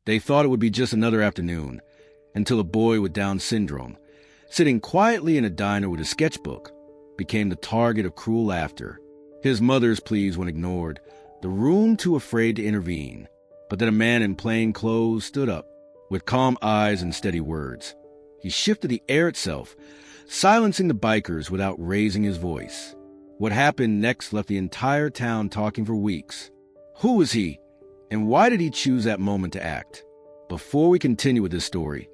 They thought it would be just another afternoon, until a boy with Down syndrome, sitting quietly in a diner with a sketchbook, became the target of cruel laughter. His mother's pleas went ignored, the room too afraid to intervene. But then a man in plain clothes stood up, with calm eyes and steady words. He shifted the air itself, silencing the bikers without raising his voice. What happened next left the entire town talking for weeks. Who was he, and why did he choose that moment to act? Before we continue with this story,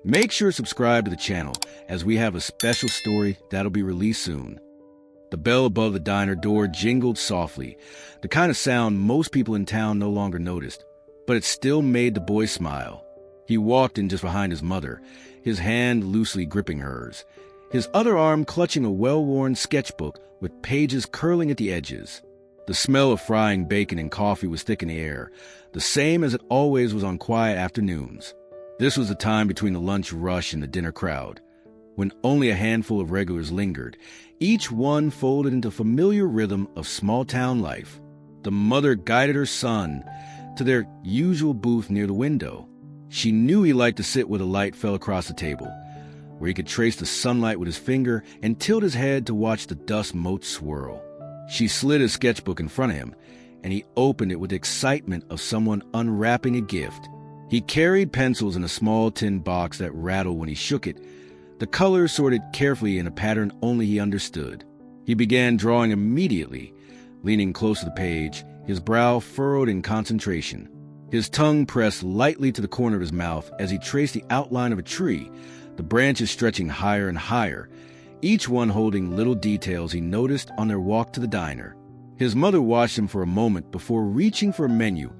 make sure to subscribe to the channel, as we have a special story that'll be released soon. The bell above the diner door jingled softly, the kind of sound most people in town no longer noticed, but it still made the boy smile. He walked in just behind his mother, his hand loosely gripping hers, his other arm clutching a well-worn sketchbook with pages curling at the edges. The smell of frying bacon and coffee was thick in the air, the same as it always was on quiet afternoons. This was the time between the lunch rush and the dinner crowd, when only a handful of regulars lingered, each one folded into familiar rhythm of small-town life. The mother guided her son to their usual booth near the window. She knew he liked to sit where the light fell across the table, where he could trace the sunlight with his finger and tilt his head to watch the dust motes swirl. She slid his sketchbook in front of him, and he opened it with the excitement of someone unwrapping a gift. He carried pencils in a small tin box that rattled when he shook it, the colors sorted carefully in a pattern only he understood. He began drawing immediately, leaning close to the page, his brow furrowed in concentration. His tongue pressed lightly to the corner of his mouth as he traced the outline of a tree, the branches stretching higher and higher, each one holding little details he noticed on their walk to the diner. His mother watched him for a moment before reaching for a menu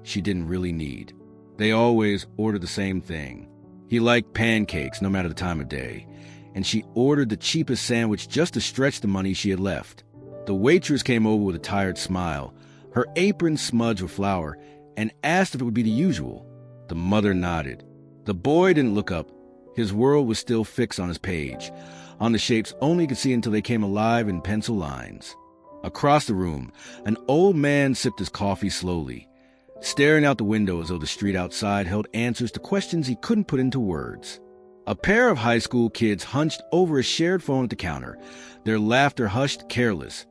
she didn't really need. They always ordered the same thing. He liked pancakes no matter the time of day, and she ordered the cheapest sandwich just to stretch the money she had left. The waitress came over with a tired smile, her apron smudged with flour, and asked if it would be the usual. The mother nodded. The boy didn't look up. His world was still fixed on his page, on the shapes only he could see until they came alive in pencil lines. Across the room, an old man sipped his coffee slowly, staring out the window as though the street outside held answers to questions he couldn't put into words. A pair of high school kids hunched over a shared phone at the counter, their laughter hushed, careless,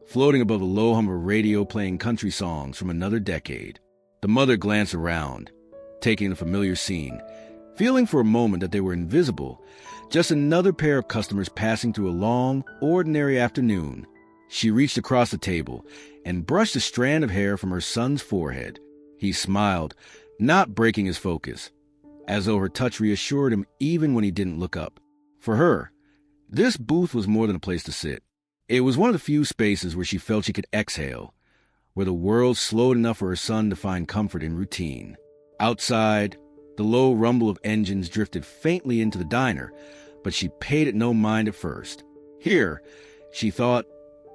floating above the low hum of a radio playing country songs from another decade. The mother glanced around, taking the familiar scene, feeling for a moment that they were invisible, just another pair of customers passing through a long, ordinary afternoon. She reached across the table and brushed a strand of hair from her son's forehead. He smiled, not breaking his focus, as though her touch reassured him even when he didn't look up. For her, this booth was more than a place to sit. It was one of the few spaces where she felt she could exhale, where the world slowed enough for her son to find comfort in routine. Outside, the low rumble of engines drifted faintly into the diner, but she paid it no mind at first. Here, she thought,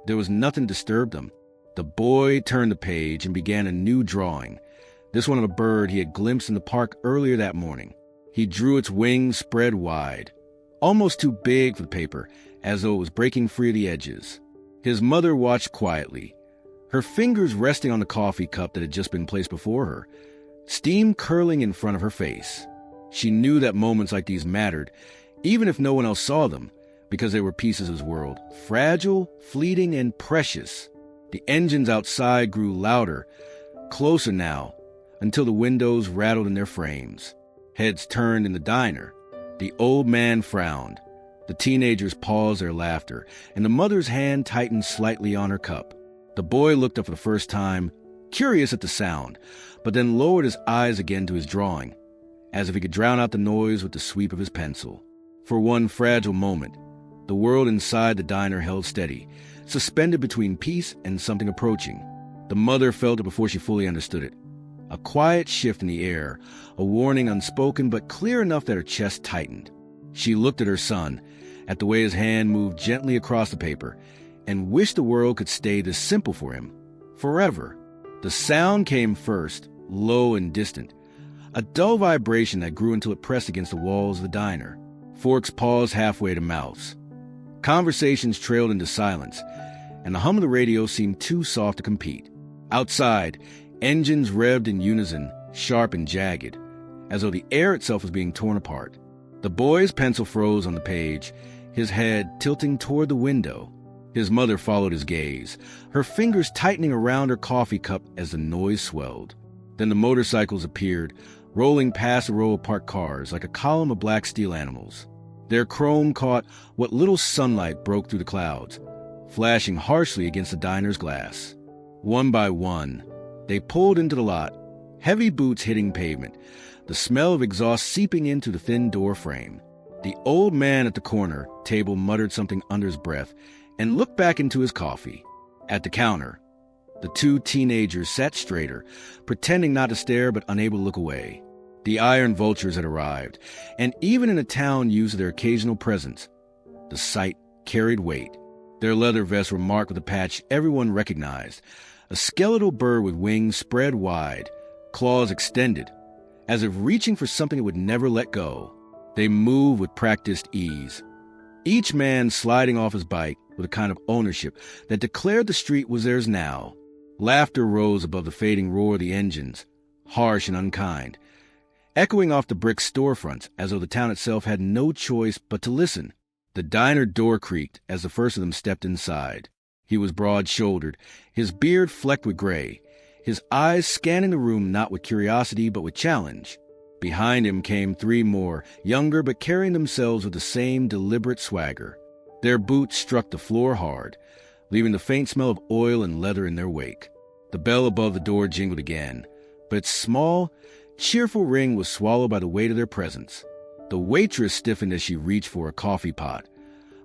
there was nothing to disturb them. The boy turned the page and began a new drawing, this one of a bird he had glimpsed in the park earlier that morning. He drew its wings spread wide, almost too big for the paper, as though it was breaking free of the edges. His mother watched quietly, her fingers resting on the coffee cup that had just been placed before her, steam curling in front of her face. She knew that moments like these mattered, even if no one else saw them, because they were pieces of his world, fragile, fleeting, and precious. The engines outside grew louder, closer now, until the windows rattled in their frames. Heads turned in the diner. The old man frowned. The teenagers paused their laughter, and the mother's hand tightened slightly on her cup. The boy looked up for the first time, curious at the sound, but then lowered his eyes again to his drawing, as if he could drown out the noise with the sweep of his pencil. For one fragile moment, the world inside the diner held steady, suspended between peace and something approaching. The mother felt it before she fully understood it. A quiet shift in the air, a warning unspoken but clear enough that her chest tightened. She looked at her son, at the way his hand moved gently across the paper, and wished the world could stay this simple for him, forever. The sound came first, low and distant, a dull vibration that grew until it pressed against the walls of the diner. Forks paused halfway to mouths. Conversations trailed into silence, and the hum of the radio seemed too soft to compete. Outside, engines revved in unison, sharp and jagged, as though the air itself was being torn apart. The boy's pencil froze on the page, his head tilting toward the window. His mother followed his gaze, her fingers tightening around her coffee cup as the noise swelled. Then the motorcycles appeared, rolling past a row of parked cars like a column of black steel animals. Their chrome caught what little sunlight broke through the clouds, flashing harshly against the diner's glass. One by one, they pulled into the lot, heavy boots hitting pavement, the smell of exhaust seeping into the thin door frame. The old man at the corner table muttered something under his breath and looked back into his coffee. At the counter, the two teenagers sat straighter, pretending not to stare but unable to look away. The iron vultures had arrived, and even in a town used to their occasional presence, the sight carried weight. Their leather vests were marked with a patch everyone recognized, a skeletal bird with wings spread wide, claws extended, as if reaching for something it would never let go. They moved with practiced ease, each man sliding off his bike with a kind of ownership that declared the street was theirs now. Laughter rose above the fading roar of the engines, harsh and unkind, echoing off the brick storefronts as though the town itself had no choice but to listen. The diner door creaked as the first of them stepped inside. He was broad-shouldered, his beard flecked with gray, his eyes scanning the room not with curiosity but with challenge. Behind him came three more, younger but carrying themselves with the same deliberate swagger. Their boots struck the floor hard, leaving the faint smell of oil and leather in their wake. The bell above the door jingled again, but its small, cheerful ring was swallowed by the weight of their presence. The waitress stiffened as she reached for a coffee pot,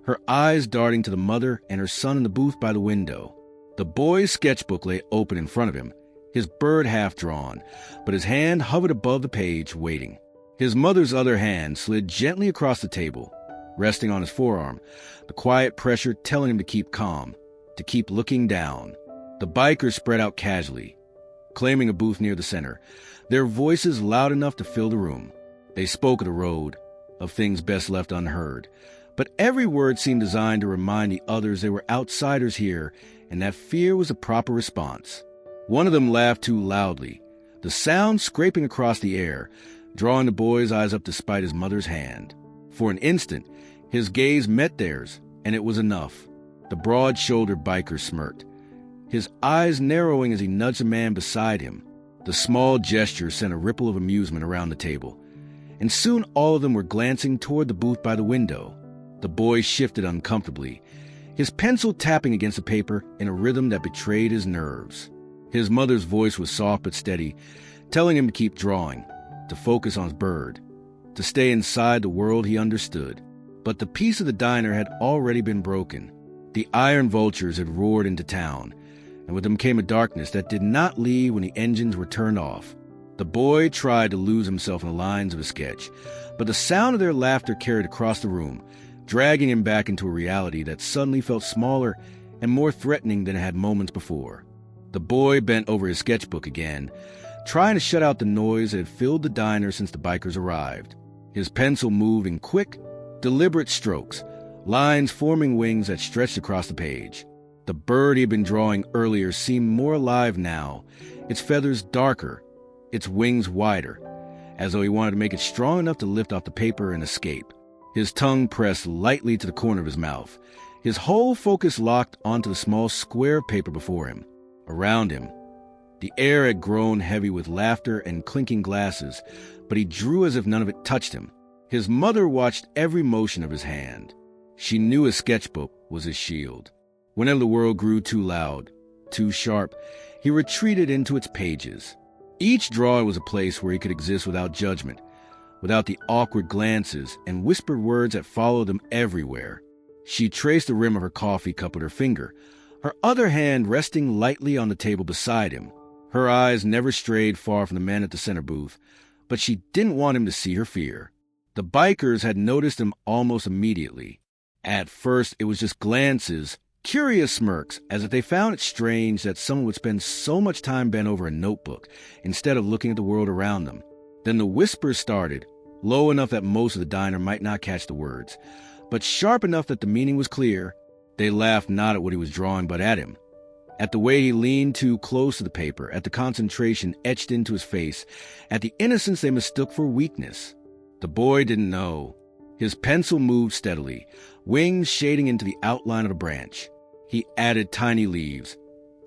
her eyes darting to the mother and her son in the booth by the window. The boy's sketchbook lay open in front of him, his bird half drawn, but his hand hovered above the page, waiting. His mother's other hand slid gently across the table, resting on his forearm, the quiet pressure telling him to keep calm, to keep looking down. The bikers spread out casually, claiming a booth near the center, their voices loud enough to fill the room. They spoke of the road, of things best left unheard, but every word seemed designed to remind the others they were outsiders here and that fear was a proper response. One of them laughed too loudly, the sound scraping across the air, drawing the boy's eyes up despite his mother's hand. For an instant, his gaze met theirs, and it was enough. The broad-shouldered biker smirked, his eyes narrowing as he nudged the man beside him. The small gesture sent a ripple of amusement around the table, and soon all of them were glancing toward the booth by the window. The boy shifted uncomfortably, his pencil tapping against the paper in a rhythm that betrayed his nerves. His mother's voice was soft but steady, telling him to keep drawing, to focus on his bird, to stay inside the world he understood. But the peace of the diner had already been broken. The iron vultures had roared into town, and with them came a darkness that did not leave when the engines were turned off. The boy tried to lose himself in the lines of his sketch, but the sound of their laughter carried across the room, dragging him back into a reality that suddenly felt smaller and more threatening than it had moments before. The boy bent over his sketchbook again, trying to shut out the noise that had filled the diner since the bikers arrived. His pencil moved in quick, deliberate strokes, lines forming wings that stretched across the page. The bird he had been drawing earlier seemed more alive now, its feathers darker, its wings wider, as though he wanted to make it strong enough to lift off the paper and escape. His tongue pressed lightly to the corner of his mouth, his whole focus locked onto the small square of paper before him. Around him, the air had grown heavy with laughter and clinking glasses, but he drew as if none of it touched him. His mother watched every motion of his hand. She knew his sketchbook was his shield. Whenever the world grew too loud, too sharp, he retreated into its pages. Each drawing was a place where he could exist without judgment, without the awkward glances and whispered words that followed them everywhere. She traced the rim of her coffee cup with her finger, her other hand resting lightly on the table beside him. Her eyes never strayed far from the man at the center booth, but she didn't want him to see her fear. The bikers had noticed him almost immediately. At first, it was just glances, curious smirks, as if they found it strange that someone would spend so much time bent over a notebook instead of looking at the world around them. Then the whispers started, low enough that most of the diner might not catch the words, but sharp enough that the meaning was clear. They laughed not at what he was drawing, but at him, at the way he leaned too close to the paper, at the concentration etched into his face, at the innocence they mistook for weakness. The boy didn't know. His pencil moved steadily, wings shading into the outline of the branch. He added tiny leaves,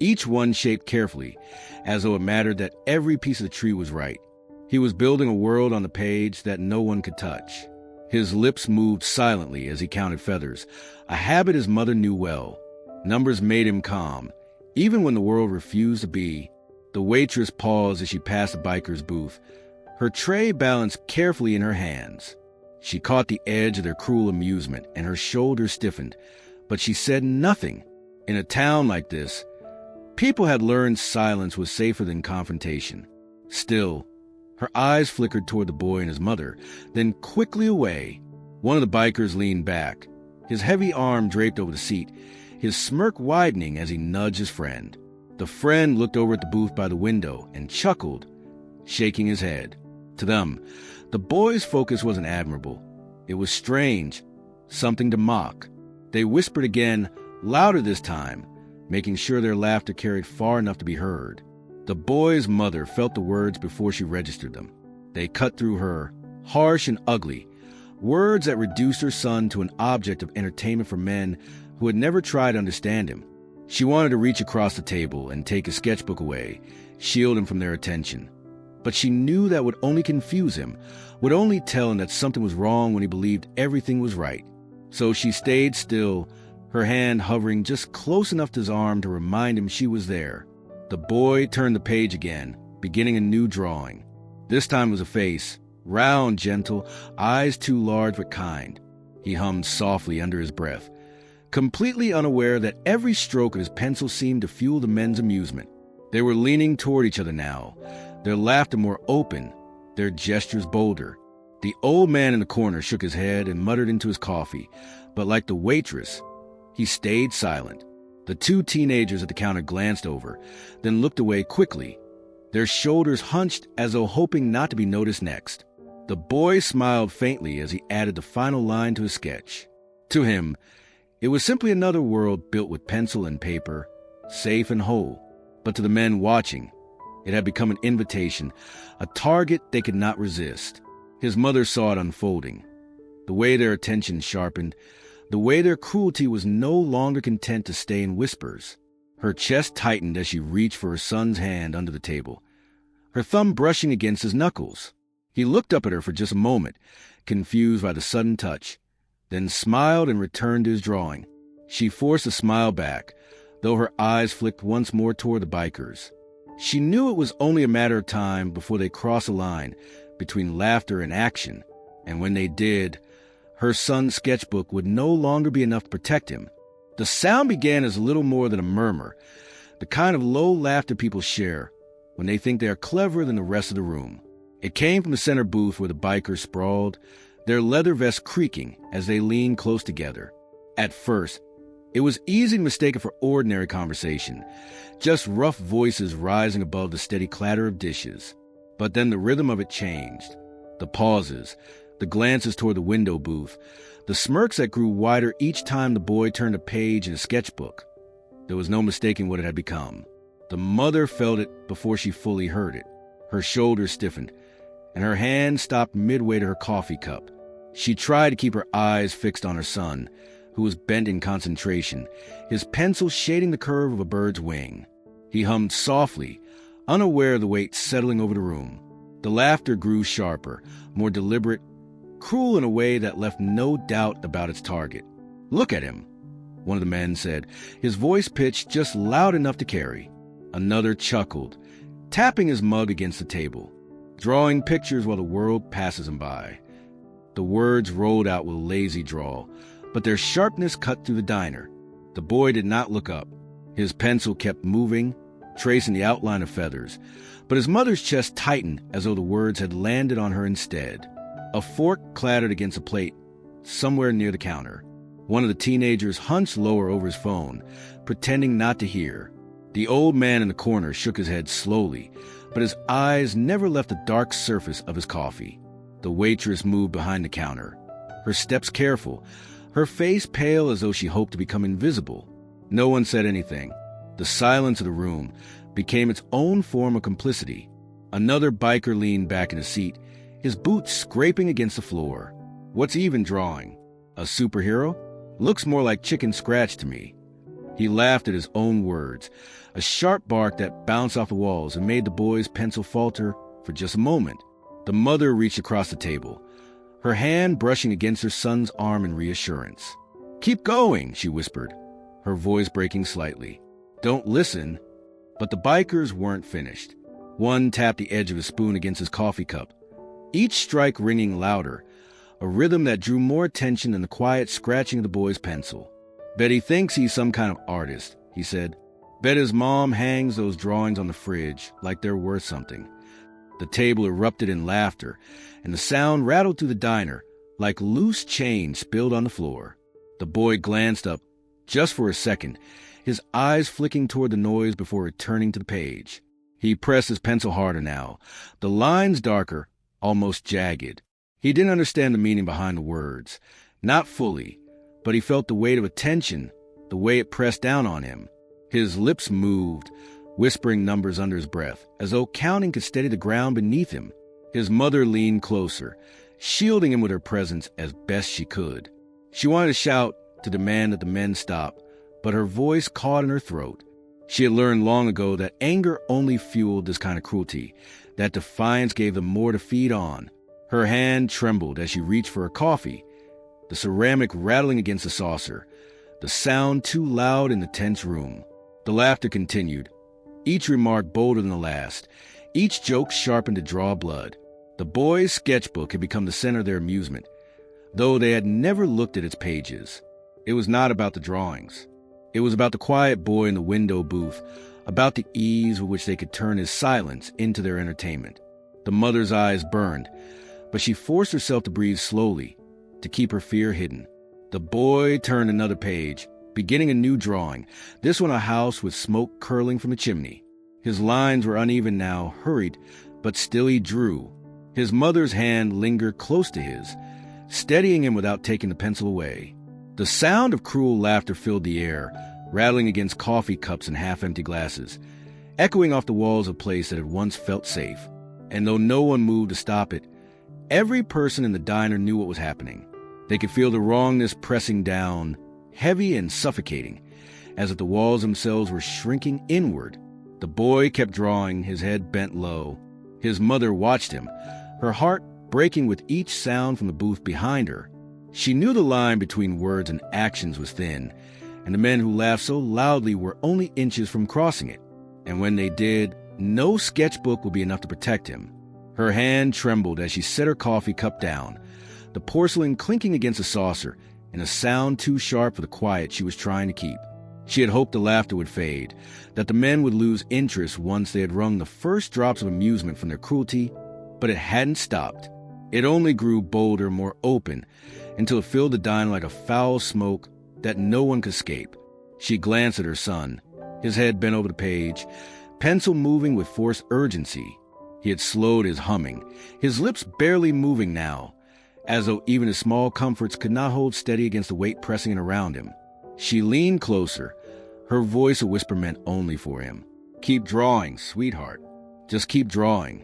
each one shaped carefully, as though it mattered that every piece of the tree was right. He was building a world on the page that no one could touch. His lips moved silently as he counted feathers, a habit his mother knew well. Numbers made him calm, even when the world refused to be. The waitress paused as she passed the biker's booth, her tray balanced carefully in her hands. She caught the edge of their cruel amusement, and her shoulders stiffened, but she said nothing. In a town like this, people had learned silence was safer than confrontation. Still, her eyes flickered toward the boy and his mother, then quickly away. One of the bikers leaned back, his heavy arm draped over the seat, his smirk widening as he nudged his friend. The friend looked over at the booth by the window and chuckled, shaking his head. To them, the boy's focus wasn't admirable. It was strange, something to mock. They whispered again, louder this time, making sure their laughter carried far enough to be heard. The boy's mother felt the words before she registered them. They cut through her, harsh and ugly, words that reduced her son to an object of entertainment for men who had never tried to understand him. She wanted to reach across the table and take his sketchbook away, shield him from their attention. But she knew that would only confuse him, would only tell him that something was wrong when he believed everything was right. So she stayed still, her hand hovering just close enough to his arm to remind him she was there. The boy turned the page again, beginning a new drawing. This time was a face, round, gentle, eyes too large but kind. He hummed softly under his breath, completely unaware that every stroke of his pencil seemed to fuel the men's amusement. They were leaning toward each other now, their laughter more open, their gestures bolder. The old man in the corner shook his head and muttered into his coffee, but like the waitress, he stayed silent. The two teenagers at the counter glanced over, then looked away quickly, their shoulders hunched as though hoping not to be noticed next. The boy smiled faintly as he added the final line to his sketch. To him, it was simply another world built with pencil and paper, safe and whole. But to the men watching, it had become an invitation, a target they could not resist. His mother saw it unfolding, the way their attention sharpened, the way their cruelty was no longer content to stay in whispers. Her chest tightened as she reached for her son's hand under the table, her thumb brushing against his knuckles. He looked up at her for just a moment, confused by the sudden touch, then smiled and returned to his drawing. She forced a smile back, though her eyes flicked once more toward the bikers. She knew it was only a matter of time before they crossed a line between laughter and action, and when they did, her son's sketchbook would no longer be enough to protect him. The sound began as little more than a murmur, the kind of low laughter people share when they think they are cleverer than the rest of the room. It came from the center booth where the bikers sprawled, their leather vests creaking as they leaned close together. At first, it was easy to mistake it for ordinary conversation, just rough voices rising above the steady clatter of dishes. But then the rhythm of it changed. The pauses, the glances toward the window booth, the smirks that grew wider each time the boy turned a page in a sketchbook. There was no mistaking what it had become. The mother felt it before she fully heard it. Her shoulders stiffened, and her hand stopped midway to her coffee cup. She tried to keep her eyes fixed on her son, who was bent in concentration, his pencil shading the curve of a bird's wing. He hummed softly, unaware of the weight settling over the room. The laughter grew sharper, more deliberate, cruel in a way that left no doubt about its target. "Look at him," one of the men said, his voice pitched just loud enough to carry. Another chuckled, tapping his mug against the table, drawing pictures while the world passes him by. The words rolled out with a lazy drawl, but their sharpness cut through the diner. The boy did not look up. His pencil kept moving, tracing the outline of feathers, but his mother's chest tightened as though the words had landed on her instead. A fork clattered against a plate somewhere near the counter. One of the teenagers hunched lower over his phone, pretending not to hear. The old man in the corner shook his head slowly, but his eyes never left the dark surface of his coffee. The waitress moved behind the counter, her steps careful, her face pale as though she hoped to become invisible. No one said anything. The silence of the room became its own form of complicity. Another biker leaned back in his seat, his boots scraping against the floor. What's he even drawing? A superhero? Looks more like chicken scratch to me. He laughed at his own words, a sharp bark that bounced off the walls and made the boy's pencil falter for just a moment. The mother reached across the table, her hand brushing against her son's arm in reassurance. "Keep going," she whispered, her voice breaking slightly. "Don't listen." But the bikers weren't finished. One tapped the edge of his spoon against his coffee cup, each strike ringing louder, a rhythm that drew more attention than the quiet scratching of the boy's pencil. "Bet he thinks he's some kind of artist," he said. "Bet his mom hangs those drawings on the fridge like they're worth something." The table erupted in laughter, and the sound rattled through the diner like loose change spilled on the floor. The boy glanced up, just for a second, his eyes flicking toward the noise before returning to the page. He pressed his pencil harder now, the lines darker, almost jagged. He didn't understand the meaning behind the words, not fully, but he felt the weight of attention, the way it pressed down on him. His lips moved, whispering numbers under his breath, as though counting could steady the ground beneath him. His mother leaned closer, shielding him with her presence as best she could. She wanted to shout, to demand that the men stop, but her voice caught in her throat. She had learned long ago that anger only fueled this kind of cruelty, that defiance gave them more to feed on. Her hand trembled as she reached for her coffee, the ceramic rattling against the saucer, the sound too loud in the tense room. The laughter continued, each remark bolder than the last, each joke sharpened to draw blood. The boys' sketchbook had become the center of their amusement, though they had never looked at its pages. It was not about the drawings. It was about the quiet boy in the window booth, about the ease with which they could turn his silence into their entertainment. The mother's eyes burned, but she forced herself to breathe slowly, to keep her fear hidden. The boy turned another page, beginning a new drawing, this one a house with smoke curling from the chimney. His lines were uneven now, hurried, but still he drew. His mother's hand lingered close to his, steadying him without taking the pencil away. The sound of cruel laughter filled the air, rattling against coffee cups and half-empty glasses, echoing off the walls of a place that had once felt safe. And though no one moved to stop it, every person in the diner knew what was happening. They could feel the wrongness pressing down, heavy and suffocating, as if the walls themselves were shrinking inward. The boy kept drawing, his head bent low. His mother watched him, her heart breaking with each sound from the booth behind her. She knew the line between words and actions was thin, and the men who laughed so loudly were only inches from crossing it. And when they did, no sketchbook would be enough to protect him. Her hand trembled as she set her coffee cup down, the porcelain clinking against the saucer in a sound too sharp for the quiet she was trying to keep. She had hoped the laughter would fade, that the men would lose interest once they had wrung the first drops of amusement from their cruelty, but it hadn't stopped. It only grew bolder, more open, until it filled the diner like a foul smoke that no one could escape. She glanced at her son, his head bent over the page, pencil moving with forced urgency. He had slowed his humming, his lips barely moving now, as though even his small comforts could not hold steady against the weight pressing in around him. She leaned closer, her voice a whisper meant only for him. "Keep drawing, sweetheart. Just keep drawing."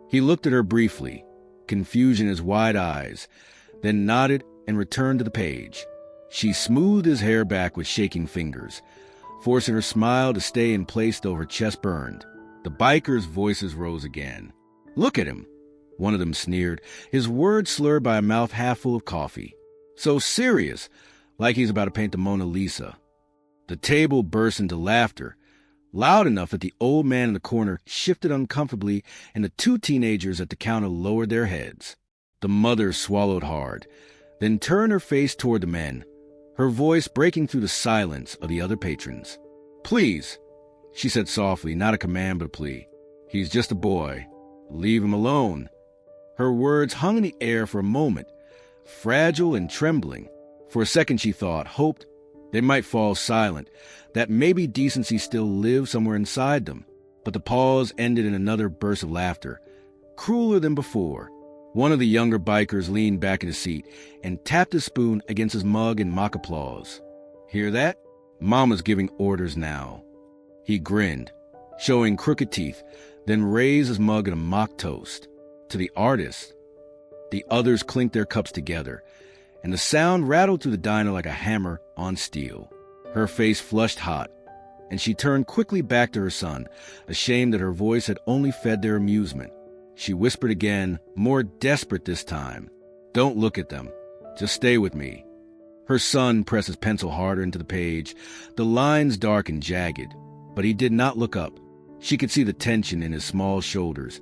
He looked at her briefly, confusion in his wide eyes, then nodded and returned to the page. She smoothed his hair back with shaking fingers, forcing her smile to stay in place though her chest burned. The bikers' voices rose again. "Look at him," one of them sneered, his words slurred by a mouth half full of coffee. "So serious, like he's about to paint the Mona Lisa." The table burst into laughter, loud enough that the old man in the corner shifted uncomfortably and the two teenagers at the counter lowered their heads. The mother swallowed hard, then turned her face toward the men, her voice breaking through the silence of the other patrons. "Please," she said softly, not a command but a plea. "He's just a boy. Leave him alone." Her words hung in the air for a moment, fragile and trembling. For a second she thought, hoped, they might fall silent, that maybe decency still lived somewhere inside them. But the pause ended in another burst of laughter, crueler than before. One of the younger bikers leaned back in his seat and tapped his spoon against his mug in mock applause. "Hear that? Mama's giving orders now." He grinned, showing crooked teeth, then raised his mug in a mock toast. To the artist. The others clinked their cups together, and the sound rattled through the diner like a hammer on steel. Her face flushed hot, and she turned quickly back to her son, ashamed that her voice had only fed their amusement. She whispered again, more desperate this time, "Don't look at them. Just stay with me." Her son pressed his pencil harder into the page, the lines dark and jagged, but he did not look up. She could see the tension in his small shoulders,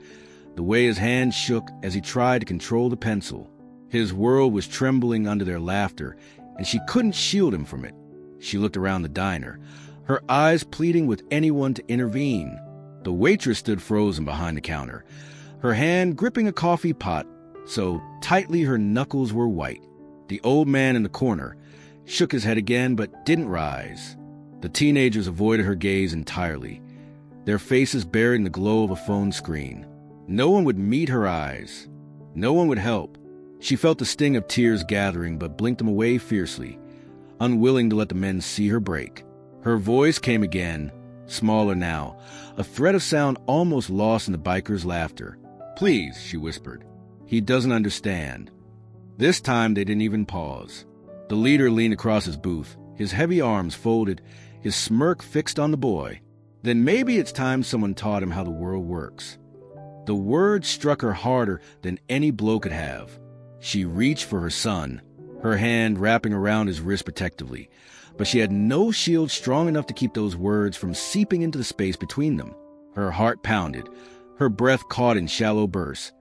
the way his hand shook as he tried to control the pencil. His world was trembling under their laughter, and she couldn't shield him from it. She looked around the diner, her eyes pleading with anyone to intervene. The waitress stood frozen behind the counter, her hand gripping a coffee pot so tightly her knuckles were white. The old man in the corner shook his head again but didn't rise. The teenagers avoided her gaze entirely, their faces buried in the glow of a phone screen. No one would meet her eyes. No one would help. She felt the sting of tears gathering but blinked them away fiercely, unwilling to let the men see her break. Her voice came again, smaller now, a thread of sound almost lost in the biker's laughter. "Please," she whispered. "He doesn't understand." This time they didn't even pause. The leader leaned across his booth, his heavy arms folded, his smirk fixed on the boy. Then maybe it's time someone taught him how the world works. The words struck her harder than any blow could have. She reached for her son, her hand wrapping around his wrist protectively, but she had no shield strong enough to keep those words from seeping into the space between them. Her heart pounded, her breath caught in shallow bursts,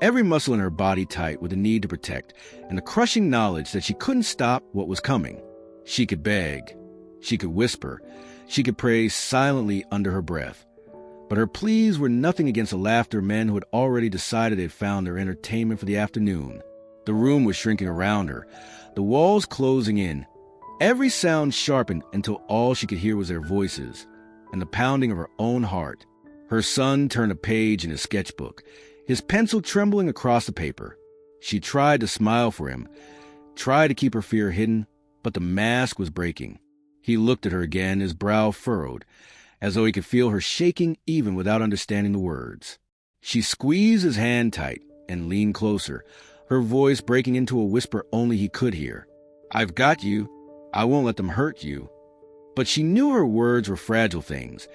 every muscle in her body tight with the need to protect, and the crushing knowledge that she couldn't stop what was coming. She could beg, she could whisper, she could pray silently under her breath. But her pleas were nothing against the laughter of men who had already decided they had found their entertainment for the afternoon. The room was shrinking around her, the walls closing in, every sound sharpened until all she could hear was their voices and the pounding of her own heart. Her son turned a page in his sketchbook, his pencil trembling across the paper. She tried to smile for him, tried to keep her fear hidden, but the mask was breaking. He looked at her again, his brow furrowed, as though he could feel her shaking even without understanding the words. She squeezed his hand tight and leaned closer, her voice breaking into a whisper only he could hear. "I've got you. I won't let them hurt you." But she knew her words were fragile things,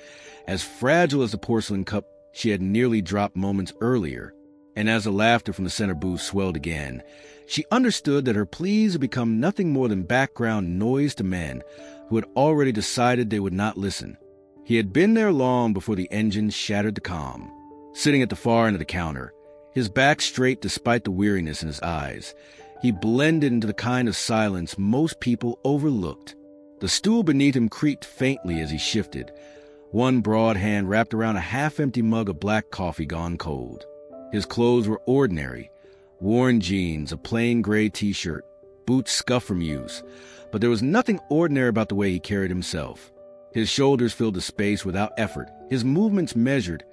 as fragile as the porcelain cup she had nearly dropped moments earlier. And as the laughter from the center booth swelled again, she understood that her pleas had become nothing more than background noise to men who had already decided they would not listen. He had been there long before the engine shattered the calm. Sitting at the far end of the counter, his back straight despite the weariness in his eyes, he blended into the kind of silence most people overlooked. The stool beneath him creaked faintly as he shifted, one broad hand wrapped around a half-empty mug of black coffee gone cold. His clothes were ordinary, worn jeans, a plain gray t-shirt, boots scuffed from use, but there was nothing ordinary about the way he carried himself. His shoulders filled the space without effort, his movements measured,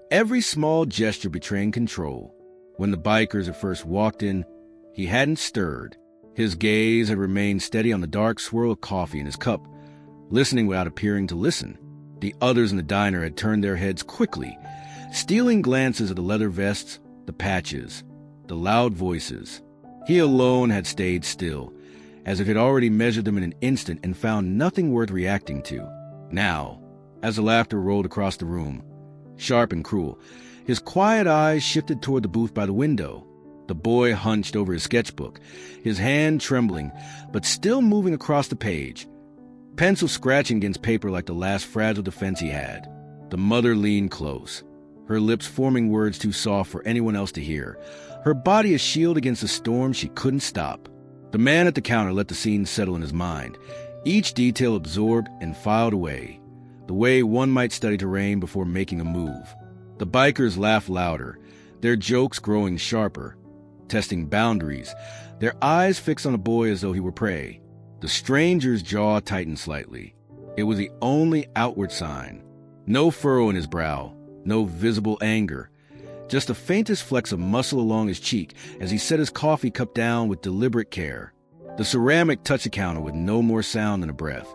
every small gesture betraying control. When the bikers had first walked in, he hadn't stirred. His gaze had remained steady on the dark swirl of coffee in his cup, listening without appearing to listen. The others in the diner had turned their heads quickly, stealing glances at the leather vests, the patches, the loud voices. He alone had stayed still, as if he'd already measured them in an instant and found nothing worth reacting to. Now, as the laughter rolled across the room, sharp and cruel, his quiet eyes shifted toward the booth by the window. The boy hunched over his sketchbook, his hand trembling, but still moving across the page, pencil scratching against paper like the last fragile defense he had. The mother leaned close, her lips forming words too soft for anyone else to hear, her body a shield against a storm she couldn't stop. The man at the counter let the scene settle in his mind, each detail absorbed and filed away, the way one might study terrain before making a move. The bikers laughed louder, their jokes growing sharper, testing boundaries, their eyes fixed on the boy as though he were prey. The stranger's jaw tightened slightly. It was the only outward sign. No furrow in his brow, no visible anger, just the faintest flecks of muscle along his cheek as he set his coffee cup down with deliberate care. The ceramic touched the counter with no more sound than a breath.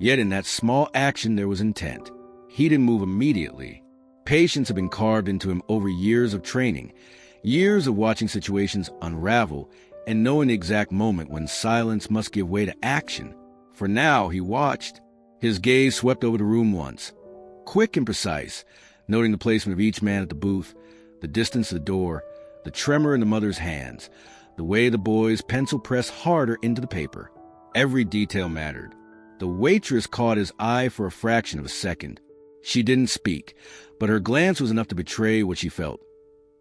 Yet in that small action there was intent. He didn't move immediately. Patience had been carved into him over years of training, years of watching situations unravel and knowing the exact moment when silence must give way to action. For now, he watched. His gaze swept over the room once, quick and precise, noting the placement of each man at the booth, the distance to the door, the tremor in the mother's hands, the way the boy's pencil pressed harder into the paper. Every detail mattered. The waitress caught his eye for a fraction of a second. She didn't speak, but her glance was enough to betray what she felt.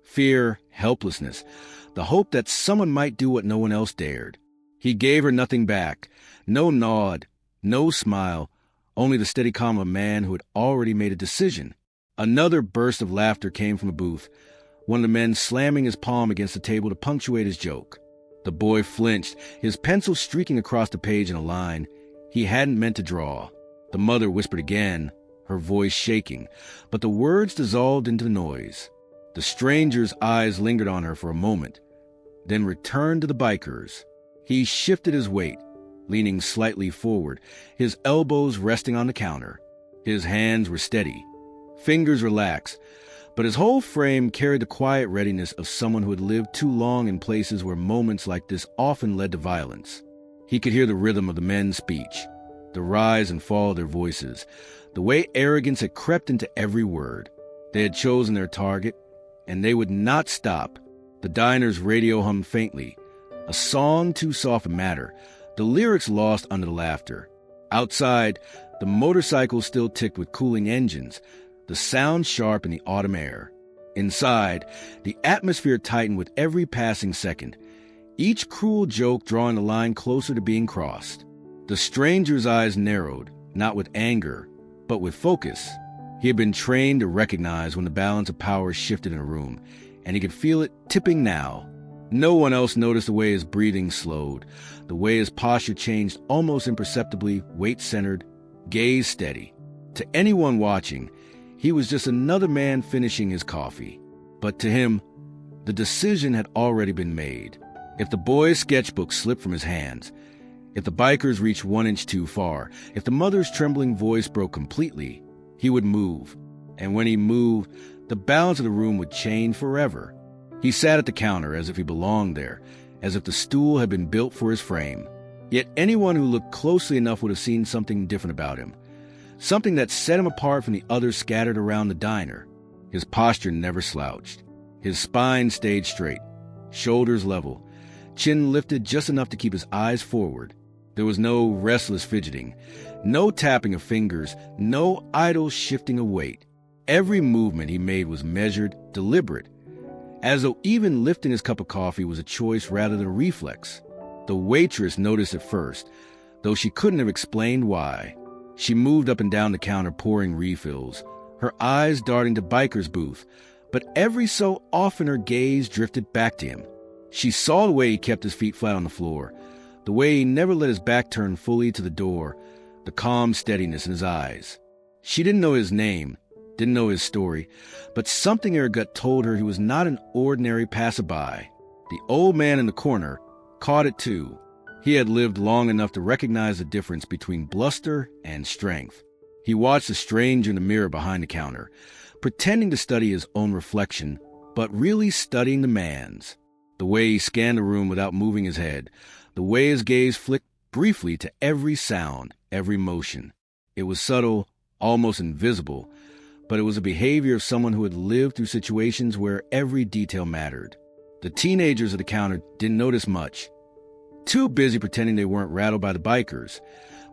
Fear, helplessness, the hope that someone might do what no one else dared. He gave her nothing back, no nod, no smile, only the steady calm of a man who had already made a decision. Another burst of laughter came from the booth, one of the men slamming his palm against the table to punctuate his joke. The boy flinched, his pencil streaking across the page in a line he hadn't meant to draw. The mother whispered again, her voice shaking, but the words dissolved into the noise. The stranger's eyes lingered on her for a moment, then returned to the bikers. He shifted his weight, leaning slightly forward, his elbows resting on the counter. His hands were steady, fingers relaxed, but his whole frame carried the quiet readiness of someone who had lived too long in places where moments like this often led to violence. He could hear the rhythm of the men's speech, the rise and fall of their voices, the way arrogance had crept into every word. They had chosen their target, and they would not stop. The diner's radio hummed faintly, a song too soft to matter, the lyrics lost under the laughter. Outside, the motorcycles still ticked with cooling engines, the sound sharp in the autumn air. Inside, the atmosphere tightened with every passing second, each cruel joke drawing the line closer to being crossed. The stranger's eyes narrowed, not with anger, but with focus. He had been trained to recognize when the balance of power shifted in a room, and he could feel it tipping now. No one else noticed the way his breathing slowed, the way his posture changed almost imperceptibly, weight-centered, gaze steady. To anyone watching, he was just another man finishing his coffee. But to him, the decision had already been made. If the boy's sketchbook slipped from his hands, if the bikers reached 1 inch too far, if the mother's trembling voice broke completely, he would move. And when he moved, the balance of the room would change forever. He sat at the counter as if he belonged there, as if the stool had been built for his frame. Yet anyone who looked closely enough would have seen something different about him, something that set him apart from the others scattered around the diner. His posture never slouched. His spine stayed straight, shoulders level, chin lifted just enough to keep his eyes forward. There was no restless fidgeting, no tapping of fingers, no idle shifting of weight. Every movement he made was measured, deliberate, as though even lifting his cup of coffee was a choice rather than a reflex. The waitress noticed at first, though she couldn't have explained why. She moved up and down the counter pouring refills, her eyes darting to Biker's booth, but every so often her gaze drifted back to him. She saw the way he kept his feet flat on the floor, the way he never let his back turn fully to the door, the calm steadiness in his eyes. She didn't know his name, didn't know his story, but something in her gut told her he was not an ordinary passerby. The old man in the corner caught it too. He had lived long enough to recognize the difference between bluster and strength. He watched the stranger in the mirror behind the counter, pretending to study his own reflection, but really studying the man's. The way he scanned the room without moving his head, the way his gaze flicked briefly to every sound, every motion. It was subtle, almost invisible, but it was a behavior of someone who had lived through situations where every detail mattered. The teenagers at the counter didn't notice much, too busy pretending they weren't rattled by the bikers,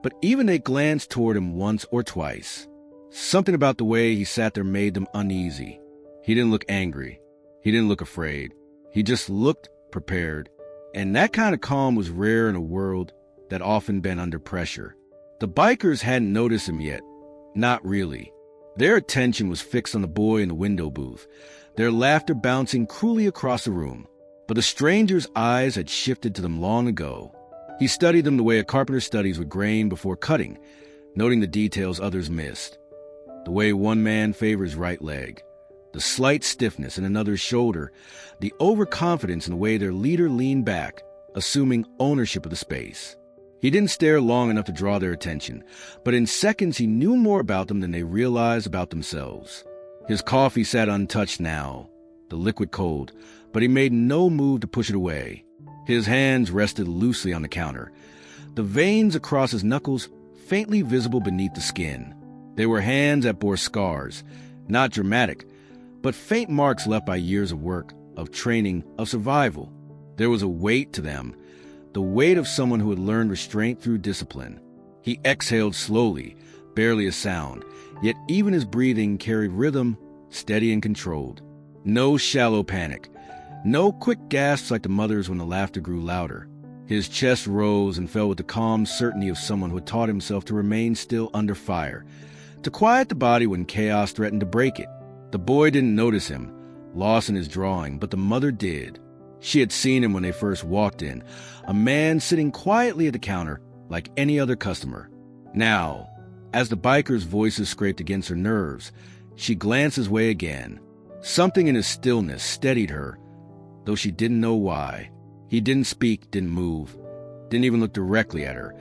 but even they glanced toward him once or twice. Something about the way he sat there made them uneasy. He didn't look angry. He didn't look afraid. He just looked prepared. And that kind of calm was rare in a world that often been under pressure. The bikers hadn't noticed him yet. Not really. Their attention was fixed on the boy in the window booth, their laughter bouncing cruelly across the room. But the stranger's eyes had shifted to them long ago. He studied them the way a carpenter studies with grain before cutting, noting the details others missed. The way one man favors right leg, the slight stiffness in another's shoulder, the overconfidence in the way their leader leaned back, assuming ownership of the space. He didn't stare long enough to draw their attention, but in seconds he knew more about them than they realized about themselves. His coffee sat untouched now, the liquid cold, but he made no move to push it away. His hands rested loosely on the counter, the veins across his knuckles faintly visible beneath the skin. They were hands that bore scars, not dramatic, but faint marks left by years of work, of training, of survival. There was a weight to them, the weight of someone who had learned restraint through discipline. He exhaled slowly, barely a sound, yet even his breathing carried rhythm, steady and controlled. No shallow panic, no quick gasps like the mother's when the laughter grew louder. His chest rose and fell with the calm certainty of someone who had taught himself to remain still under fire, to quiet the body when chaos threatened to break it. The boy didn't notice him, lost in his drawing, but the mother did. She had seen him when they first walked in, a man sitting quietly at the counter like any other customer. Now, as the biker's voices scraped against her nerves, she glanced his way again. Something in his stillness steadied her, though she didn't know why. He didn't speak, didn't move, didn't even look directly at her,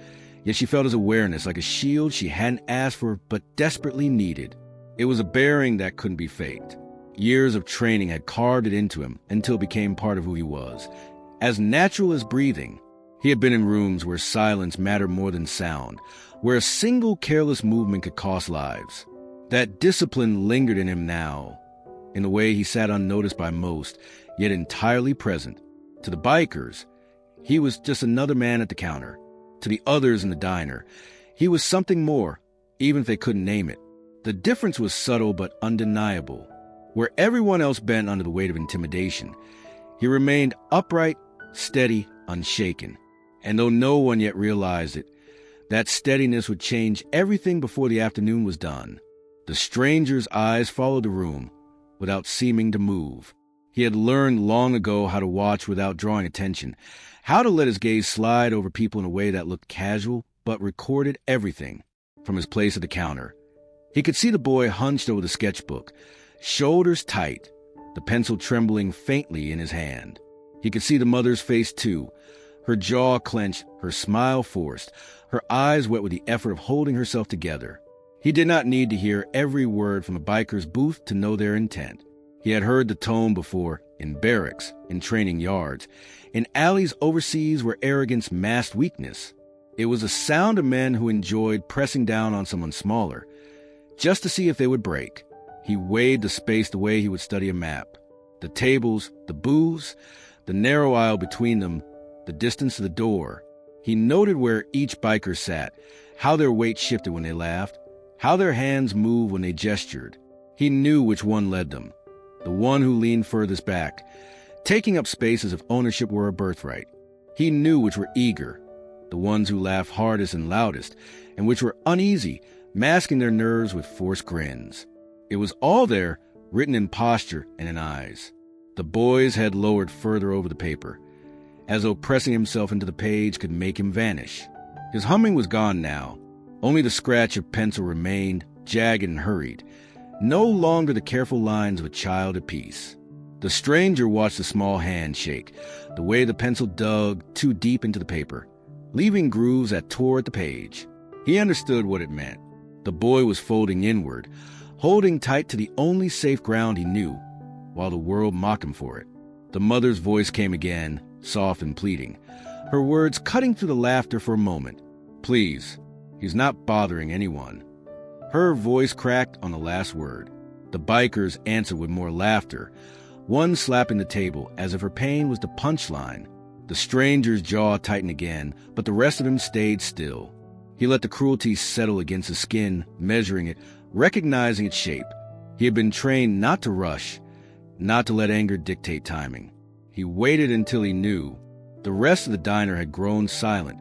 yet she felt his awareness like a shield she hadn't asked for but desperately needed. It was a bearing that couldn't be faked. Years of training had carved it into him until it became part of who he was, as natural as breathing. He had been in rooms where silence mattered more than sound, where a single careless movement could cost lives. That discipline lingered in him now, in the way he sat unnoticed by most, yet entirely present. To the bikers, he was just another man at the counter. To the others in the diner, he was something more, even if they couldn't name it. The difference was subtle but undeniable. Where everyone else bent under the weight of intimidation, he remained upright, steady, unshaken. And though no one yet realized it, that steadiness would change everything before the afternoon was done. The stranger's eyes followed the room, without seeming to move. He had learned long ago how to watch without drawing attention, how to let his gaze slide over people in a way that looked casual but recorded everything. From his place at the counter, he could see the boy hunched over the sketchbook, shoulders tight, the pencil trembling faintly in his hand. He could see the mother's face too, her jaw clenched, her smile forced, her eyes wet with the effort of holding herself together. He did not need to hear every word from the biker's booth to know their intent. He had heard the tone before, in barracks, in training yards, in alleys overseas where arrogance masked weakness. It was the sound of men who enjoyed pressing down on someone smaller, just to see if they would break. He weighed the space the way he would study a map. The tables, the booths, the narrow aisle between them, the distance to the door. He noted where each biker sat, how their weight shifted when they laughed, how their hands moved when they gestured. He knew which one led them, the one who leaned furthest back, taking up space as if ownership were a birthright. He knew which were eager, the ones who laughed hardest and loudest, and which were uneasy, masking their nerves with forced grins. It was all there, written in posture and in eyes. The boy's head lowered further over the paper, as though pressing himself into the page could make him vanish. His humming was gone now. Only the scratch of pencil remained, jagged and hurried, no longer the careful lines of a child at peace. The stranger watched the small hand shake, the way the pencil dug too deep into the paper, leaving grooves that tore at the page. He understood what it meant. The boy was folding inward, holding tight to the only safe ground he knew, while the world mocked him for it. The mother's voice came again, soft and pleading, her words cutting through the laughter for a moment. Please, he's not bothering anyone. Her voice cracked on the last word. The bikers answered with more laughter, one slapping the table as if her pain was the punchline. The stranger's jaw tightened again, but the rest of him stayed still. He let the cruelty settle against his skin, measuring it, recognizing its shape. He had been trained not to rush, not to let anger dictate timing. He waited until he knew. The rest of the diner had grown silent,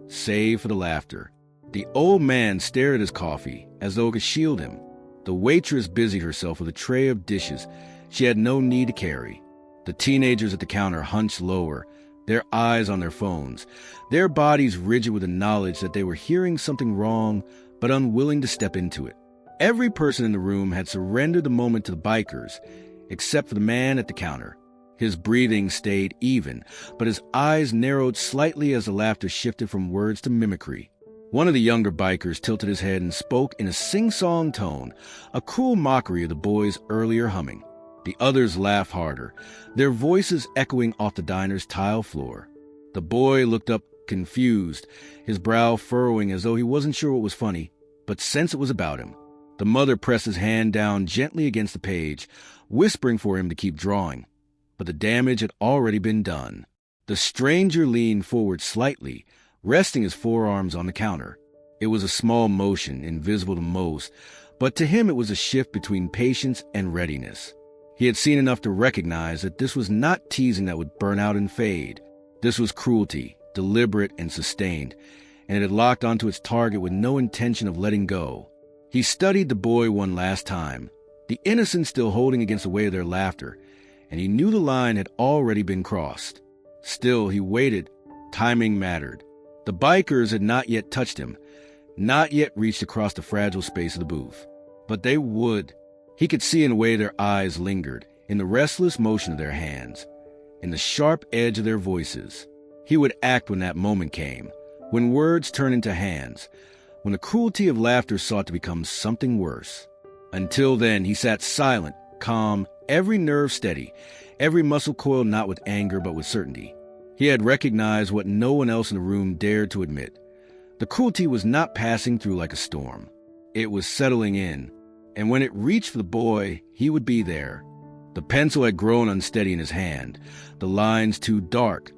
save for the laughter. The old man stared at his coffee as though it could shield him. The waitress busied herself with a tray of dishes she had no need to carry. The teenagers at the counter hunched lower, their eyes on their phones, their bodies rigid with the knowledge that they were hearing something wrong but unwilling to step into it. Every person in the room had surrendered the moment to the bikers, except for the man at the counter. His breathing stayed even, but his eyes narrowed slightly as the laughter shifted from words to mimicry. One of the younger bikers tilted his head and spoke in a sing-song tone, a cruel mockery of the boy's earlier humming. The others laughed harder, their voices echoing off the diner's tile floor. The boy looked up confused, his brow furrowing as though he wasn't sure what was funny, but since it was about him. The mother pressed his hand down gently against the page, whispering for him to keep drawing. But the damage had already been done. The stranger leaned forward slightly, resting his forearms on the counter. It was a small motion, invisible to most, but to him it was a shift between patience and readiness. He had seen enough to recognize that this was not teasing that would burn out and fade. This was cruelty, deliberate and sustained, and it had locked onto its target with no intention of letting go. He studied the boy one last time, the innocence still holding against the weight of their laughter, and he knew the line had already been crossed. Still, he waited. Timing mattered. The bikers had not yet touched him, not yet reached across the fragile space of the booth. But they would. He could see in the way their eyes lingered, in the restless motion of their hands, in the sharp edge of their voices. He would act when that moment came, when words turned into hands, when the cruelty of laughter sought to become something worse. Until then, he sat silent, calm, every nerve steady, every muscle coiled not with anger but with certainty. He had recognized what no one else in the room dared to admit. The cruelty was not passing through like a storm. It was settling in, and when it reached for the boy, he would be there. The pencil had grown unsteady in his hand, the lines too dark,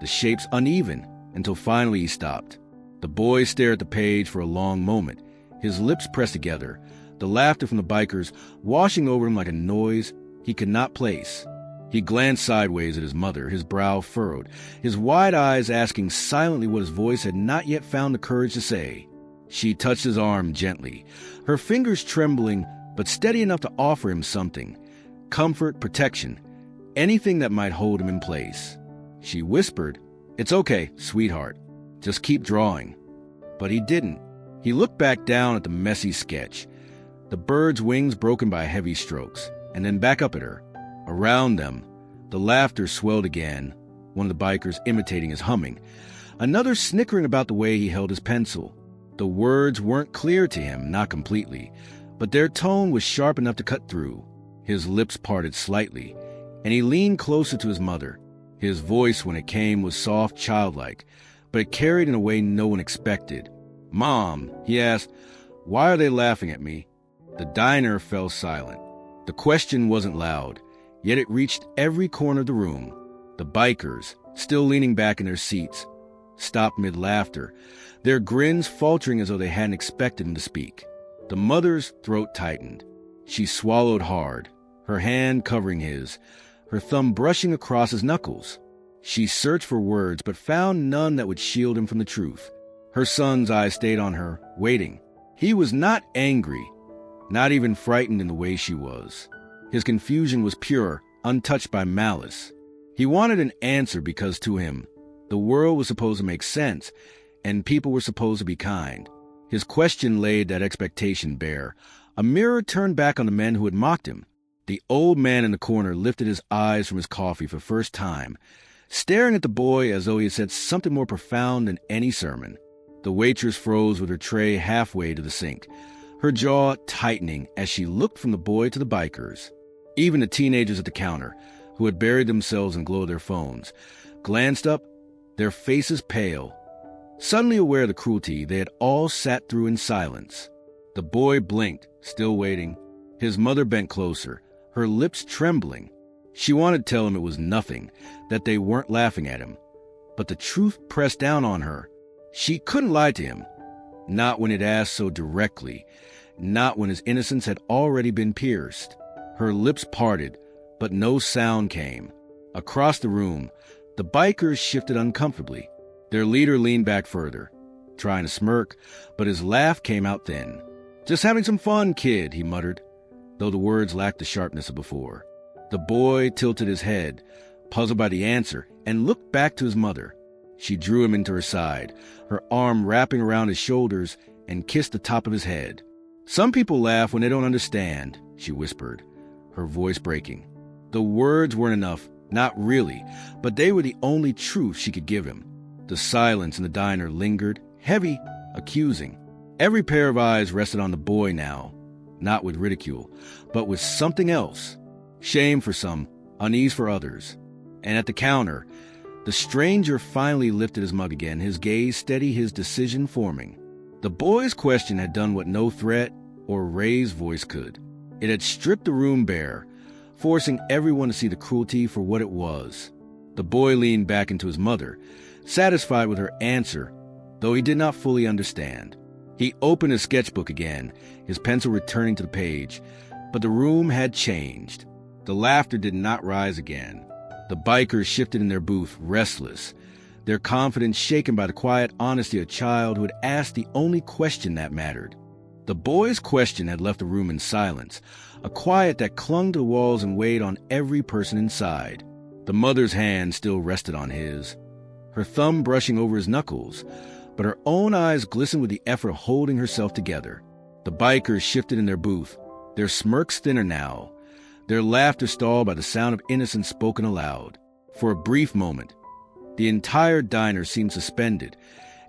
the shapes uneven, until finally he stopped. The boy stared at the page for a long moment, his lips pressed together, the laughter from the bikers washing over him like a noise he could not place. He glanced sideways at his mother, his brow furrowed, his wide eyes asking silently what his voice had not yet found the courage to say. She touched his arm gently, her fingers trembling but steady enough to offer him something. Comfort, protection, anything that might hold him in place. She whispered, "It's okay, sweetheart. Just keep drawing." But he didn't. He looked back down at the messy sketch, the bird's wings broken by heavy strokes, and then back up at her. Around them, the laughter swelled again, one of the bikers imitating his humming, another snickering about the way he held his pencil. The words weren't clear to him, not completely, but their tone was sharp enough to cut through. His lips parted slightly, and he leaned closer to his mother. His voice, when it came, was soft, childlike, but it carried in a way no one expected. "Mom," he asked, "why are they laughing at me?" The diner fell silent. The question wasn't loud, yet it reached every corner of the room. The bikers, still leaning back in their seats, stopped mid-laughter, their grins faltering as though they hadn't expected him to speak. The mother's throat tightened. She swallowed hard, her hand covering his, her thumb brushing across his knuckles. She searched for words, but found none that would shield him from the truth. Her son's eyes stayed on her, waiting. He was not angry, not even frightened in the way she was. His confusion was pure, untouched by malice. He wanted an answer because to him, the world was supposed to make sense, and people were supposed to be kind. His question laid that expectation bare. A mirror turned back on the men who had mocked him. The old man in the corner lifted his eyes from his coffee for the first time, staring at the boy as though he had said something more profound than any sermon. The waitress froze with her tray halfway to the sink, her jaw tightening as she looked from the boy to the bikers. Even the teenagers at the counter, who had buried themselves in the glow of their phones, glanced up, their faces pale. Suddenly aware of the cruelty they had all sat through in silence. The boy blinked, still waiting. His mother bent closer, her lips trembling. She wanted to tell him it was nothing, that they weren't laughing at him. But the truth pressed down on her. She couldn't lie to him. Not when it asked so directly, not when his innocence had already been pierced. Her lips parted, but no sound came. Across the room, the bikers shifted uncomfortably. Their leader leaned back further, trying to smirk, but his laugh came out thin. "Just having some fun, kid," he muttered, though the words lacked the sharpness of before. The boy tilted his head, puzzled by the answer, and looked back to his mother. She drew him into her side, her arm wrapping around his shoulders, and kissed the top of his head. "Some people laugh when they don't understand," she whispered, her voice breaking. The words weren't enough, Not really, but they were the only truth she could give him. The silence in the diner lingered, heavy, accusing. Every pair of eyes rested on the boy now, not with ridicule, but with something else. Shame for some, unease for others. And at the counter, the stranger finally lifted his mug again, his gaze steady, his decision forming. The boy's question had done what no threat or raised voice could. It had stripped the room bare, forcing everyone to see the cruelty for what it was. The boy leaned back into his mother, satisfied with her answer, though he did not fully understand. He opened his sketchbook again, his pencil returning to the page, but the room had changed. The laughter did not rise again. The bikers shifted in their booth, restless, their confidence shaken by the quiet honesty of a child who had asked the only question that mattered. The boy's question had left the room in silence, a quiet that clung to the walls and weighed on every person inside. The mother's hand still rested on his, her thumb brushing over his knuckles, but her own eyes glistened with the effort of holding herself together. The bikers shifted in their booth, their smirks thinner now, their laughter stalled by the sound of innocence spoken aloud. For a brief moment, the entire diner seemed suspended,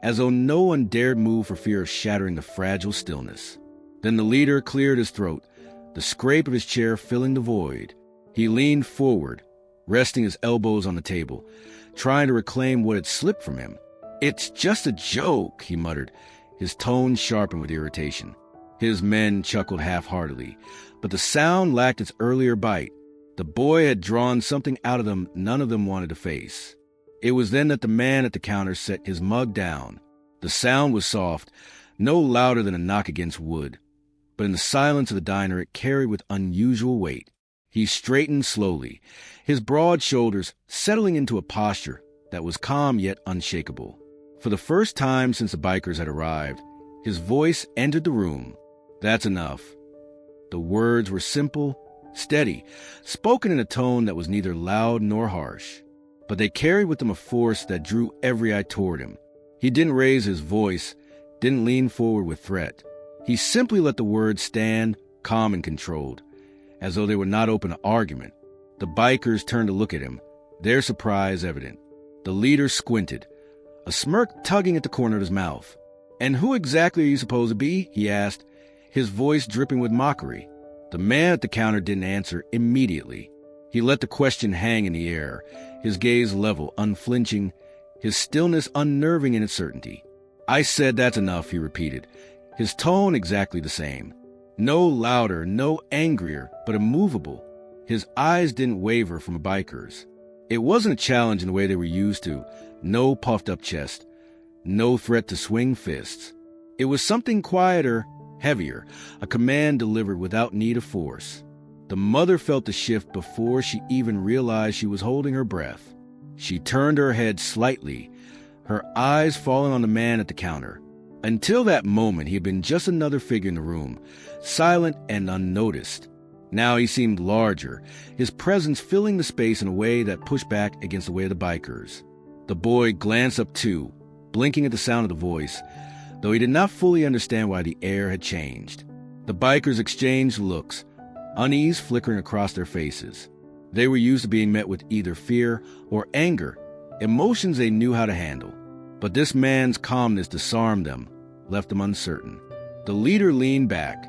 as though no one dared move for fear of shattering the fragile stillness. Then the leader cleared his throat, the scrape of his chair filling the void. He leaned forward, resting his elbows on the table, trying to reclaim what had slipped from him. "It's just a joke," he muttered, his tone sharpened with irritation. His men chuckled half-heartedly, but the sound lacked its earlier bite. The boy had drawn something out of them none of them wanted to face. It was then that the man at the counter set his mug down. The sound was soft, no louder than a knock against wood, but in the silence of the diner it carried with unusual weight. He straightened slowly, his broad shoulders settling into a posture that was calm yet unshakable. For the first time since the bikers had arrived, his voice entered the room. "That's enough." The words were simple, steady, spoken in a tone that was neither loud nor harsh, but they carried with them a force that drew every eye toward him. He didn't raise his voice, didn't lean forward with threat. He simply let the words stand, calm and controlled, as though they were not open to argument. The bikers turned to look at him, their surprise evident. The leader squinted, a smirk tugging at the corner of his mouth. "And who exactly are you supposed to be?" he asked, his voice dripping with mockery. The man at the counter didn't answer immediately. He let the question hang in the air, his gaze level, unflinching, his stillness unnerving in its certainty. "I said that's enough," he repeated, his tone exactly the same. No louder, no angrier, but immovable. His eyes didn't waver from the bikers. It wasn't a challenge in the way they were used to, no puffed-up chest, no threat to swing fists. It was something quieter, heavier, a command delivered without need of force. The mother felt the shift before she even realized she was holding her breath. She turned her head slightly, her eyes falling on the man at the counter. Until that moment, he had been just another figure in the room, silent and unnoticed. Now he seemed larger, his presence filling the space in a way that pushed back against the weight of the bikers. The boy glanced up too, blinking at the sound of the voice, though he did not fully understand why the air had changed. The bikers exchanged looks, unease flickering across their faces. They were used to being met with either fear or anger, emotions they knew how to handle. But this man's calmness disarmed them, left them uncertain. The leader leaned back,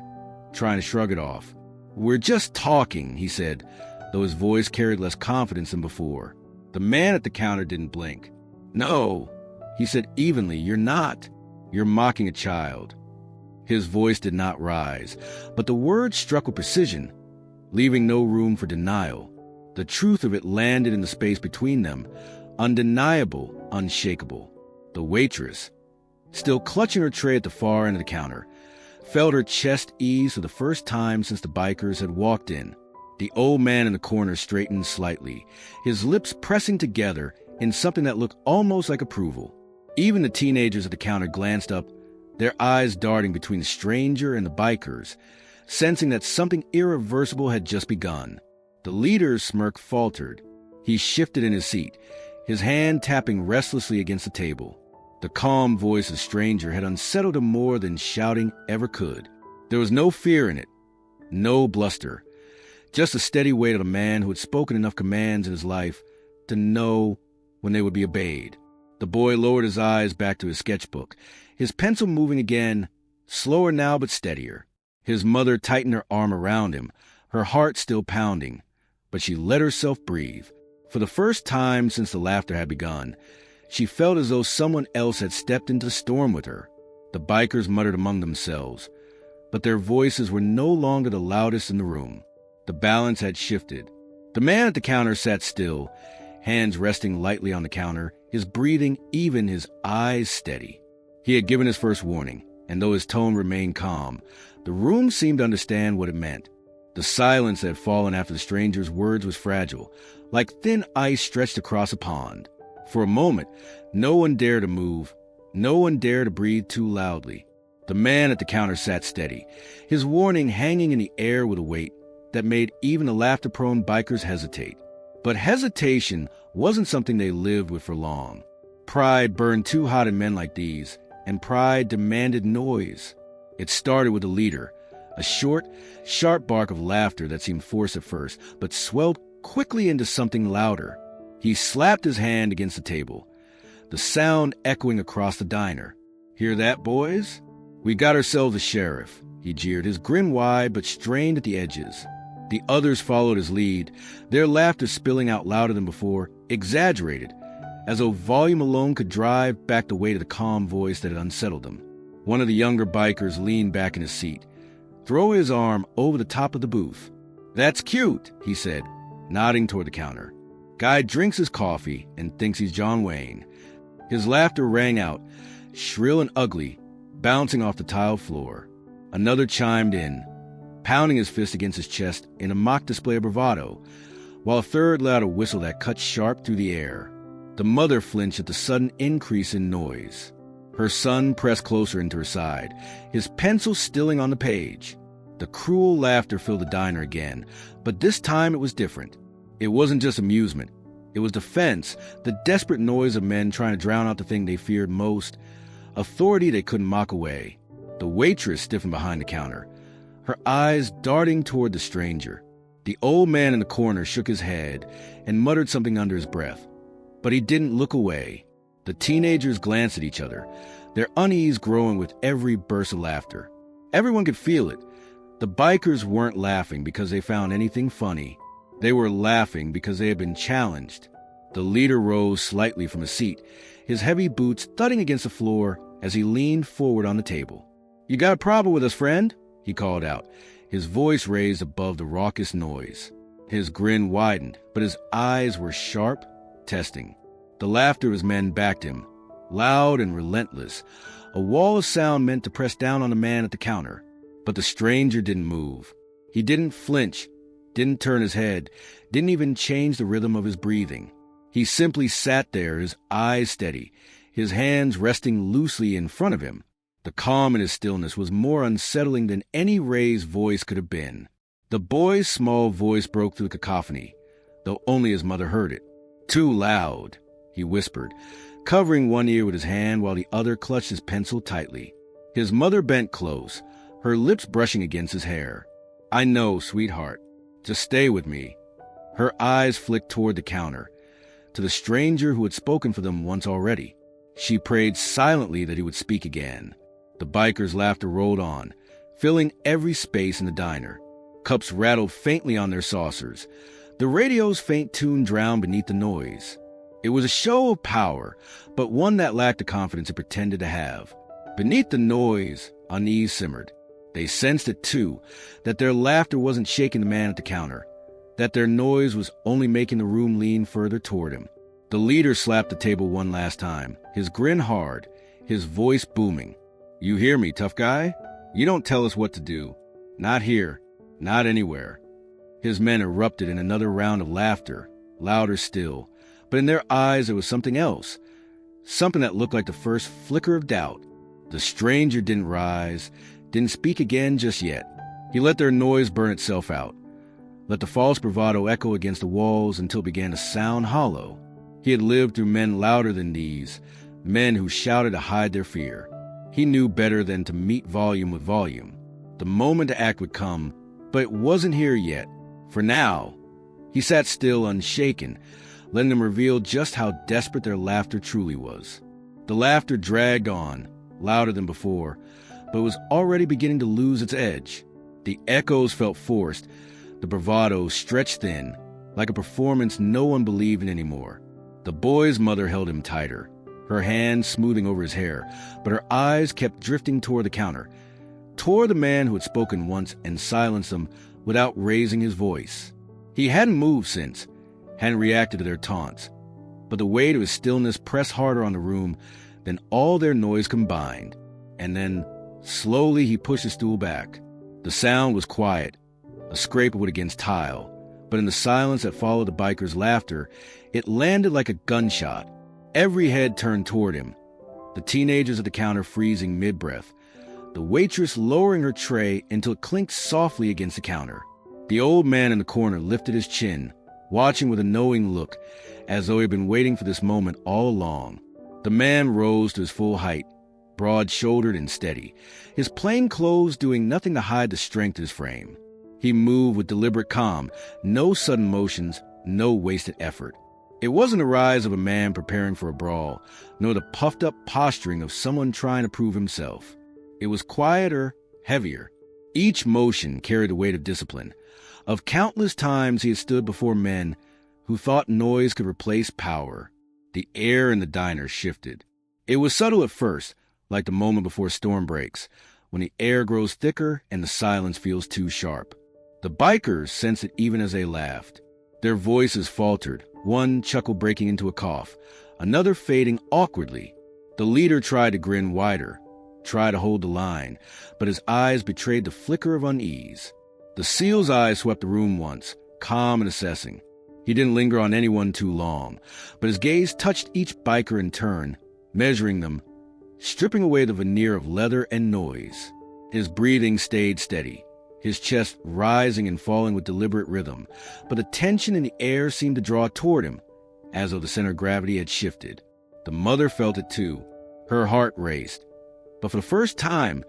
trying to shrug it off. "We're just talking," he said, though his voice carried less confidence than before. The man at the counter didn't blink. "No," he said evenly, "you're not. You're mocking a child." His voice did not rise, but the words struck with precision, leaving no room for denial. The truth of it landed in the space between them, undeniable, unshakable. The waitress, still clutching her tray at the far end of the counter, felt her chest ease for the first time since the bikers had walked in. The old man in the corner straightened slightly, his lips pressing together in something that looked almost like approval. Even the teenagers at the counter glanced up, their eyes darting between the stranger and the bikers, sensing that something irreversible had just begun. The leader's smirk faltered. He shifted in his seat, his hand tapping restlessly against the table. The calm voice of the stranger had unsettled him more than shouting ever could. There was no fear in it, no bluster, just the steady weight of a man who had spoken enough commands in his life to know when they would be obeyed. The boy lowered his eyes back to his sketchbook, his pencil moving again, slower now but steadier. His mother tightened her arm around him, her heart still pounding, but she let herself breathe. For the first time since the laughter had begun, she felt as though someone else had stepped into the storm with her. The bikers muttered among themselves, but their voices were no longer the loudest in the room. The balance had shifted. The man at the counter sat still, hands resting lightly on the counter, his breathing even, his eyes steady. He had given his first warning, and though his tone remained calm, the room seemed to understand what it meant. The silence that had fallen after the stranger's words was fragile, like thin ice stretched across a pond. For a moment, no one dared to move, no one dared to breathe too loudly. The man at the counter sat steady, his warning hanging in the air with a weight that made even the laughter-prone bikers hesitate. But hesitation wasn't something they lived with for long. Pride burned too hot in men like these, and pride demanded noise. It started with the leader, a short, sharp bark of laughter that seemed forced at first, but swelled quickly into something louder. He slapped his hand against the table, the sound echoing across the diner. "Hear that, boys? We got ourselves a sheriff," he jeered, his grin wide but strained at the edges. The others followed his lead, their laughter spilling out louder than before, exaggerated, as though volume alone could drive back the weight of the calm voice that had unsettled them. One of the younger bikers leaned back in his seat, throwing his arm over the top of the booth. "That's cute," he said, nodding toward the counter. "Guy drinks his coffee and thinks he's John Wayne." His laughter rang out, shrill and ugly, bouncing off the tile floor. Another chimed in, pounding his fist against his chest in a mock display of bravado, while a third let out a whistle that cut sharp through the air. The mother flinched at the sudden increase in noise. Her son pressed closer into her side, his pencil stilling on the page. The cruel laughter filled the diner again, but this time it was different. It wasn't just amusement. It was defense, the desperate noise of men trying to drown out the thing they feared most, authority they couldn't mock away. The waitress stiffened behind the counter, her eyes darting toward the stranger. The old man in the corner shook his head and muttered something under his breath, but he didn't look away. The teenagers glanced at each other, their unease growing with every burst of laughter. Everyone could feel it. The bikers weren't laughing because they found anything funny. They were laughing because they had been challenged. The leader rose slightly from his seat, his heavy boots thudding against the floor as he leaned forward on the table. "You got a problem with us, friend?" he called out, his voice raised above the raucous noise. His grin widened, but his eyes were sharp, testing. The laughter of his men backed him, loud and relentless, a wall of sound meant to press down on the man at the counter. But the stranger didn't move. He didn't flinch, didn't turn his head, didn't even change the rhythm of his breathing. He simply sat there, his eyes steady, his hands resting loosely in front of him. The calm in his stillness was more unsettling than any raised voice could have been. The boy's small voice broke through the cacophony, though only his mother heard it. "Too loud," he whispered, covering one ear with his hand while the other clutched his pencil tightly. His mother bent close, her lips brushing against his hair. "I know, sweetheart. Just stay with me." Her eyes flicked toward the counter, to the stranger who had spoken for them once already. She prayed silently that he would speak again. The bikers' laughter rolled on, filling every space in the diner. Cups rattled faintly on their saucers. The radio's faint tune drowned beneath the noise. It was a show of power, but one that lacked the confidence it pretended to have. Beneath the noise, unease simmered. They sensed it too, that their laughter wasn't shaking the man at the counter, that their noise was only making the room lean further toward him. The leader slapped the table one last time, his grin hard, his voice booming. "You hear me, tough guy? You don't tell us what to do. Not here, not anywhere." His men erupted in another round of laughter, louder still, but in their eyes there was something else, something that looked like the first flicker of doubt. The stranger didn't rise, didn't speak again just yet. He let their noise burn itself out, let the false bravado echo against the walls until it began to sound hollow. He had lived through men louder than these, men who shouted to hide their fear. He knew better than to meet volume with volume. The moment to act would come, but it wasn't here yet. For now, he sat still, unshaken, letting them reveal just how desperate their laughter truly was. The laughter dragged on, louder than before, but was already beginning to lose its edge. The echoes felt forced, the bravado stretched thin, like a performance no one believed in anymore. The boy's mother held him tighter, her hand smoothing over his hair, but her eyes kept drifting toward the counter, toward the man who had spoken once and silenced them without raising his voice. He hadn't moved since, hadn't reacted to their taunts, but the weight of his stillness pressed harder on the room than all their noise combined. And then, slowly, he pushed his stool back. The sound was quiet, a scrape of wood against tile, but in the silence that followed the biker's laughter, it landed like a gunshot. Every head turned toward him, the teenagers at the counter freezing mid-breath, the waitress lowering her tray until it clinked softly against the counter. The old man in the corner lifted his chin, watching with a knowing look, as though he had been waiting for this moment all along. The man rose to his full height, broad-shouldered and steady, his plain clothes doing nothing to hide the strength of his frame. He moved with deliberate calm, no sudden motions, no wasted effort. It wasn't the rise of a man preparing for a brawl, nor the puffed-up posturing of someone trying to prove himself. It was quieter, heavier. Each motion carried the weight of discipline. Of countless times he had stood before men who thought noise could replace power. The air in the diner shifted. It was subtle at first, like the moment before a storm breaks, when the air grows thicker and the silence feels too sharp. The bikers sensed it even as they laughed. Their voices faltered, one chuckle breaking into a cough, another fading awkwardly. The leader tried to grin wider, tried to hold the line, but his eyes betrayed the flicker of unease. The SEAL's eyes swept the room once, calm and assessing. He didn't linger on anyone too long, but his gaze touched each biker in turn, measuring them, stripping away the veneer of leather and noise. His breathing stayed steady, his chest rising and falling with deliberate rhythm, but the tension in the air seemed to draw toward him, as though the center of gravity had shifted. The mother felt it too. Her heart raced. But for the first time,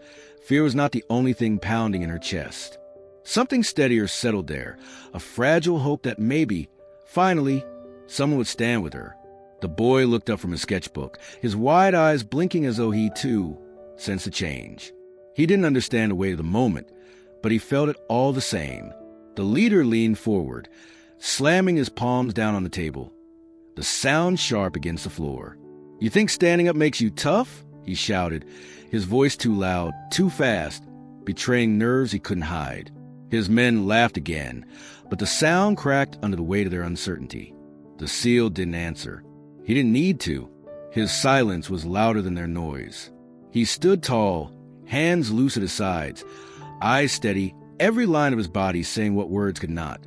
fear was not the only thing pounding in her chest. Something steadier settled there, a fragile hope that maybe, finally, someone would stand with her. The boy looked up from his sketchbook, his wide eyes blinking as though he, too, sensed a change. He didn't understand the weight of the moment, but he felt it all the same. The leader leaned forward, slamming his palms down on the table, the sound sharp against the floor. "You think standing up makes you tough?" he shouted, his voice too loud, too fast, betraying nerves he couldn't hide. His men laughed again, but the sound cracked under the weight of their uncertainty. The SEAL didn't answer. He didn't need to. His silence was louder than their noise. He stood tall, hands loose at his sides, eyes steady, every line of his body saying what words could not.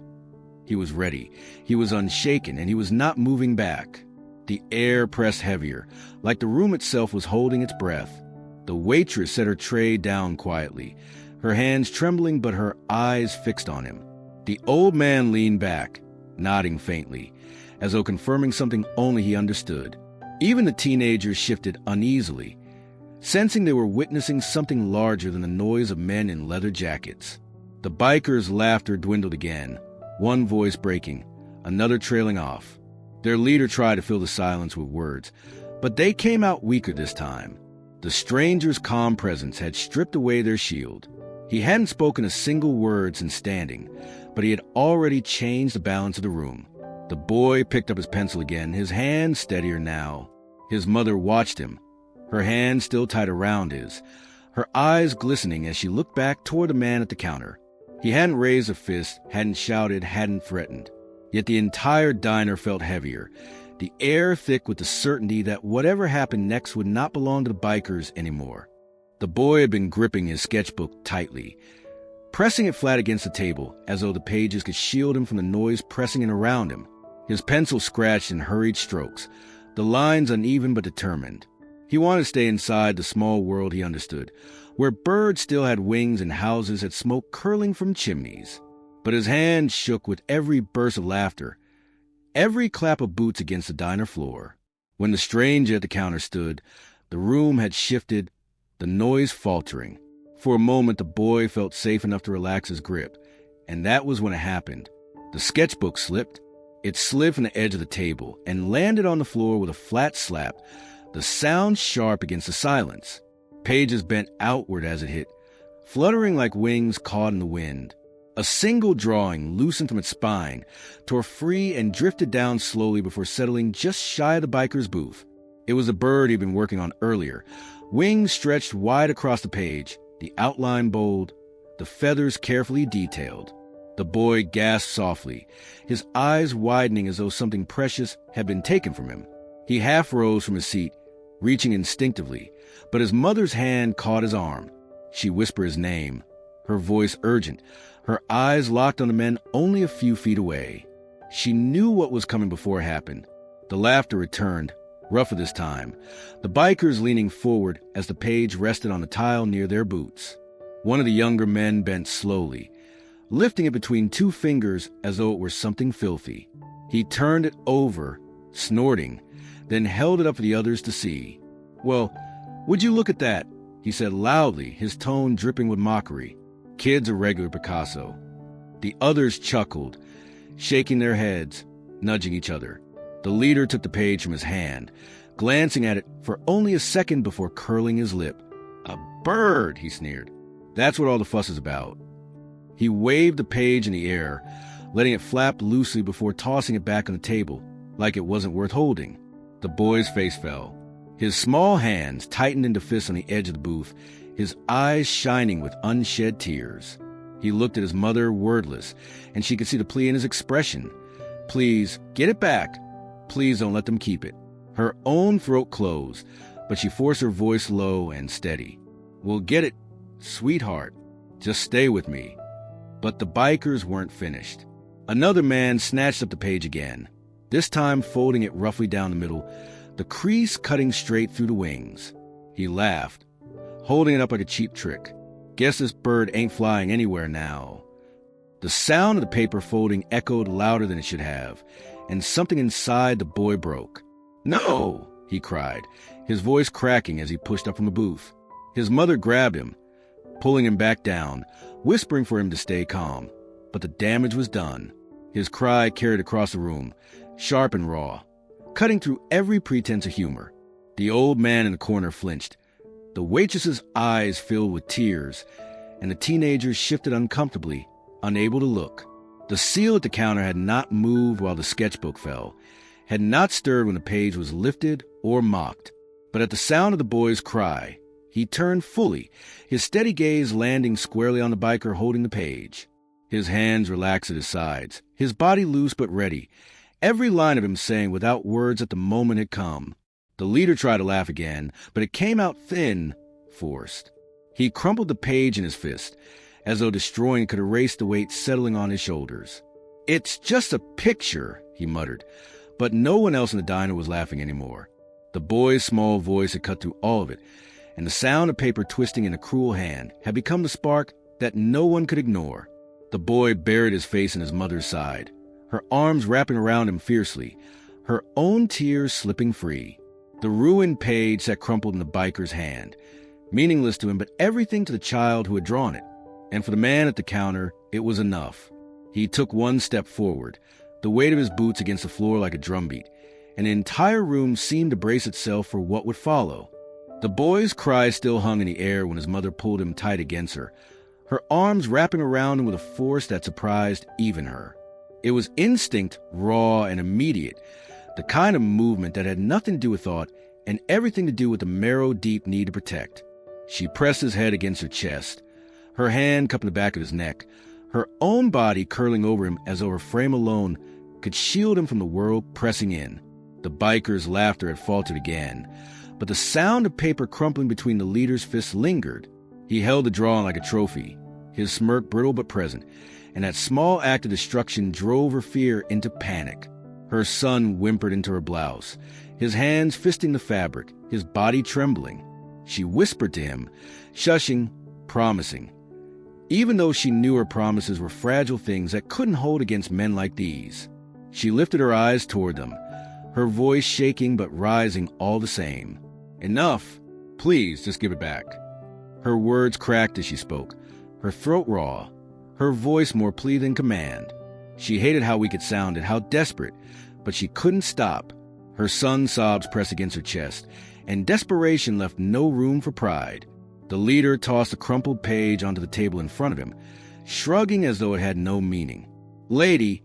He was ready. He was unshaken, and he was not moving back. The air pressed heavier, like the room itself was holding its breath. The waitress set her tray down quietly, her hands trembling but her eyes fixed on him. The old man leaned back, nodding faintly, as though confirming something only he understood. Even the teenagers shifted uneasily, sensing they were witnessing something larger than the noise of men in leather jackets. The bikers' laughter dwindled again, one voice breaking, another trailing off. Their leader tried to fill the silence with words, but they came out weaker this time. The stranger's calm presence had stripped away their shield. He hadn't spoken a single word since standing, but he had already changed the balance of the room. The boy picked up his pencil again, his hand steadier now. His mother watched him, her hand still tight around his, her eyes glistening as she looked back toward the man at the counter. He hadn't raised a fist, hadn't shouted, hadn't threatened. Yet the entire diner felt heavier, the air thick with the certainty that whatever happened next would not belong to the bikers anymore. The boy had been gripping his sketchbook tightly, pressing it flat against the table, as though the pages could shield him from the noise pressing in around him. His pencil scratched in hurried strokes, the lines uneven but determined. He wanted to stay inside the small world he understood, where birds still had wings and houses had smoke curling from chimneys. But his hand shook with every burst of laughter, every clap of boots against the diner floor. When the stranger at the counter stood, the room had shifted, the noise faltering. For a moment the boy felt safe enough to relax his grip, and that was when it happened. The sketchbook slipped. It slid from the edge of the table and landed on the floor with a flat slap, the sound sharp against the silence. Pages bent outward as it hit, fluttering like wings caught in the wind. A single drawing loosened from its spine, tore free and drifted down slowly before settling just shy of the biker's booth. It was a bird he'd been working on earlier. Wings stretched wide across the page, the outline bold, the feathers carefully detailed. The boy gasped softly, his eyes widening as though something precious had been taken from him. He half rose from his seat, reaching instinctively, but his mother's hand caught his arm. She whispered his name, her voice urgent, her eyes locked on the men only a few feet away. She knew what was coming before it happened. The laughter returned, rougher this time, the bikers leaning forward as the page rested on the tile near their boots. One of the younger men bent slowly, lifting it between two fingers as though it were something filthy. He turned it over, snorting, then held it up for the others to see. "Well, would you look at that?" he said loudly, his tone dripping with mockery. "Kid's a regular Picasso." The others chuckled, shaking their heads, nudging each other. The leader took the page from his hand, glancing at it for only a second before curling his lip. "A bird," he sneered. "That's what all the fuss is about." He waved the page in the air, letting it flap loosely before tossing it back on the table, like it wasn't worth holding. The boy's face fell. His small hands tightened into fists on the edge of the booth, his eyes shining with unshed tears. He looked at his mother, wordless, and she could see the plea in his expression. "Please, get it back. Please don't let them keep it." Her own throat closed, but she forced her voice low and steady. "We'll get it, sweetheart. Just stay with me." But the bikers weren't finished. Another man snatched up the page again, this time folding it roughly down the middle, the crease cutting straight through the wings. He laughed, holding it up like a cheap trick. "Guess this bird ain't flying anywhere now." The sound of the paper folding echoed louder than it should have, and something inside the boy broke. "No!" he cried, his voice cracking as he pushed up from the booth. His mother grabbed him, pulling him back down, whispering for him to stay calm. But the damage was done. His cry carried across the room, sharp and raw, cutting through every pretense of humor. The old man in the corner flinched. The waitress's eyes filled with tears, and the teenagers shifted uncomfortably, unable to look. The seal at the counter had not moved while the sketchbook fell, had not stirred when the page was lifted or mocked. But at the sound of the boy's cry, he turned fully, his steady gaze landing squarely on the biker holding the page. His hands relaxed at his sides, his body loose but ready, every line of him saying without words that the moment had come. The leader tried to laugh again, but it came out thin, forced. He crumpled the page in his fist, as though destroying it could erase the weight settling on his shoulders. "It's just a picture," he muttered, but no one else in the diner was laughing anymore. The boy's small voice had cut through all of it, and the sound of paper twisting in a cruel hand had become the spark that no one could ignore. The boy buried his face in his mother's side, her arms wrapping around him fiercely, her own tears slipping free. The ruined page sat crumpled in the biker's hand, meaningless to him, but everything to the child who had drawn it. And for the man at the counter, it was enough. He took one step forward, the weight of his boots against the floor like a drumbeat, and the entire room seemed to brace itself for what would follow. The boy's cry still hung in the air when his mother pulled him tight against her, her arms wrapping around him with a force that surprised even her. It was instinct, raw and immediate, the kind of movement that had nothing to do with thought and everything to do with the marrow-deep need to protect. She pressed his head against her chest, her hand cupping the back of his neck, her own body curling over him as though her frame alone could shield him from the world pressing in. The biker's laughter had faltered again, but the sound of paper crumpling between the leader's fists lingered. He held the drawing like a trophy, his smirk brittle but present, and that small act of destruction drove her fear into panic. Her son whimpered into her blouse, his hands fisting the fabric, his body trembling. She whispered to him, shushing, promising, even though she knew her promises were fragile things that couldn't hold against men like these. She lifted her eyes toward them, her voice shaking but rising all the same. "Enough. Please, just give it back." Her words cracked as she spoke, her throat raw, her voice more plea than command. She hated how weak it sounded, how desperate, but she couldn't stop. Her son's sobs pressed against her chest, and desperation left no room for pride. The leader tossed a crumpled page onto the table in front of him, shrugging as though it had no meaning. "Lady,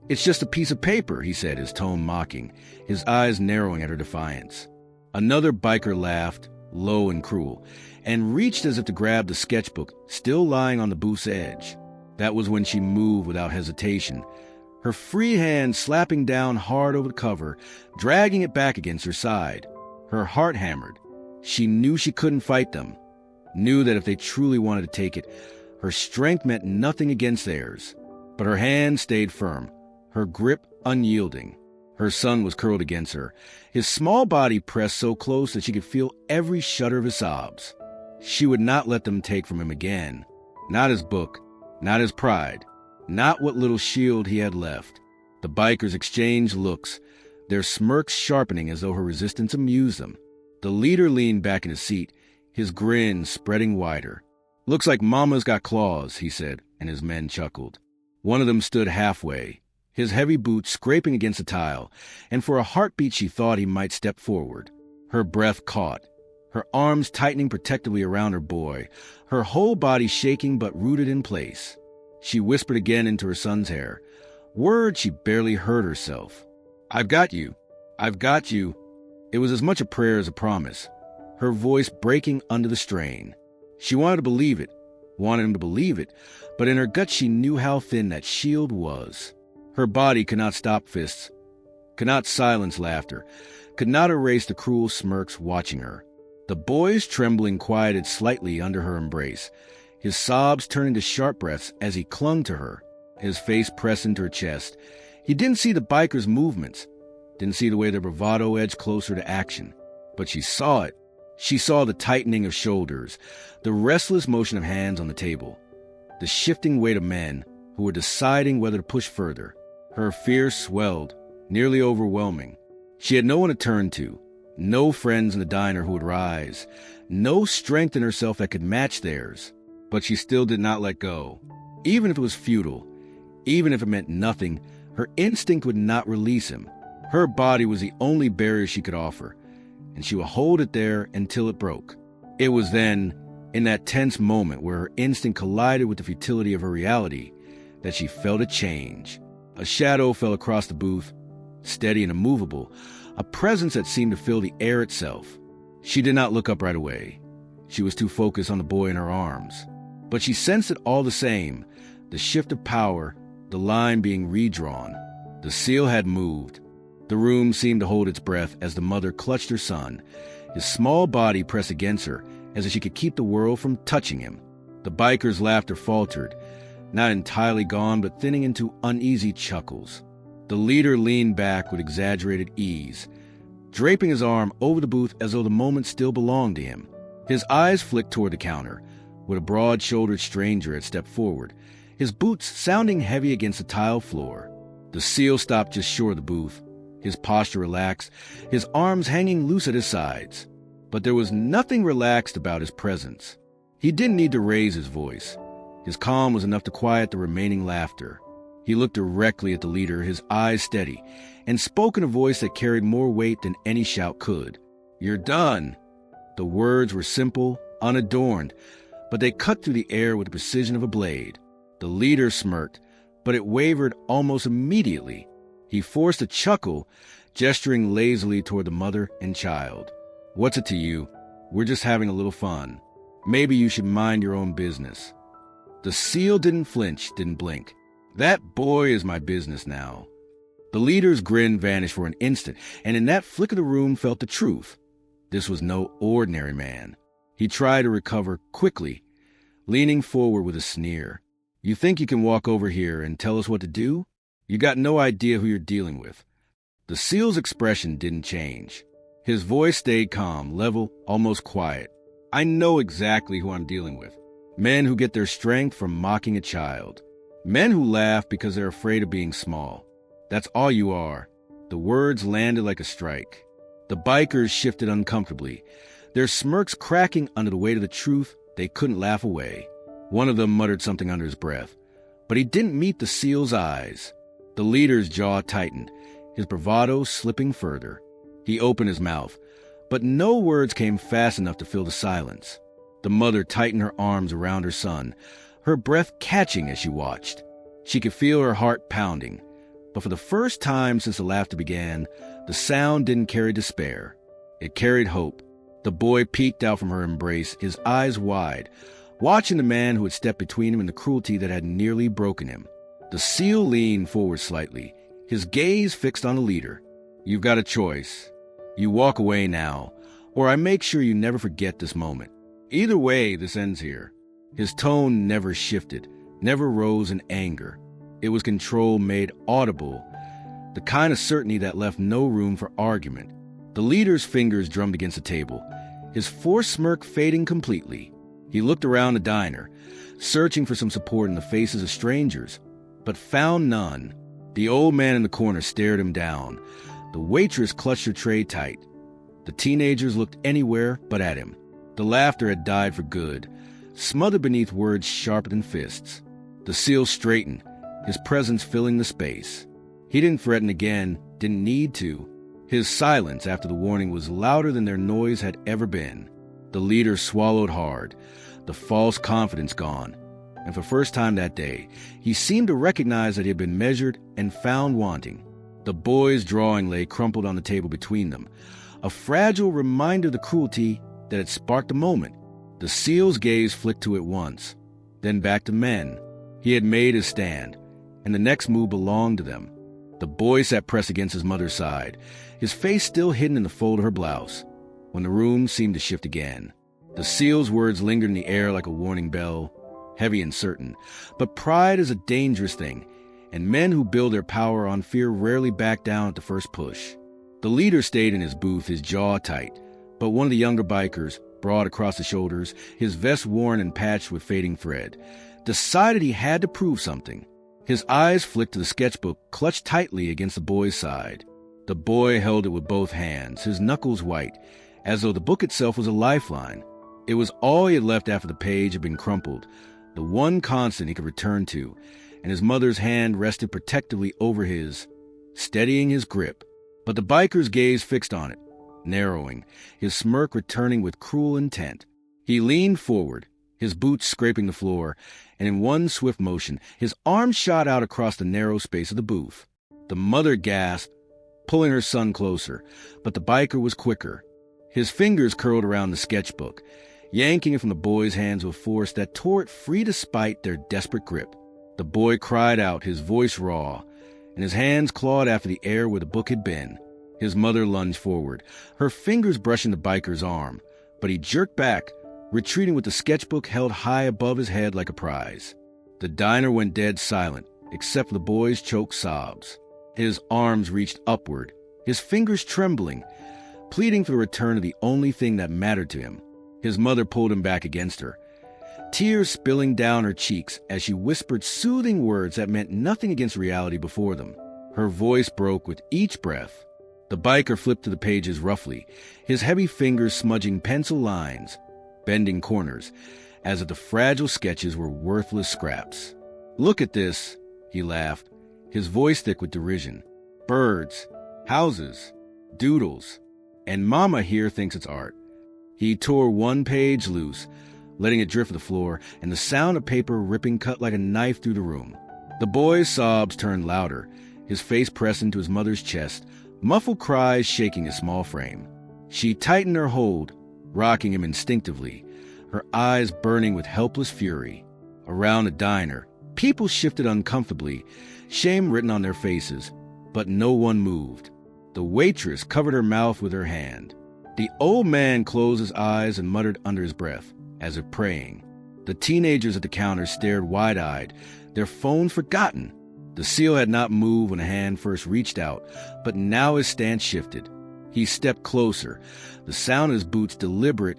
it's just a piece of paper," he said, his tone mocking, his eyes narrowing at her defiance. Another biker laughed, low and cruel, and reached as if to grab the sketchbook, still lying on the booth's edge. That was when she moved without hesitation, her free hand slapping down hard over the cover, dragging it back against her side. Her heart hammered. She knew she couldn't fight them, knew that if they truly wanted to take it, her strength meant nothing against theirs. But her hand stayed firm, her grip unyielding. Her son was curled against her, his small body pressed so close that she could feel every shudder of his sobs. She would not let them take from him again. Not his book, not his pride, not what little shield he had left. The bikers exchanged looks, their smirks sharpening as though her resistance amused them. The leader leaned back in his seat, his grin spreading wider. "Looks like Mama's got claws," he said, and his men chuckled. One of them stood halfway, his heavy boots scraping against the tile, and for a heartbeat she thought he might step forward. Her breath caught, her arms tightening protectively around her boy, her whole body shaking but rooted in place. She whispered again into her son's hair, words she barely heard herself. "I've got you. I've got you." It was as much a prayer as a promise, her voice breaking under the strain. She wanted to believe it, wanted him to believe it, but in her gut she knew how thin that shield was. Her body could not stop fists, could not silence laughter, could not erase the cruel smirks watching her. The boy's trembling quieted slightly under her embrace, his sobs turning to sharp breaths as he clung to her, his face pressed into her chest. He didn't see the biker's movements, didn't see the way their bravado edged closer to action, but she saw it. She saw the tightening of shoulders, the restless motion of hands on the table, the shifting weight of men who were deciding whether to push further. Her fear swelled, nearly overwhelming. She had no one to turn to, no friends in the diner who would rise, no strength in herself that could match theirs. But she still did not let go. Even if it was futile, even if it meant nothing, her instinct would not release him. Her body was the only barrier she could offer, and she would hold it there until it broke. It was then, in that tense moment where her instinct collided with the futility of her reality, that she felt a change. A shadow fell across the booth, steady and immovable, a presence that seemed to fill the air itself. She did not look up right away. She was too focused on the boy in her arms. But she sensed it all the same, the shift of power, the line being redrawn. The seal had moved. The room seemed to hold its breath as the mother clutched her son, his small body pressed against her as if she could keep the world from touching him. The biker's laughter faltered, not entirely gone but thinning into uneasy chuckles. The leader leaned back with exaggerated ease, draping his arm over the booth as though the moment still belonged to him. His eyes flicked toward the counter, where a broad-shouldered stranger had stepped forward, his boots sounding heavy against the tile floor. The seal stopped just short of the booth, his posture relaxed, his arms hanging loose at his sides. But there was nothing relaxed about his presence. He didn't need to raise his voice. His calm was enough to quiet the remaining laughter. He looked directly at the leader, his eyes steady, and spoke in a voice that carried more weight than any shout could. "You're done." The words were simple, unadorned, but they cut through the air with the precision of a blade. The leader smirked, but it wavered almost immediately. He forced a chuckle, gesturing lazily toward the mother and child. "What's it to you? We're just having a little fun. Maybe you should mind your own business." The seal didn't flinch, didn't blink. "That boy is my business now." The leader's grin vanished for an instant, and in that flick of the room felt the truth. This was no ordinary man. He tried to recover quickly, leaning forward with a sneer. "You think you can walk over here and tell us what to do? You got no idea who you're dealing with." The seal's expression didn't change. His voice stayed calm, level, almost quiet. "I know exactly who I'm dealing with. Men who get their strength from mocking a child. Men who laugh because they're afraid of being small. That's all you are." The words landed like a strike. The bikers shifted uncomfortably, their smirks cracking under the weight of the truth they couldn't laugh away. One of them muttered something under his breath, But he didn't meet the SEAL's eyes. The leader's jaw tightened, his bravado slipping further. He opened his mouth, but no words came fast enough to fill the silence. The mother tightened her arms around her son, her breath catching as she watched. She could feel her heart pounding, but for the first time since the laughter began, the sound didn't carry despair. It carried hope. The boy peeked out from her embrace, his eyes wide, watching the man who had stepped between him and the cruelty that had nearly broken him. The SEAL leaned forward slightly, his gaze fixed on the leader. "You've got a choice. You walk away now, or I make sure you never forget this moment. Either way, this ends here." His tone never shifted, never rose in anger. It was control made audible, the kind of certainty that left no room for argument. The leader's fingers drummed against the table, his forced smirk fading completely. He looked around the diner, searching for some support in the faces of strangers, but found none. The old man in the corner stared him down. The waitress clutched her tray tight. The teenagers looked anywhere but at him. The laughter had died for good, smothered beneath words sharper than fists. The SEAL straightened, his presence filling the space. He didn't threaten again, didn't need to. His silence after the warning was louder than their noise had ever been. The leader swallowed hard, the false confidence gone. And for the first time that day, he seemed to recognize that he had been measured and found wanting. The boy's drawing lay crumpled on the table between them, a fragile reminder of the cruelty that had sparked the moment. The SEAL's gaze flicked to it once, then back to men. He had made his stand, and the next move belonged to them. The boy sat pressed against his mother's side, his face still hidden in the fold of her blouse, when the room seemed to shift again. The SEAL's words lingered in the air like a warning bell, heavy and certain. But pride is a dangerous thing, and men who build their power on fear rarely back down at the first push. The leader stayed in his booth, his jaw tight, but one of the younger bikers, broad across the shoulders, his vest worn and patched with fading thread, decided he had to prove something. His eyes flicked to the sketchbook clutched tightly against the boy's side. The boy held it with both hands, his knuckles white, as though the book itself was a lifeline. It was all he had left after the page had been crumpled, the one constant he could return to, and his mother's hand rested protectively over his, steadying his grip. But the biker's gaze fixed on it, narrowing, his smirk returning with cruel intent. He leaned forward, his boots scraping the floor, and in one swift motion, his arm shot out across the narrow space of the booth. The mother gasped, pulling her son closer, but the biker was quicker. His fingers curled around the sketchbook, yanking it from the boy's hands with force that tore it free despite their desperate grip. The boy cried out, his voice raw, and his hands clawed after the air where the book had been. His mother lunged forward, her fingers brushing the biker's arm, but he jerked back, retreating with the sketchbook held high above his head like a prize. The diner went dead silent, except for the boy's choked sobs. His arms reached upward, his fingers trembling, pleading for the return of the only thing that mattered to him. His mother pulled him back against her, tears spilling down her cheeks as she whispered soothing words that meant nothing against reality before them. Her voice broke with each breath. The biker flipped to the pages roughly, his heavy fingers smudging pencil lines, bending corners, as if the fragile sketches were worthless scraps. "Look at this," he laughed, his voice thick with derision. "Birds, houses, doodles, and Mama here thinks it's art." He tore one page loose, letting it drift to the floor, and the sound of paper ripping cut like a knife through the room. The boy's sobs turned louder, his face pressed into his mother's chest, muffled cries shaking his small frame. She tightened her hold, rocking him instinctively, her eyes burning with helpless fury. Around the diner, people shifted uncomfortably, shame written on their faces, but no one moved. The waitress covered her mouth with her hand. The old man closed his eyes and muttered under his breath, as if praying. The teenagers at the counter stared wide-eyed, their phones forgotten. The SEAL had not moved when a hand first reached out, but now his stance shifted. He stepped closer, the sound of his boots deliberate,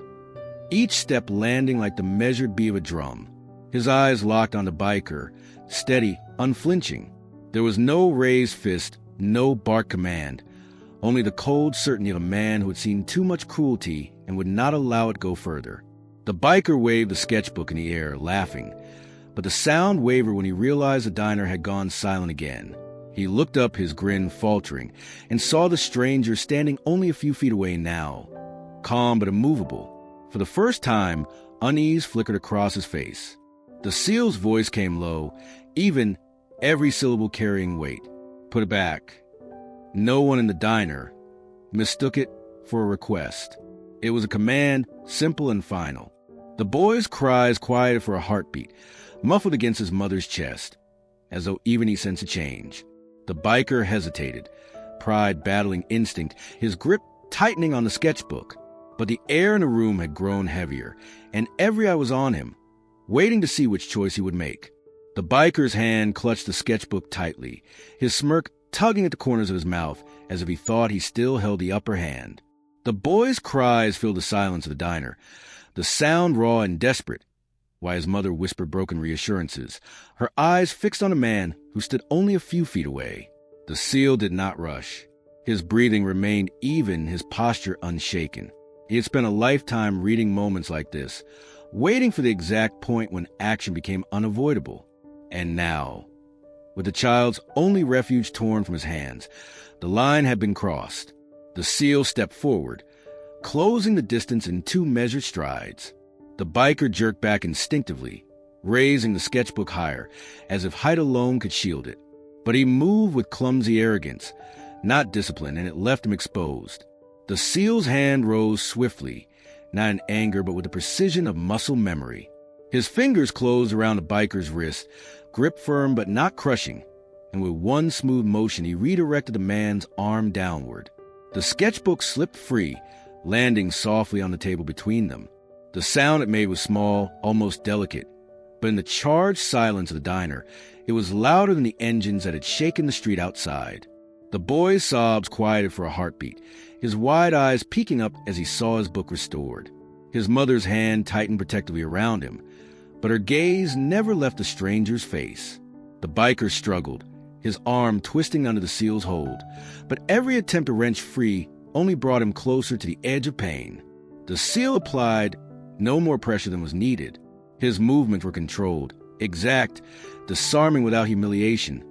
each step landing like the measured beat of a drum. His eyes locked on the biker, steady, unflinching. There was no raised fist, no bark command, only the cold certainty of a man who had seen too much cruelty and would not allow it go further. The biker waved the sketchbook in the air, laughing, but the sound wavered when he realized the diner had gone silent again. He looked up, his grin faltering, and saw the stranger standing only a few feet away now, calm but immovable. For the first time, unease flickered across his face. The seal's voice came low, even, every syllable carrying weight. "Put it back." No one in the diner mistook it for a request. It was a command, simple and final. The boy's cries quieted for a heartbeat, muffled against his mother's chest, as though even he sensed a change. The biker hesitated, pride battling instinct, his grip tightening on the sketchbook. But the air in the room had grown heavier, and every eye was on him, waiting to see which choice he would make. The biker's hand clutched the sketchbook tightly, his smirk tugging at the corners of his mouth as if he thought he still held the upper hand. The boy's cries filled the silence of the diner, the sound raw and desperate, while his mother whispered broken reassurances, her eyes fixed on a man who stood only a few feet away. The seal did not rush. His breathing remained even, his posture unshaken. He had spent a lifetime reading moments like this, waiting for the exact point when action became unavoidable. And now, with the child's only refuge torn from his hands, the line had been crossed. The seal stepped forward, closing the distance in 2 measured strides. The biker jerked back instinctively, raising the sketchbook higher, as if height alone could shield it. But he moved with clumsy arrogance, not discipline, and it left him exposed. The seal's hand rose swiftly, not in anger but with the precision of muscle memory. His fingers closed around the biker's wrist, grip firm but not crushing, and with one smooth motion he redirected the man's arm downward. The sketchbook slipped free, landing softly on the table between them. The sound it made was small, almost delicate, but in the charged silence of the diner, it was louder than the engines that had shaken the street outside. The boy's sobs quieted for a heartbeat, his wide eyes peeking up as he saw his book restored. His mother's hand tightened protectively around him, but her gaze never left the stranger's face. The biker struggled, his arm twisting under the seal's hold, but every attempt to wrench free only brought him closer to the edge of pain. The seal applied no more pressure than was needed. His movements were controlled, exact, disarming without humiliation,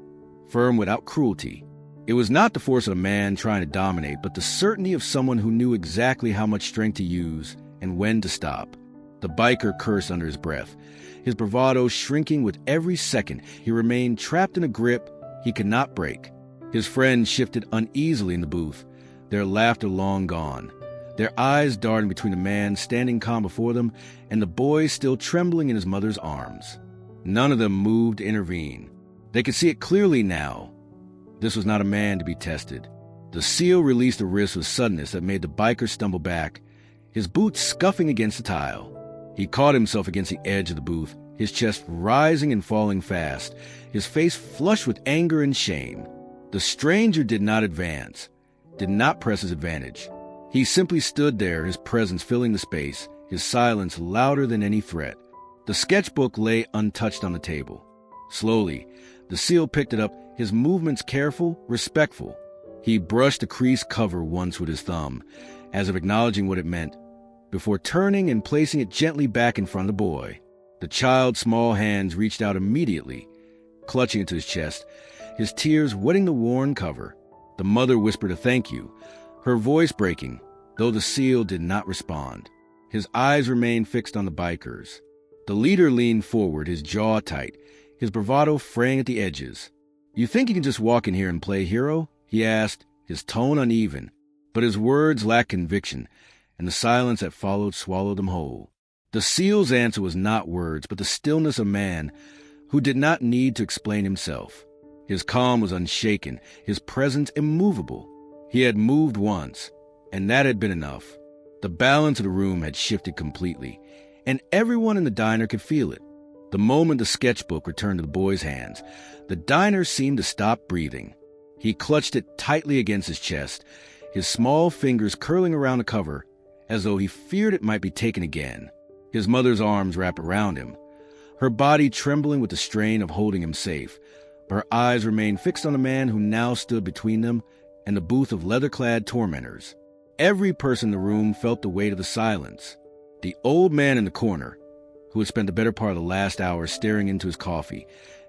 firm without cruelty. It was not the force of a man trying to dominate, but the certainty of someone who knew exactly how much strength to use and when to stop. The biker cursed under his breath, his bravado shrinking with every second. He remained trapped in a grip he could not break. His friends shifted uneasily in the booth, their laughter long gone, their eyes darting between the man standing calm before them and the boy still trembling in his mother's arms. None of them moved to intervene. They could see it clearly now. This was not a man to be tested. The seal released the wrist with suddenness that made the biker stumble back, his boots scuffing against the tile. He caught himself against the edge of the booth, his chest rising and falling fast, his face flushed with anger and shame. The stranger did not advance, did not press his advantage. He simply stood there, his presence filling the space, his silence louder than any threat. The sketchbook lay untouched on the table. Slowly, the seal picked it up, his movements careful, respectful. He brushed the creased cover once with his thumb, as if acknowledging what it meant, before turning and placing it gently back in front of the boy. The child's small hands reached out immediately, clutching into his chest, his tears wetting the worn cover. The mother whispered a thank you, her voice breaking, though the seal did not respond. His eyes remained fixed on the bikers. The leader leaned forward, his jaw tight, his bravado fraying at the edges. "You think you can just walk in here and play hero?" he asked, his tone uneven, but his words lacked conviction, and the silence that followed swallowed them whole. The seal's answer was not words, but the stillness of man who did not need to explain himself. His calm was unshaken, his presence immovable. He had moved once, and that had been enough. The balance of the room had shifted completely, and everyone in the diner could feel it. The moment the sketchbook returned to the boy's hands, the diner seemed to stop breathing. He clutched it tightly against his chest, his small fingers curling around the cover, as though he feared it might be taken again. His mother's arms wrapped around him, her body trembling with the strain of holding him safe, but her eyes remained fixed on the man who now stood between them and the booth of leather-clad tormentors. Every person in the room felt the weight of the silence. The old man in the corner, who had spent the better part of the last hour staring into his coffee,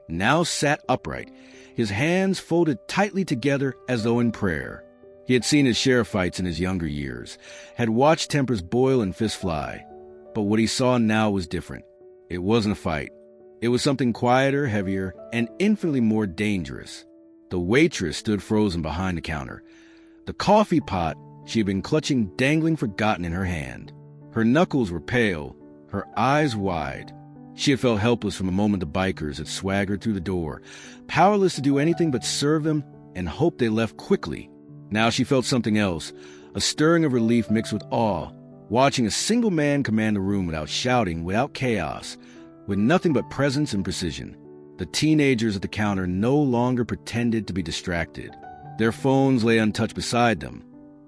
now sat upright, his hands folded tightly together as though in prayer. He had seen his share of fights in his younger years, had watched tempers boil and fists fly. But what he saw now was different. It wasn't a fight. It was something quieter, heavier, and infinitely more dangerous. The waitress stood frozen behind the counter. The coffee pot she had been clutching dangling forgotten in her hand. Her knuckles were pale, her eyes wide. She had felt helpless from the moment the bikers had swaggered through the door, powerless to do anything but serve them and hope they left quickly. Now she felt something else, a stirring of relief mixed with awe, watching a single man command the room without shouting, without chaos, with nothing but presence and precision. The teenagers at the counter no longer pretended to be distracted. Their phones lay untouched beside them,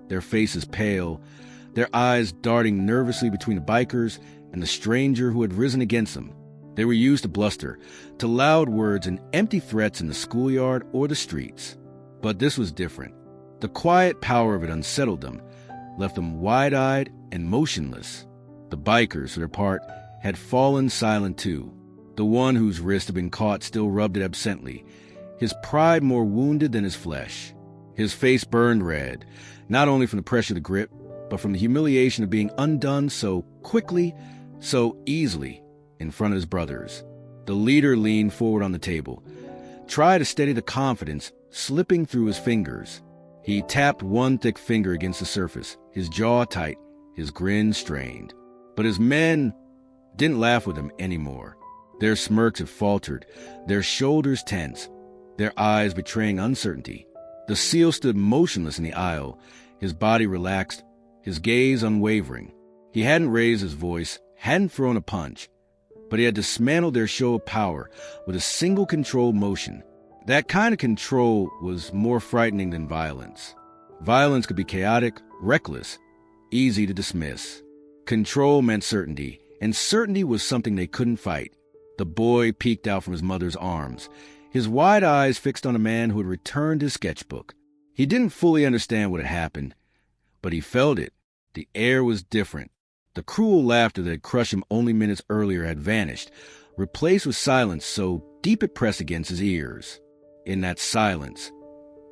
their faces pale, their eyes darting nervously between the bikers and the stranger who had risen against them. They were used to bluster, to loud words and empty threats in the schoolyard or the streets. But this was different. The quiet power of it unsettled them, left them wide-eyed and motionless. The bikers, for their part, had fallen silent too. The one whose wrist had been caught still rubbed it absently, his pride more wounded than his flesh. His face burned red, not only from the pressure of the grip, but from the humiliation of being undone so quickly, so easily, in front of his brothers. The leader leaned forward on the table, tried to steady the confidence slipping through his fingers. He tapped one thick finger against the surface, his jaw tight, his grin strained. But his men didn't laugh with him anymore. Their smirks had faltered, their shoulders tense, their eyes betraying uncertainty. The SEAL stood motionless in the aisle, his body relaxed, his gaze unwavering. He hadn't raised his voice, hadn't thrown a punch, but he had dismantled their show of power with a single controlled motion. That kind of control was more frightening than violence. Violence could be chaotic, reckless, easy to dismiss. Control meant certainty, and certainty was something they couldn't fight. The boy peeked out from his mother's arms, his wide eyes fixed on a man who had returned his sketchbook. He didn't fully understand what had happened, but he felt it. The air was different. The cruel laughter that had crushed him only minutes earlier had vanished, replaced with silence so deep it pressed against his ears. In that silence,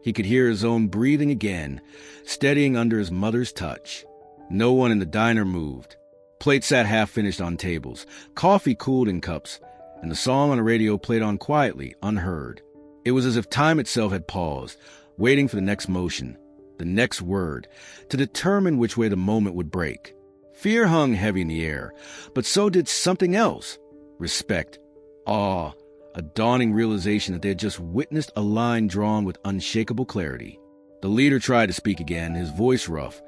he could hear his own breathing again, steadying under his mother's touch. No one in the diner moved. Plates sat half-finished on tables, coffee cooled in cups, and the song on the radio played on quietly, unheard. It was as if time itself had paused, waiting for the next motion, the next word, to determine which way the moment would break. Fear hung heavy in the air, but so did something else. Respect, awe, a dawning realization that they had just witnessed a line drawn with unshakable clarity. The leader tried to speak again, his voice rough,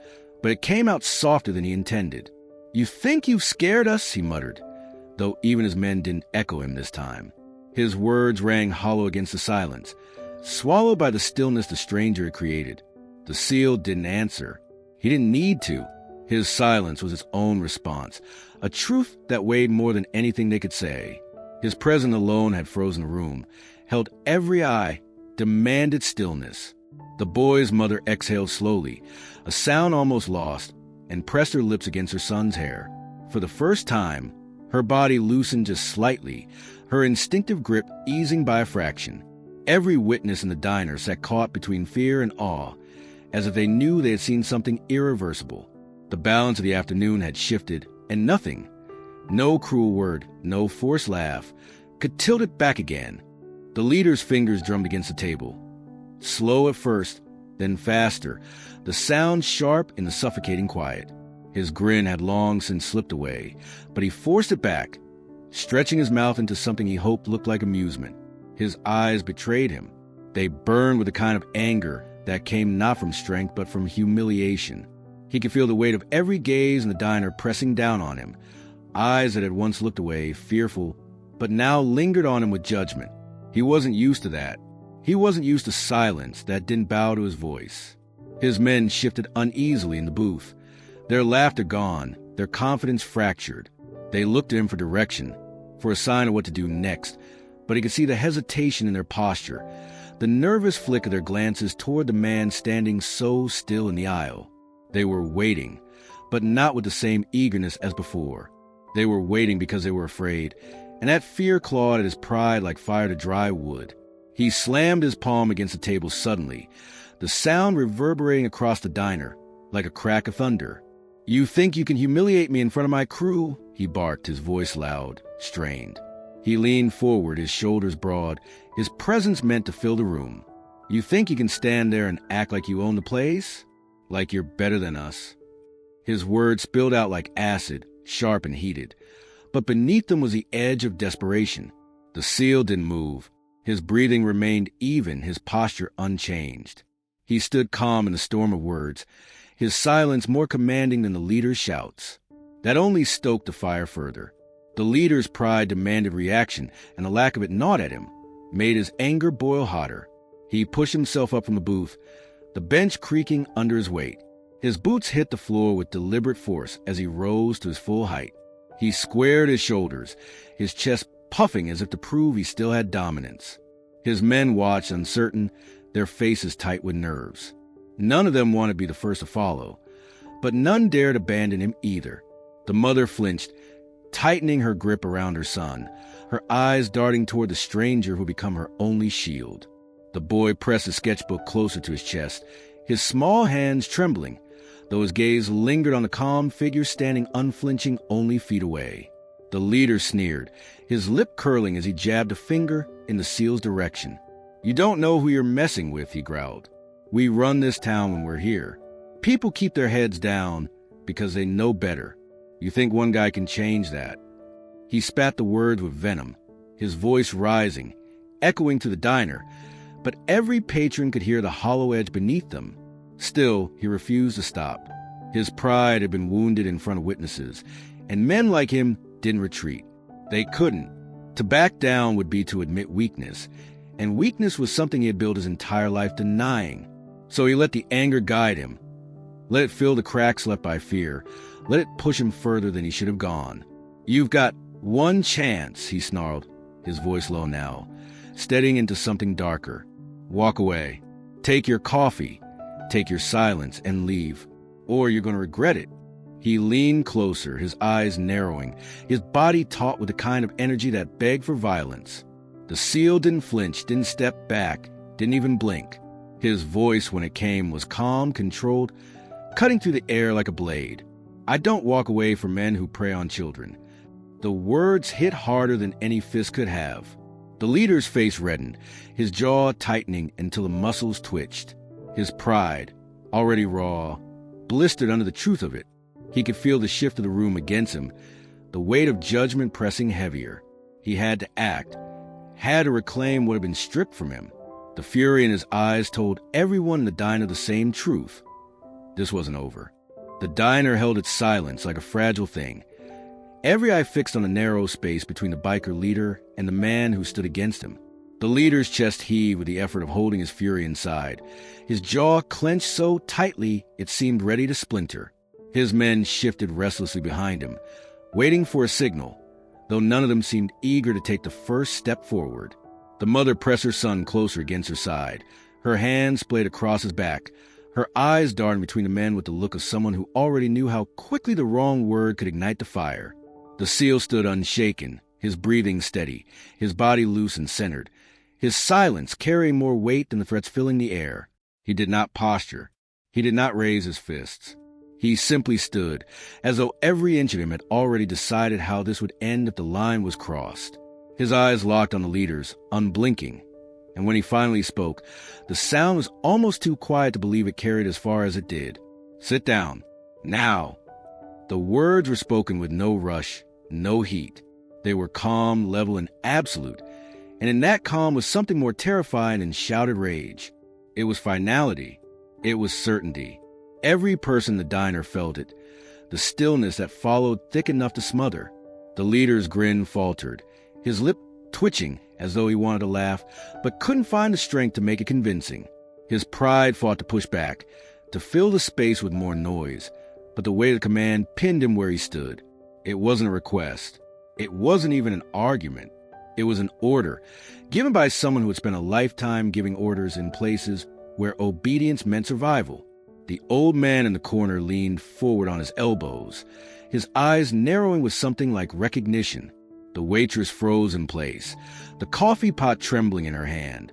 but it came out softer than he intended. "You think you've scared us?" he muttered, though even his men didn't echo him this time. His words rang hollow against the silence, swallowed by the stillness the stranger had created. The SEAL didn't answer. He didn't need to. His silence was its own response, a truth that weighed more than anything they could say. His presence alone had frozen the room, held every eye, demanded stillness. The boy's mother exhaled slowly, a sound almost lost, and pressed her lips against her son's hair. For the first time, her body loosened just slightly, her instinctive grip easing by a fraction. Every witness in the diner sat caught between fear and awe, as if they knew they had seen something irreversible. The balance of the afternoon had shifted, and nothing, no cruel word, no forced laugh, could tilt it back again. The leader's fingers drummed against the table. Slow at first, then faster, the sound sharp in the suffocating quiet. His grin had long since slipped away, but he forced it back, stretching his mouth into something he hoped looked like amusement. His eyes betrayed him. They burned with a kind of anger that came not from strength but from humiliation. He could feel the weight of every gaze in the diner pressing down on him, eyes that had once looked away, fearful, but now lingered on him with judgment. He wasn't used to that. He wasn't used to silence that didn't bow to his voice. His men shifted uneasily in the booth, their laughter gone, their confidence fractured. They looked at him for direction, for a sign of what to do next, but he could see the hesitation in their posture, the nervous flick of their glances toward the man standing so still in the aisle. They were waiting, but not with the same eagerness as before. They were waiting because they were afraid, and that fear clawed at his pride like fire to dry wood. He slammed his palm against the table suddenly, the sound reverberating across the diner like a crack of thunder. "You think you can humiliate me in front of my crew?" he barked, his voice loud, strained. He leaned forward, his shoulders broad, his presence meant to fill the room. "You think you can stand there and act like you own the place? Like you're better than us?" His words spilled out like acid, sharp and heated. But beneath them was the edge of desperation. The seal didn't move. His breathing remained even, his posture unchanged. He stood calm in the storm of words, his silence more commanding than the leader's shouts. That only stoked the fire further. The leader's pride demanded reaction, and the lack of it gnawed at him, made his anger boil hotter. He pushed himself up from the booth, the bench creaking under his weight. His boots hit the floor with deliberate force as he rose to his full height. He squared his shoulders, his chest puffing as if to prove he still had dominance. His men watched, uncertain, their faces tight with nerves. None of them wanted to be the first to follow, but none dared abandon him either. The mother flinched, tightening her grip around her son, her eyes darting toward the stranger who had become her only shield. The boy pressed his sketchbook closer to his chest, his small hands trembling, though his gaze lingered on the calm figure standing unflinching only feet away. The leader sneered, his lip curling as he jabbed a finger in the seal's direction. "You don't know who you're messing with," he growled. "We run this town when we're here. People keep their heads down because they know better. You think one guy can change that?" He spat the words with venom, his voice rising, echoing to the diner, but every patron could hear the hollow edge beneath them. Still, he refused to stop. His pride had been wounded in front of witnesses, and men like him didn't retreat. They couldn't. To back down would be to admit weakness, and weakness was something he had built his entire life denying. So he let the anger guide him, let it fill the cracks left by fear, let it push him further than he should have gone. "You've got one chance," he snarled, his voice low now, steadying into something darker. "Walk away. Take your coffee. Take your silence and leave, or you're going to regret it." He leaned closer, his eyes narrowing, his body taut with the kind of energy that begged for violence. The seal didn't flinch, didn't step back, didn't even blink. His voice, when it came, was calm, controlled, cutting through the air like a blade. "I don't walk away from men who prey on children." The words hit harder than any fist could have. The leader's face reddened, his jaw tightening until the muscles twitched. His pride, already raw, blistered under the truth of it. He could feel the shift of the room against him, the weight of judgment pressing heavier. He had to act, had to reclaim what had been stripped from him. The fury in his eyes told everyone in the diner the same truth. This wasn't over. The diner held its silence like a fragile thing. Every eye fixed on the narrow space between the biker leader and the man who stood against him. The leader's chest heaved with the effort of holding his fury inside. His jaw clenched so tightly it seemed ready to splinter. His men shifted restlessly behind him, waiting for a signal, though none of them seemed eager to take the first step forward. The mother pressed her son closer against her side, her hands splayed across his back, her eyes darting between the men with the look of someone who already knew how quickly the wrong word could ignite the fire. The seal stood unshaken, his breathing steady, his body loose and centered, his silence carrying more weight than the threats filling the air. He did not posture. He did not raise his fists. He simply stood, as though every inch of him had already decided how this would end if the line was crossed. His eyes locked on the leader's, unblinking, and when he finally spoke, the sound was almost too quiet to believe it carried as far as it did. "Sit down. Now." The words were spoken with no rush, no heat. They were calm, level, and absolute, and in that calm was something more terrifying than shouted rage. It was finality. It was certainty. Every person in the diner felt it, the stillness that followed thick enough to smother. The leader's grin faltered, his lip twitching as though he wanted to laugh, but couldn't find the strength to make it convincing. His pride fought to push back, to fill the space with more noise, but the weight of the command pinned him where he stood. It wasn't a request. It wasn't even an argument. It was an order, given by someone who had spent a lifetime giving orders in places where obedience meant survival. The old man in the corner leaned forward on his elbows, his eyes narrowing with something like recognition. The waitress froze in place, the coffee pot trembling in her hand.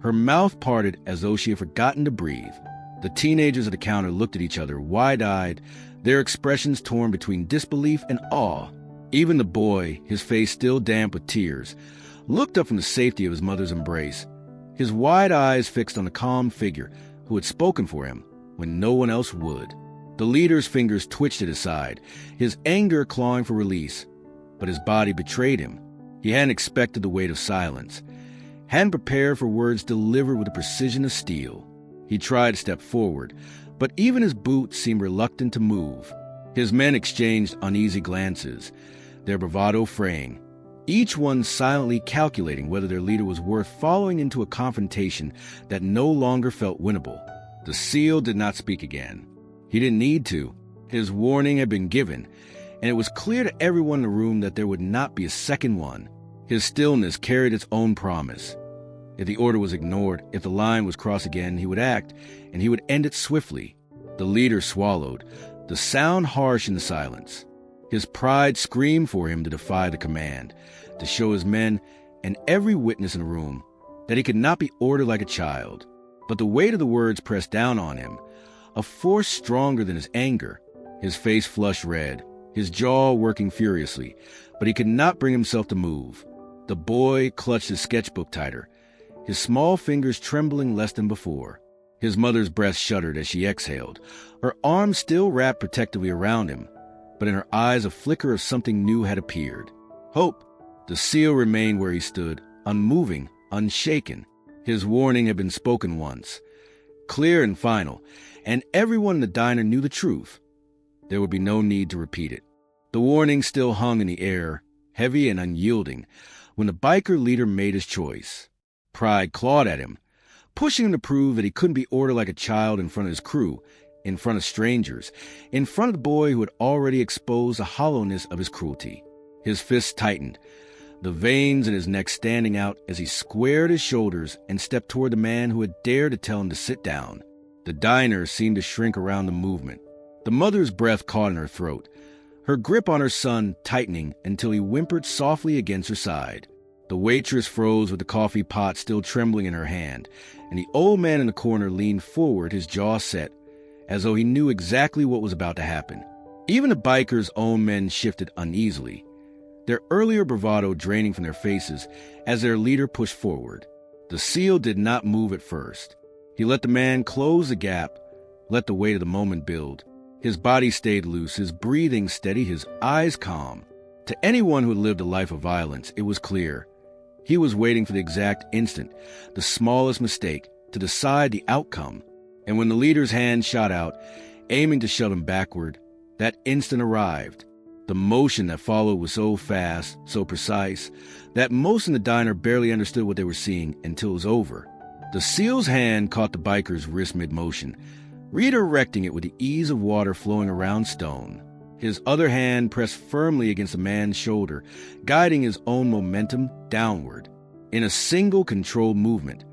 Her mouth parted as though she had forgotten to breathe. The teenagers at the counter looked at each other, wide-eyed, their expressions torn between disbelief and awe. Even the boy, his face still damp with tears, looked up from the safety of his mother's embrace, his wide eyes fixed on the calm figure who had spoken for him when no one else would. The leader's fingers twitched at his side, his anger clawing for release, but his body betrayed him. He hadn't expected the weight of silence, hadn't prepared for words delivered with the precision of steel. He tried to step forward, but even his boots seemed reluctant to move. His men exchanged uneasy glances, their bravado fraying, each one silently calculating whether their leader was worth following into a confrontation that no longer felt winnable. The SEAL did not speak again. He didn't need to. His warning had been given, and it was clear to everyone in the room that there would not be a second one. His stillness carried its own promise. If the order was ignored, if the line was crossed again, he would act, and he would end it swiftly. The leader swallowed, the sound harsh in the silence. His pride screamed for him to defy the command, to show his men and every witness in the room that he could not be ordered like a child. But the weight of the words pressed down on him, a force stronger than his anger. His face flushed red, his jaw working furiously, but he could not bring himself to move. The boy clutched his sketchbook tighter, his small fingers trembling less than before. His mother's breast shuddered as she exhaled, her arms still wrapped protectively around him, but in her eyes a flicker of something new had appeared. Hope. The SEAL remained where he stood, unmoving, unshaken. His warning had been spoken once, clear and final, and everyone in the diner knew the truth. There would be no need to repeat it. The warning still hung in the air, heavy and unyielding, when the biker leader made his choice. Pride clawed at him, pushing him to prove that he couldn't be ordered like a child in front of his crew, in front of strangers, in front of the boy who had already exposed the hollowness of his cruelty. His fists tightened, the veins in his neck standing out as he squared his shoulders and stepped toward the man who had dared to tell him to sit down. The diner seemed to shrink around the movement. The mother's breath caught in her throat, her grip on her son tightening until he whimpered softly against her side. The waitress froze with the coffee pot still trembling in her hand, and the old man in the corner leaned forward, his jaw set, as though he knew exactly what was about to happen. Even the bikers' own men shifted uneasily, their earlier bravado draining from their faces as their leader pushed forward. The SEAL did not move at first. He let the man close the gap, let the weight of the moment build. His body stayed loose, his breathing steady, his eyes calm. To anyone who had lived a life of violence, it was clear. He was waiting for the exact instant, the smallest mistake, to decide the outcome. And when the leader's hand shot out, aiming to shove him backward, that instant arrived. The motion that followed was so fast, so precise, that most in the diner barely understood what they were seeing until it was over. The SEAL's hand caught the biker's wrist mid-motion, redirecting it with the ease of water flowing around stone. His other hand pressed firmly against the man's shoulder, guiding his own momentum downward. In a single controlled movement,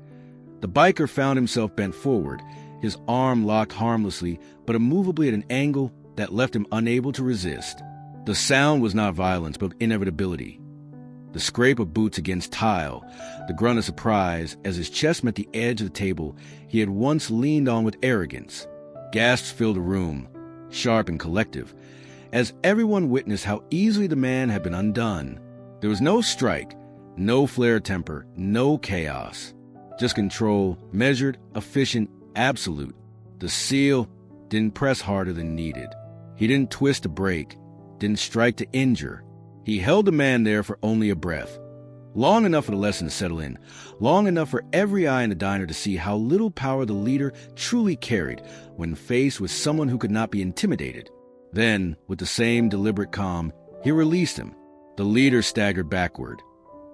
the biker found himself bent forward, his arm locked harmlessly but immovably at an angle that left him unable to resist. The sound was not violence, but inevitability. The scrape of boots against tile, the grunt of surprise as his chest met the edge of the table he had once leaned on with arrogance. Gasps filled the room, sharp and collective, as everyone witnessed how easily the man had been undone. There was no strike, no flare temper, no chaos. Just control, measured, efficient, absolute. The SEAL didn't press harder than needed. He didn't twist to break, didn't strike to injure. He held the man there for only a breath. Long enough for the lesson to settle in, long enough for every eye in the diner to see how little power the leader truly carried when faced with someone who could not be intimidated. Then, with the same deliberate calm, he released him. The leader staggered backward,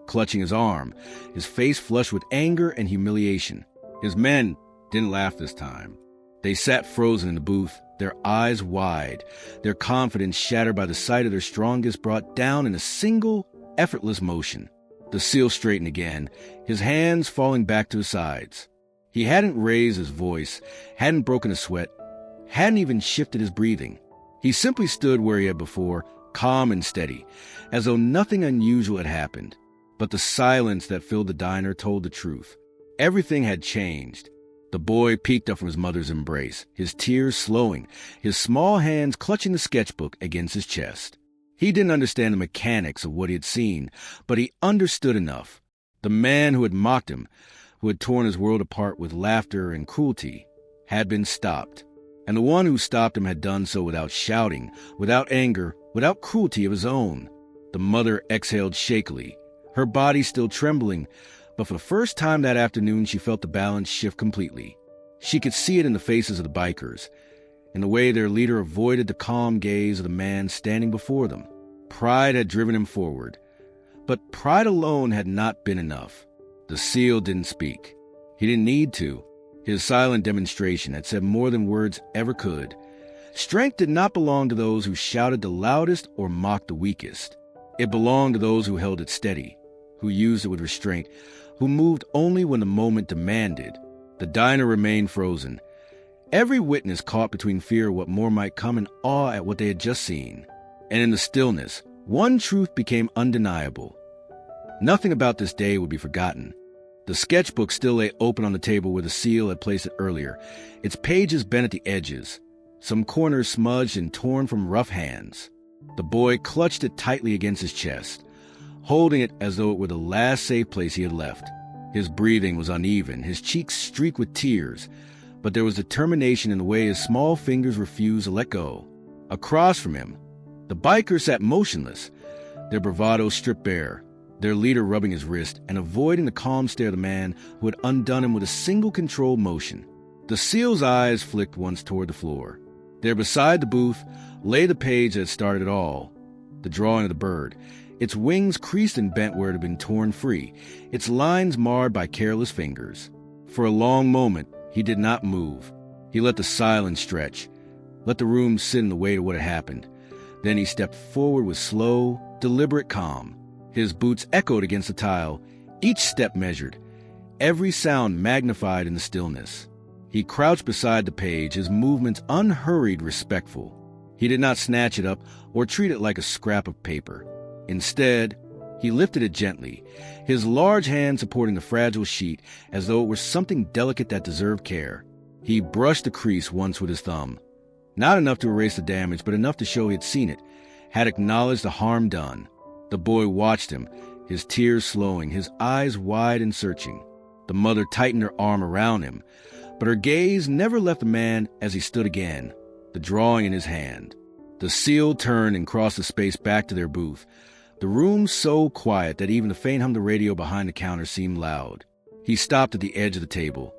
clutching his arm, his face flushed with anger and humiliation. His men didn't laugh this time. They sat frozen in the booth, their eyes wide, their confidence shattered by the sight of their strongest brought down in a single, effortless motion. The SEAL straightened again, his hands falling back to his sides. He hadn't raised his voice, hadn't broken a sweat, hadn't even shifted his breathing. He simply stood where he had before, calm and steady, as though nothing unusual had happened. But the silence that filled the diner told the truth. Everything had changed. The boy peeked up from his mother's embrace, his tears slowing, his small hands clutching the sketchbook against his chest. He didn't understand the mechanics of what he had seen, but he understood enough. The man who had mocked him, who had torn his world apart with laughter and cruelty, had been stopped. And the one who stopped him had done so without shouting, without anger, without cruelty of his own. The mother exhaled shakily, her body still trembling, but for the first time that afternoon she felt the balance shift completely. She could see it in the faces of the bikers, in the way their leader avoided the calm gaze of the man standing before them. Pride had driven him forward, but pride alone had not been enough. The SEAL didn't speak. He didn't need to. His silent demonstration had said more than words ever could. Strength did not belong to those who shouted the loudest or mocked the weakest. It belonged to those who held it steady, who used it with restraint, who moved only when the moment demanded. The diner remained frozen. Every witness caught between fear of what more might come and awe at what they had just seen. And in the stillness, one truth became undeniable. Nothing about this day would be forgotten. The sketchbook still lay open on the table where the SEAL had placed it earlier, its pages bent at the edges, some corners smudged and torn from rough hands. The boy clutched it tightly against his chest, holding it as though it were the last safe place he had left. His breathing was uneven, his cheeks streaked with tears, but there was determination in the way his small fingers refused to let go. Across from him, the bikers sat motionless, their bravado stripped bare, their leader rubbing his wrist and avoiding the calm stare of the man who had undone him with a single controlled motion. The SEAL's eyes flicked once toward the floor. There beside the booth lay the page that had started it all, the drawing of the bird, its wings creased and bent where it had been torn free, its lines marred by careless fingers. For a long moment, he did not move. He let the silence stretch, let the room sit in the weight of what had happened. Then he stepped forward with slow, deliberate calm. His boots echoed against the tile, each step measured, every sound magnified in the stillness. He crouched beside the page, his movements unhurried, respectful. He did not snatch it up or treat it like a scrap of paper. Instead, he lifted it gently, his large hand supporting the fragile sheet as though it were something delicate that deserved care. He brushed the crease once with his thumb, not enough to erase the damage, but enough to show he had seen it, had acknowledged the harm done. The boy watched him, his tears slowing, his eyes wide and searching. The mother tightened her arm around him, but her gaze never left the man as he stood again, the drawing in his hand. The SEAL turned and crossed the space back to their booth, the room so quiet that even the faint hum of the radio behind the counter seemed loud. He stopped at the edge of the table,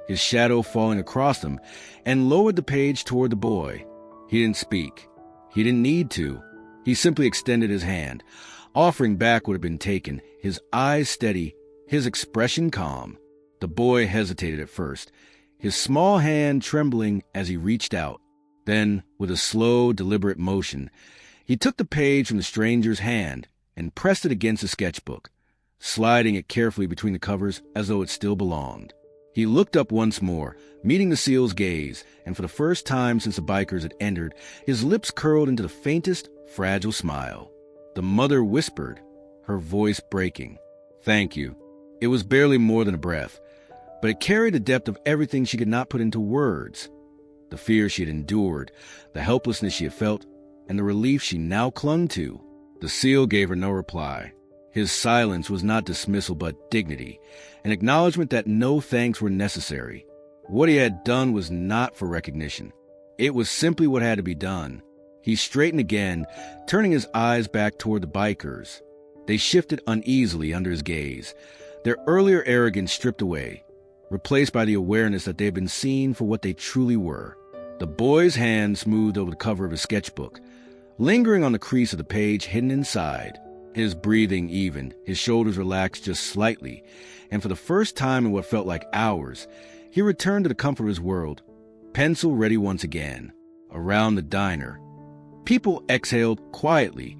his shadow falling across them, and lowered the page toward the boy. He didn't speak. He didn't need to. He simply extended his hand, offering back what had been taken, his eyes steady, his expression calm. The boy hesitated at first, his small hand trembling as he reached out. Then, with a slow, deliberate motion, he took the page from the stranger's hand and pressed it against the sketchbook, sliding it carefully between the covers as though it still belonged. He looked up once more, meeting the SEAL's gaze, and for the first time since the bikers had entered, his lips curled into the faintest, fragile smile. The mother whispered, her voice breaking, "Thank you." It was barely more than a breath, but it carried the depth of everything she could not put into words. The fear she had endured, the helplessness she had felt, and the relief she now clung to. The SEAL gave her no reply. His silence was not dismissal but dignity, an acknowledgement that no thanks were necessary. What he had done was not for recognition. It was simply what had to be done. He straightened again, turning his eyes back toward the bikers. They shifted uneasily under his gaze, their earlier arrogance stripped away, replaced by the awareness that they had been seen for what they truly were. The boy's hand smoothed over the cover of his sketchbook, lingering on the crease of the page hidden inside. His breathing even, his shoulders relaxed just slightly, and for the first time in what felt like hours, he returned to the comfort of his world, pencil ready once again. Around the diner, people exhaled quietly,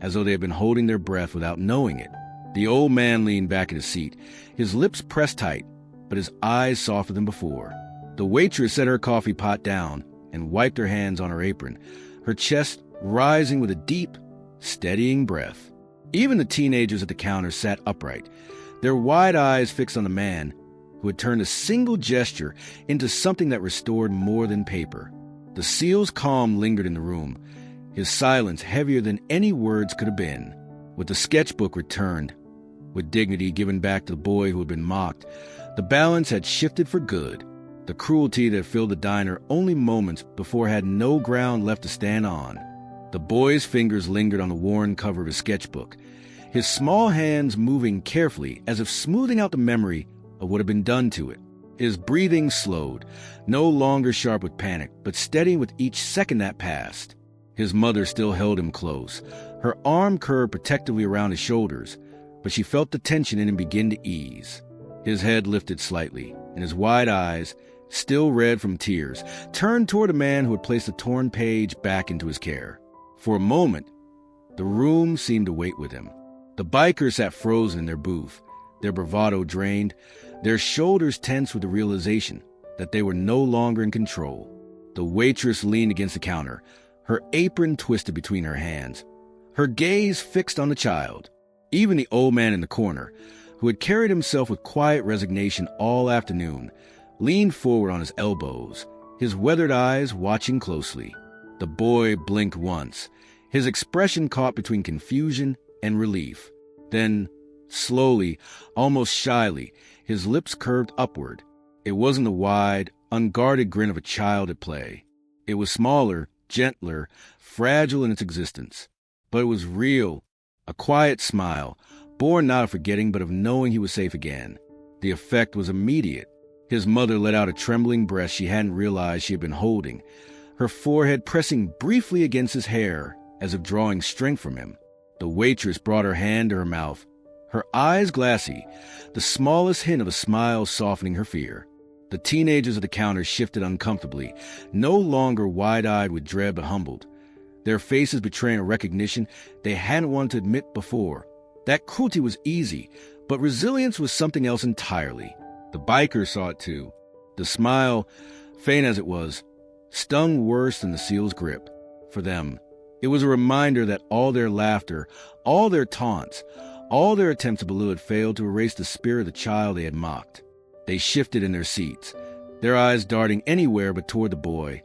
as though they had been holding their breath without knowing it. The old man leaned back in his seat, his lips pressed tight, but his eyes softer than before. The waitress set her coffee pot down, and wiped her hands on her apron, her chest rising with a deep, steadying breath. Even the teenagers at the counter sat upright, their wide eyes fixed on the man who had turned a single gesture into something that restored more than paper. The SEAL's calm lingered in the room, his silence heavier than any words could have been. With the sketchbook returned, with dignity given back to the boy who had been mocked, the balance had shifted for good. The cruelty that filled the diner only moments before had no ground left to stand on. The boy's fingers lingered on the worn cover of his sketchbook, his small hands moving carefully as if smoothing out the memory of what had been done to it. His breathing slowed, no longer sharp with panic, but steady with each second that passed. His mother still held him close, her arm curved protectively around his shoulders, but she felt the tension in him begin to ease. His head lifted slightly, and his wide eyes, still red from tears, turned toward a man who had placed the torn page back into his care. For a moment, the room seemed to wait with him. The bikers sat frozen in their booth, their bravado drained, their shoulders tense with the realization that they were no longer in control. The waitress leaned against the counter, her apron twisted between her hands, her gaze fixed on the child. Even the old man in the corner, who had carried himself with quiet resignation all afternoon, leaned forward on his elbows, his weathered eyes watching closely. The boy blinked once, his expression caught between confusion and relief. Then, slowly, almost shyly, his lips curved upward. It wasn't the wide, unguarded grin of a child at play. It was smaller, gentler, fragile in its existence. But it was real, a quiet smile, born not of forgetting but of knowing he was safe again. The effect was immediate. His mother let out a trembling breath she hadn't realized she had been holding, her forehead pressing briefly against his hair as if drawing strength from him. The waitress brought her hand to her mouth, her eyes glassy, the smallest hint of a smile softening her fear. The teenagers at the counter shifted uncomfortably, no longer wide-eyed with dread but humbled, their faces betraying a recognition they hadn't wanted to admit before. That cruelty was easy, but resilience was something else entirely. The bikers saw it too. The smile, faint as it was, stung worse than the SEAL's grip. For them, it was a reminder that all their laughter, all their taunts, all their attempts to belittle had failed to erase the spirit of the child they had mocked. They shifted in their seats, their eyes darting anywhere but toward the boy,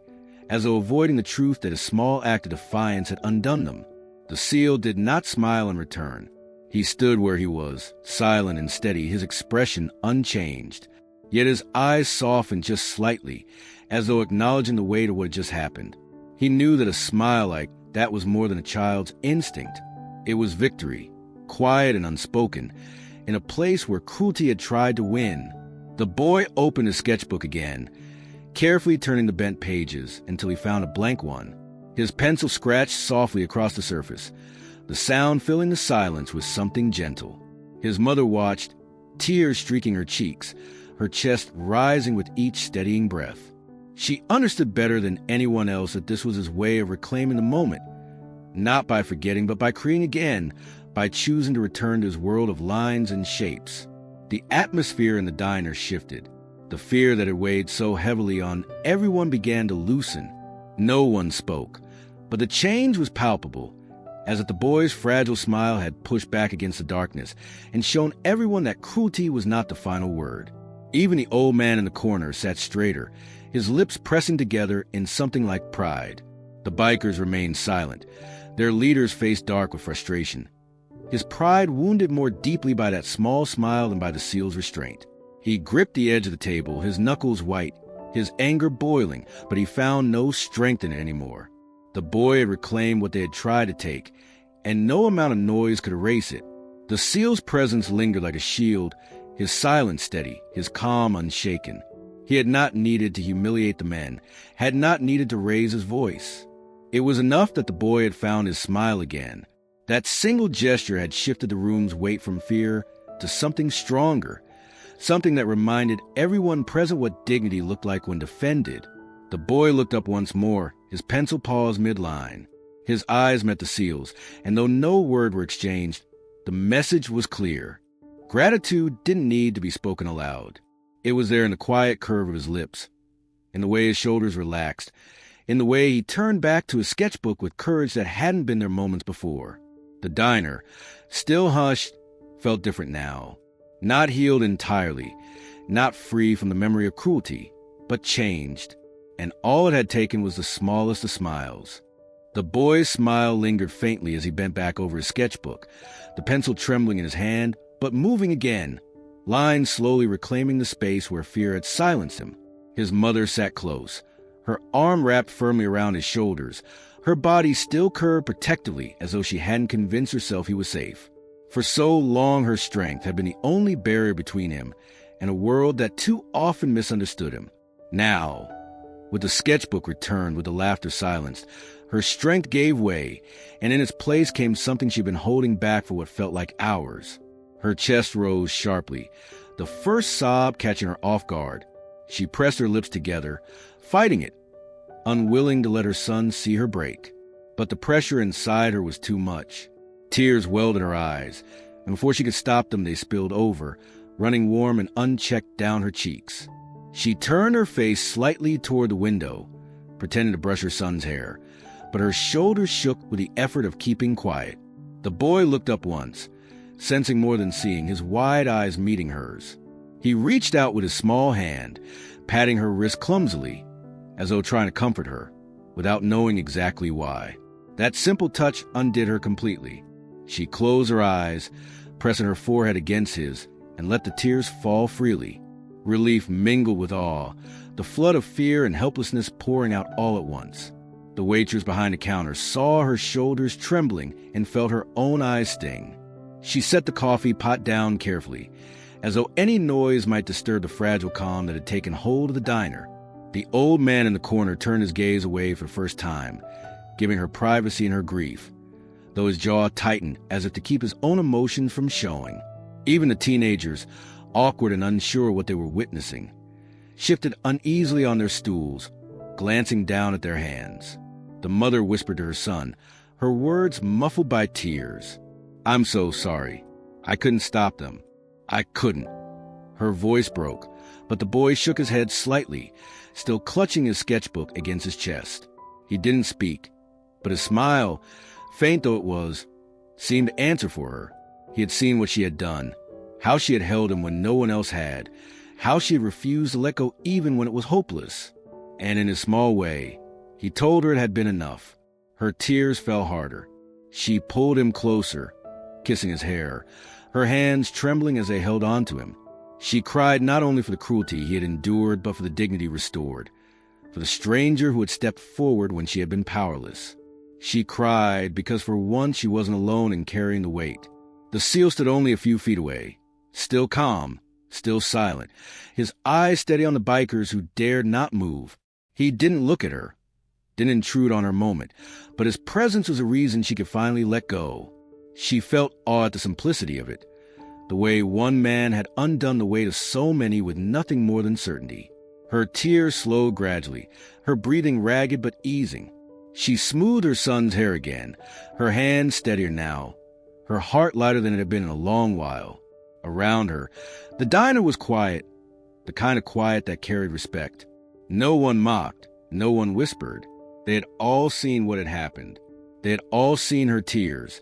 as though avoiding the truth that a small act of defiance had undone them. The SEAL did not smile in return. He stood where he was, silent and steady, his expression unchanged. Yet his eyes softened just slightly, as though acknowledging the weight of what had just happened. He knew that a smile like that was more than a child's instinct. It was victory, quiet and unspoken, in a place where cruelty had tried to win. The boy opened his sketchbook again, carefully turning the bent pages until he found a blank one. His pencil scratched softly across the surface, the sound filling the silence with something gentle. His mother watched, tears streaking her cheeks, her chest rising with each steadying breath. She understood better than anyone else that this was his way of reclaiming the moment, not by forgetting, but by creating again, by choosing to return to his world of lines and shapes. The atmosphere in the diner shifted. The fear that had weighed so heavily on everyone began to loosen. No one spoke, but the change was palpable, as if the boy's fragile smile had pushed back against the darkness and shown everyone that cruelty was not the final word. Even the old man in the corner sat straighter, his lips pressing together in something like pride. The bikers remained silent, their leader's face dark with frustration, his pride wounded more deeply by that small smile than by the SEAL's restraint. He gripped the edge of the table, his knuckles white, his anger boiling, but he found no strength in it anymore. The boy had reclaimed what they had tried to take, and no amount of noise could erase it. The SEAL's presence lingered like a shield, his silence steady, his calm unshaken. He had not needed to humiliate the men, had not needed to raise his voice. It was enough that the boy had found his smile again. That single gesture had shifted the room's weight from fear to something stronger, something that reminded everyone present what dignity looked like when defended. The boy looked up once more, his pencil paused mid-line. His eyes met the SEAL's, and though no word were exchanged, the message was clear. Gratitude didn't need to be spoken aloud. It was there in the quiet curve of his lips, in the way his shoulders relaxed, in the way he turned back to his sketchbook with courage that hadn't been there moments before. The diner, still hushed, felt different now. Not healed entirely, not free from the memory of cruelty, but changed. And all it had taken was the smallest of smiles. The boy's smile lingered faintly as he bent back over his sketchbook, the pencil trembling in his hand, but moving again, lines slowly reclaiming the space where fear had silenced him. His mother sat close, her arm wrapped firmly around his shoulders, her body still curved protectively as though she hadn't convinced herself he was safe. For so long her strength had been the only barrier between him and a world that too often misunderstood him. Now, with the sketchbook returned, with the laughter silenced, her strength gave way, and in its place came something she'd been holding back for what felt like hours. Her chest rose sharply, the first sob catching her off guard. She pressed her lips together, fighting it, unwilling to let her son see her break. But the pressure inside her was too much. Tears welled in her eyes, and before she could stop them, they spilled over, running warm and unchecked down her cheeks. She turned her face slightly toward the window, pretending to brush her son's hair, but her shoulders shook with the effort of keeping quiet. The boy looked up once, sensing more than seeing, his wide eyes meeting hers. He reached out with his small hand, patting her wrist clumsily, as though trying to comfort her, without knowing exactly why. That simple touch undid her completely. She closed her eyes, pressing her forehead against his, and let the tears fall freely. Relief mingled with awe, the flood of fear and helplessness pouring out all at once. The waitress behind the counter saw her shoulders trembling and felt her own eyes sting. She set the coffee pot down carefully, as though any noise might disturb the fragile calm that had taken hold of the diner. The old man in the corner turned his gaze away for the first time, giving her privacy in her grief, though his jaw tightened as if to keep his own emotions from showing. Even the teenagers, awkward and unsure what they were witnessing, shifted uneasily on their stools, glancing down at their hands. The mother whispered to her son, her words muffled by tears. "I'm so sorry. I couldn't stop them. I couldn't." Her voice broke, but the boy shook his head slightly, still clutching his sketchbook against his chest. He didn't speak, but his smile, faint though it was, seemed to answer for her. He had seen what she had done, how she had held him when no one else had, how she had refused to let go even when it was hopeless. And in his small way, he told her it had been enough. Her tears fell harder. She pulled him closer, kissing his hair, her hands trembling as they held on to him. She cried not only for the cruelty he had endured, but for the dignity restored, for the stranger who had stepped forward when she had been powerless. She cried because for once she wasn't alone in carrying the weight. The SEAL stood only a few feet away, still calm, still silent, his eyes steady on the bikers who dared not move. He didn't look at her, didn't intrude on her moment, but his presence was a reason she could finally let go. She felt awe at the simplicity of it, the way one man had undone the weight of so many with nothing more than certainty. Her tears slowed gradually, her breathing ragged but easing. She smoothed her son's hair again, her hands steadier now, her heart lighter than it had been in a long while. Around her, the diner was quiet, the kind of quiet that carried respect. No one mocked, no one whispered. They had all seen what had happened. They had all seen her tears,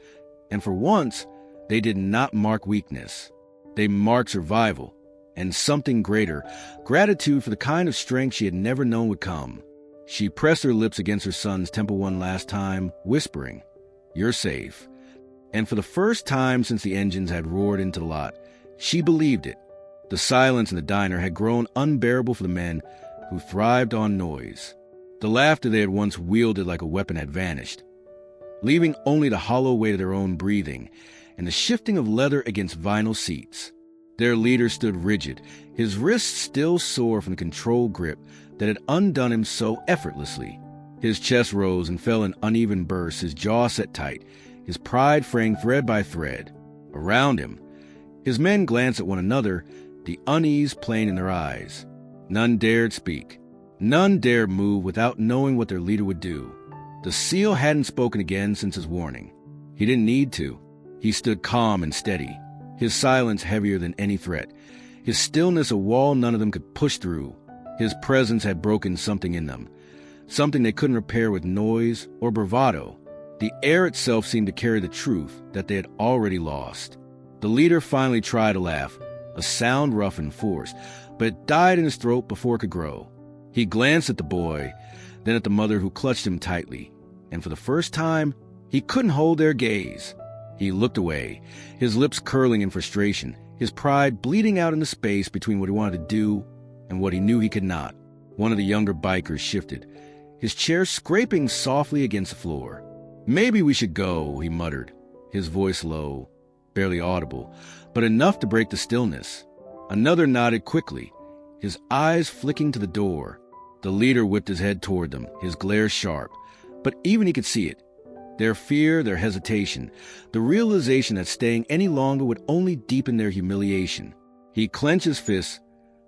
and for once, they did not mark weakness. They marked survival, and something greater, gratitude for the kind of strength she had never known would come. She pressed her lips against her son's temple one last time, whispering, "You're safe." And for the first time since the engines had roared into the lot, she believed it. The silence in the diner had grown unbearable for the men who thrived on noise. The laughter they had once wielded like a weapon had vanished, leaving only the hollow weight of their own breathing and the shifting of leather against vinyl seats. Their leader stood rigid, his wrists still sore from the controlled grip that had undone him so effortlessly. His chest rose and fell in uneven bursts, his jaw set tight, his pride fraying thread by thread. Around him, his men glanced at one another, the unease plain in their eyes. None dared speak. None dared move without knowing what their leader would do. The SEAL hadn't spoken again since his warning. He didn't need to. He stood calm and steady, his silence heavier than any threat, his stillness a wall none of them could push through. His presence had broken something in them, something they couldn't repair with noise or bravado. The air itself seemed to carry the truth that they had already lost. The leader finally tried to laugh, a sound rough and forced, but it died in his throat before it could grow. He glanced at the boy, then at the mother who clutched him tightly, and for the first time, he couldn't hold their gaze. He looked away, his lips curling in frustration, his pride bleeding out in the space between what he wanted to do and what he knew he could not. One of the younger bikers shifted, his chair scraping softly against the floor. "Maybe we should go," he muttered, his voice low, barely audible, but enough to break the stillness. Another nodded quickly, his eyes flicking to the door. The leader whipped his head toward them, his glare sharp, but even he could see it. Their fear, their hesitation, the realization that staying any longer would only deepen their humiliation. He clenched his fists,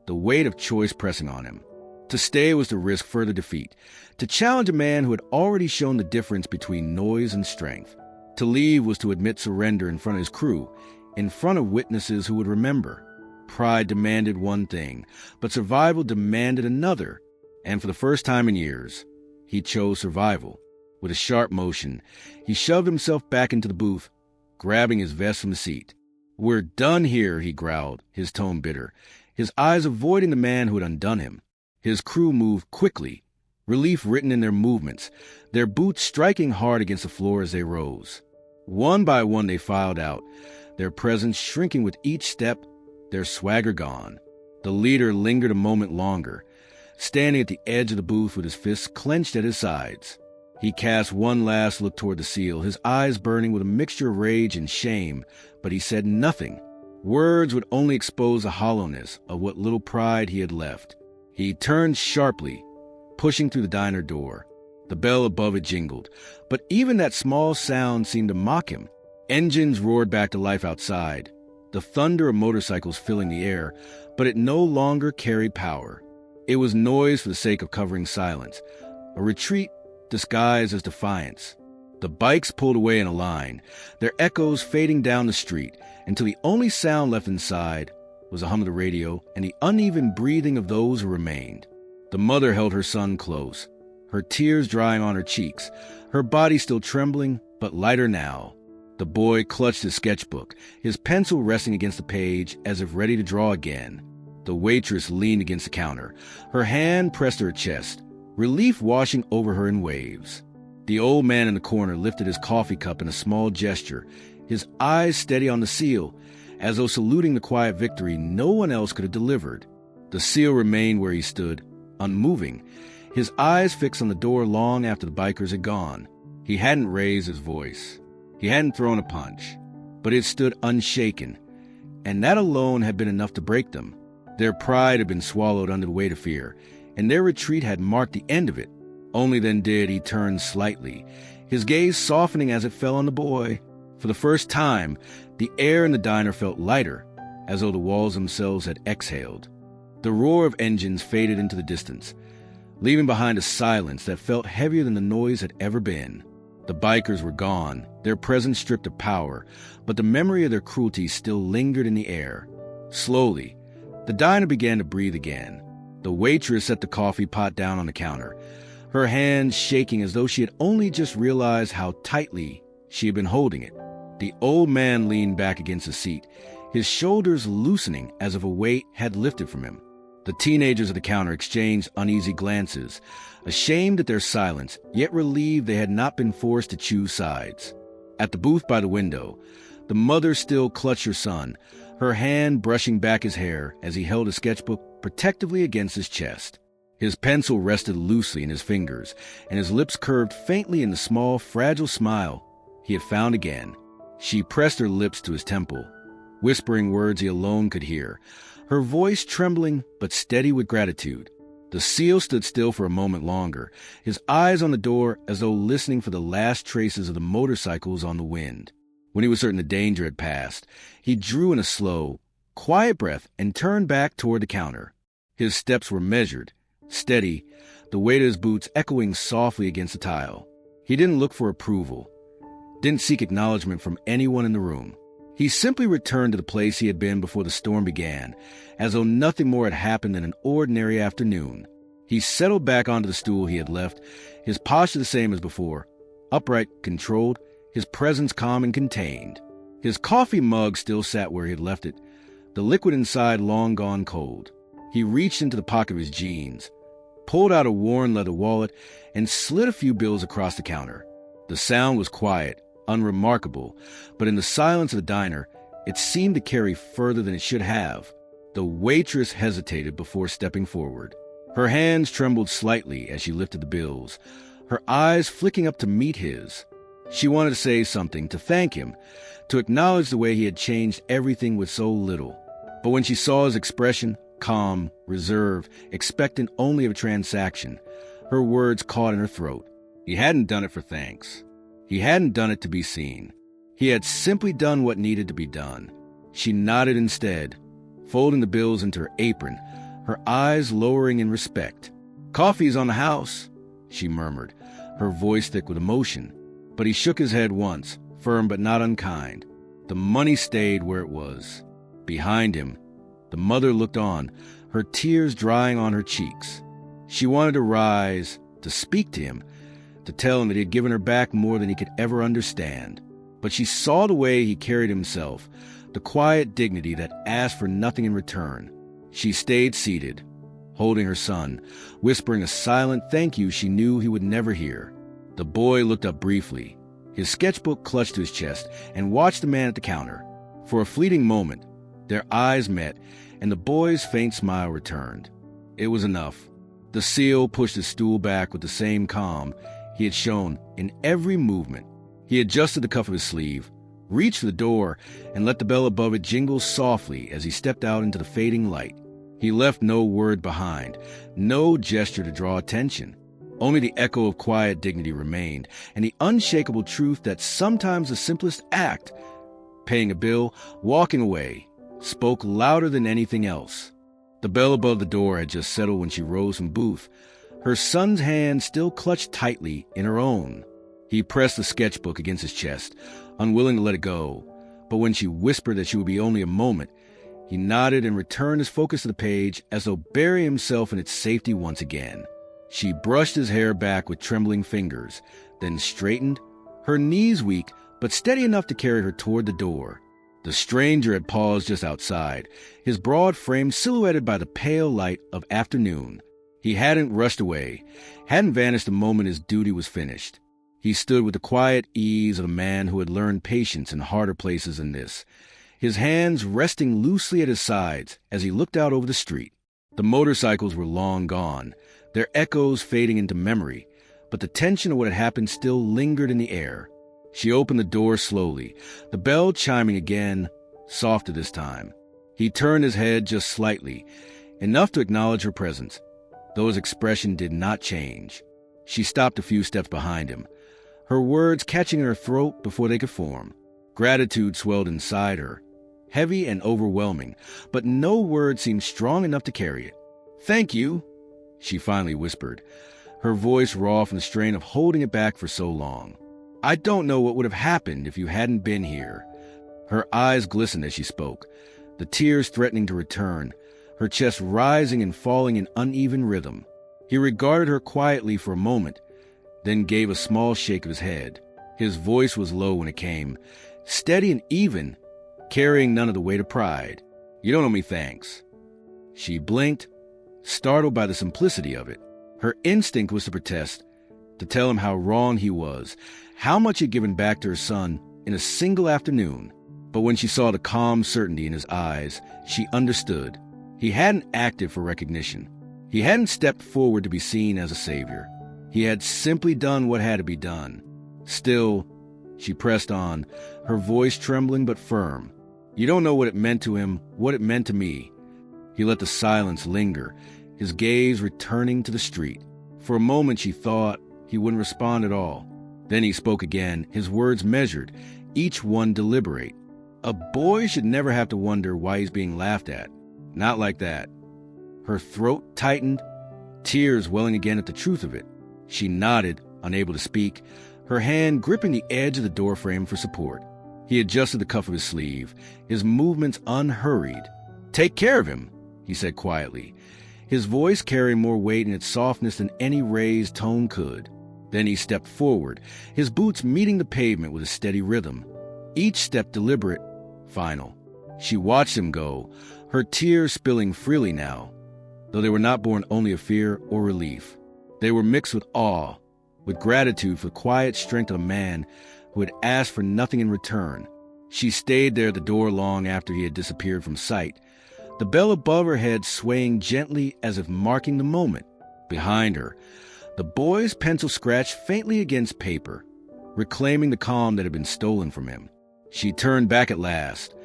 the weight of choice pressing on him. To stay was to risk further defeat, to challenge a man who had already shown the difference between noise and strength. To leave was to admit surrender in front of his crew, in front of witnesses who would remember. Pride demanded one thing, but survival demanded another, and for the first time in years, he chose survival. With a sharp motion, he shoved himself back into the booth, grabbing his vest from the seat. "We're done here," he growled, his tone bitter, his eyes avoiding the man who had undone him. His crew moved quickly, relief written in their movements, their boots striking hard against the floor as they rose. One by one they filed out, their presence shrinking with each step, their swagger gone. The leader lingered a moment longer, standing at the edge of the booth with his fists clenched at his sides. He cast one last look toward the seal, his eyes burning with a mixture of rage and shame, but he said nothing. Words would only expose the hollowness of what little pride he had left. He turned sharply, pushing through the diner door. The bell above it jingled, but even that small sound seemed to mock him. Engines roared back to life outside, the thunder of motorcycles filling the air, but it no longer carried power. It was noise for the sake of covering silence, a retreat disguised as defiance. The bikes pulled away in a line, their echoes fading down the street, until the only sound left inside was the hum of the radio and the uneven breathing of those who remained. The mother held her son close, her tears drying on her cheeks, her body still trembling, but lighter now. The boy clutched his sketchbook, his pencil resting against the page as if ready to draw again. The waitress leaned against the counter, her hand pressed to her chest, relief washing over her in waves. The old man in the corner lifted his coffee cup in a small gesture, his eyes steady on the seal, as though saluting the quiet victory no one else could have delivered. The seal remained where he stood, unmoving, his eyes fixed on the door long after the bikers had gone. He hadn't raised his voice. He hadn't thrown a punch, but it stood unshaken, and that alone had been enough to break them. Their pride had been swallowed under the weight of fear, and their retreat had marked the end of it. Only then did he turn slightly, his gaze softening as it fell on the boy. For the first time, the air in the diner felt lighter, as though the walls themselves had exhaled. The roar of engines faded into the distance, leaving behind a silence that felt heavier than the noise had ever been. The bikers were gone, their presence stripped of power, but the memory of their cruelty still lingered in the air. Slowly, the diner began to breathe again. The waitress set the coffee pot down on the counter, her hands shaking as though she had only just realized how tightly she had been holding it. The old man leaned back against the seat, his shoulders loosening as if a weight had lifted from him. The teenagers at the counter exchanged uneasy glances, ashamed at their silence, yet relieved they had not been forced to choose sides. At the booth by the window, the mother still clutched her son, her hand brushing back his hair as he held a sketchbook protectively against his chest. His pencil rested loosely in his fingers, and his lips curved faintly in the small, fragile smile he had found again. She pressed her lips to his temple, whispering words he alone could hear, her voice trembling but steady with gratitude. The seal stood still for a moment longer, his eyes on the door as though listening for the last traces of the motorcycles on the wind. When he was certain the danger had passed, he drew in a slow, quiet breath and turned back toward the counter. His steps were measured, steady, the weight of his boots echoing softly against the tile. He didn't look for approval, didn't seek acknowledgement from anyone in the room. He simply returned to the place he had been before the storm began, as though nothing more had happened than an ordinary afternoon. He settled back onto the stool he had left, his posture the same as before, upright, controlled, his presence calm and contained. His coffee mug still sat where he had left it, the liquid inside long gone cold. He reached into the pocket of his jeans, pulled out a worn leather wallet, and slid a few bills across the counter. The sound was quiet, unremarkable, but in the silence of the diner, it seemed to carry further than it should have. The waitress hesitated before stepping forward. Her hands trembled slightly as she lifted the bills, her eyes flicking up to meet his. She wanted to say something, to thank him, to acknowledge the way he had changed everything with so little. But when she saw his expression, calm, reserved, expectant only of a transaction, her words caught in her throat. He hadn't done it for thanks. He hadn't done it to be seen. He had simply done what needed to be done. She nodded instead, folding the bills into her apron, her eyes lowering in respect. "Coffee's on the house," she murmured, her voice thick with emotion. But he shook his head once, firm but not unkind. The money stayed where it was. Behind him, the mother looked on, her tears drying on her cheeks. She wanted to rise, to speak to him, to tell him that he had given her back more than he could ever understand. But she saw the way he carried himself, the quiet dignity that asked for nothing in return. She stayed seated, holding her son, whispering a silent thank you she knew he would never hear. The boy looked up briefly, his sketchbook clutched to his chest, and watched the man at the counter. For a fleeting moment, their eyes met, and the boy's faint smile returned. It was enough. The seal pushed his stool back with the same calm he had shown in every movement. He adjusted the cuff of his sleeve, reached for the door, and let the bell above it jingle softly as he stepped out into the fading light. He left no word behind, no gesture to draw attention. Only the echo of quiet dignity remained, and the unshakable truth that sometimes the simplest act, paying a bill, walking away, spoke louder than anything else. The bell above the door had just settled when she rose from booth, her son's hand still clutched tightly in her own. He pressed the sketchbook against his chest, unwilling to let it go, but when she whispered that she would be only a moment, he nodded and returned his focus to the page as though burying himself in its safety once again. She brushed his hair back with trembling fingers, then straightened, her knees weak but steady enough to carry her toward the door. The stranger had paused just outside, his broad frame silhouetted by the pale light of afternoon. He hadn't rushed away, hadn't vanished the moment his duty was finished. He stood with the quiet ease of a man who had learned patience in harder places than this, his hands resting loosely at his sides as he looked out over the street. The motorcycles were long gone, their echoes fading into memory, but the tension of what had happened still lingered in the air. She opened the door slowly, the bell chiming again, softer this time. He turned his head just slightly, enough to acknowledge her presence, though his expression did not change. She stopped a few steps behind him, her words catching in her throat before they could form. Gratitude swelled inside her, heavy and overwhelming, but no word seemed strong enough to carry it. "Thank you," she finally whispered, her voice raw from the strain of holding it back for so long. "I don't know what would have happened if you hadn't been here." Her eyes glistened as she spoke, the tears threatening to return, her chest rising and falling in uneven rhythm. He regarded her quietly for a moment, then gave a small shake of his head. His voice was low when it came, steady and even, carrying none of the weight of pride. "You don't owe me thanks." She blinked, startled by the simplicity of it. Her instinct was to protest, to tell him how wrong he was, how much he'd given back to her son in a single afternoon. But when she saw the calm certainty in his eyes, she understood. He hadn't acted for recognition. He hadn't stepped forward to be seen as a savior. He had simply done what had to be done. Still, she pressed on, her voice trembling but firm. "You don't know what it meant to him, what it meant to me." He let the silence linger, his gaze returning to the street. For a moment she thought he wouldn't respond at all. Then he spoke again, his words measured, each one deliberate. "A boy should never have to wonder why he's being laughed at. Not like that." Her throat tightened, tears welling again at the truth of it. She nodded, unable to speak, her hand gripping the edge of the doorframe for support. He adjusted the cuff of his sleeve, his movements unhurried. "Take care of him," he said quietly. his voice carrying more weight in its softness than any raised tone could. Then he stepped forward, his boots meeting the pavement with a steady rhythm, each step deliberate, final. She watched him go, her tears spilling freely now, though they were not born only of fear or relief. They were mixed with awe, with gratitude for the quiet strength of a man who had asked for nothing in return. She stayed there at the door long after he had disappeared from sight, the bell above her head swaying gently as if marking the moment. Behind her, the boy's pencil scratched faintly against paper, reclaiming the calm that had been stolen from him. She turned back at last,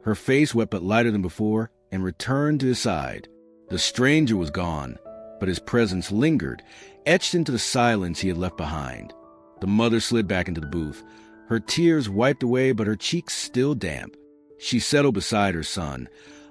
her face wet but lighter than before, and returned to his side. The stranger was gone, but his presence lingered, etched into the silence he had left behind. The mother slid back into the booth, her tears wiped away but her cheeks still damp. She settled beside her son,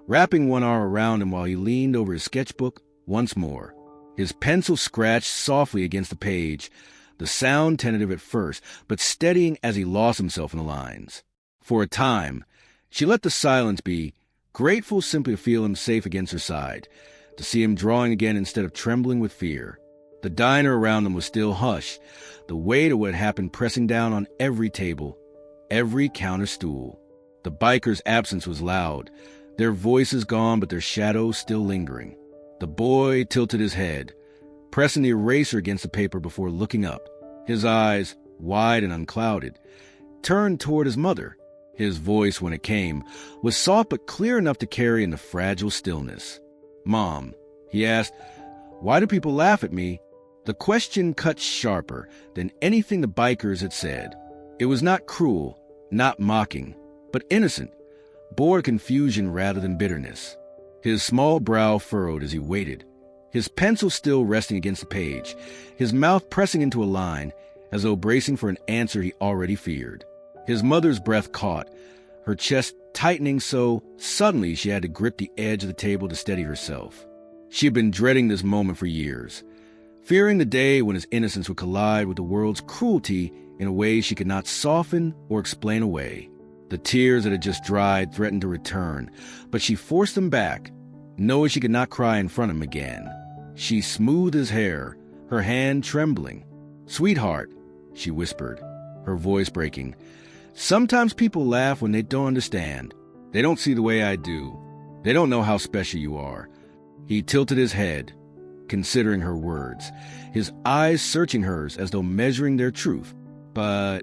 wrapping one arm around him while he leaned over his sketchbook once more. His pencil scratched softly against the page, the sound tentative at first, but steadying as he lost himself in the lines. For a time, she let the silence be, grateful simply to feel him safe against her side, to see him drawing again instead of trembling with fear. The diner around them was still hushed, the weight of what had happened pressing down on every table, every counter stool. The bikers' absence was loud, their voices gone but their shadows still lingering. The boy tilted his head, pressing the eraser against the paper before looking up. His eyes, wide and unclouded, turned toward his mother. His voice, when it came, was soft but clear enough to carry in the fragile stillness. "Mom," he asked, "why do people laugh at me?" The question cut sharper than anything the bikers had said. It was not cruel, not mocking, but innocent, bored confusion rather than bitterness. His small brow furrowed as he waited, his pencil still resting against the page, his mouth pressing into a line, as though bracing for an answer he already feared. His mother's breath caught, her chest tightening so suddenly she had to grip the edge of the table to steady herself. She had been dreading this moment for years, fearing the day when his innocence would collide with the world's cruelty in a way she could not soften or explain away. The tears that had just dried threatened to return, but she forced them back, knowing she could not cry in front of him again. She smoothed his hair, her hand trembling. "Sweetheart," she whispered, her voice breaking, "sometimes people laugh when they don't understand. They don't see the way I do. They don't know how special you are." He tilted his head, considering her words, his eyes searching hers as though measuring their truth. "But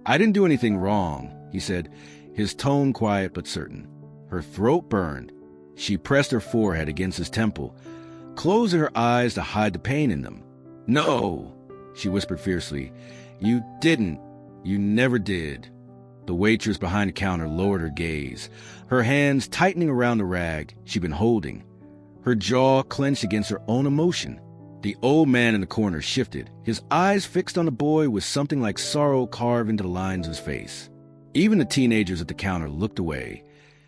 I didn't do anything wrong," he said, his tone quiet but certain. Her throat burned. She pressed her forehead against his temple, closing her eyes to hide the pain in them. "No," she whispered fiercely. "You didn't. You never did." The waitress behind the counter lowered her gaze, her hands tightening around the rag she'd been holding, her jaw clenched against her own emotion. The old man in the corner shifted, his eyes fixed on the boy with something like sorrow carved into the lines of his face. Even the teenagers at the counter looked away,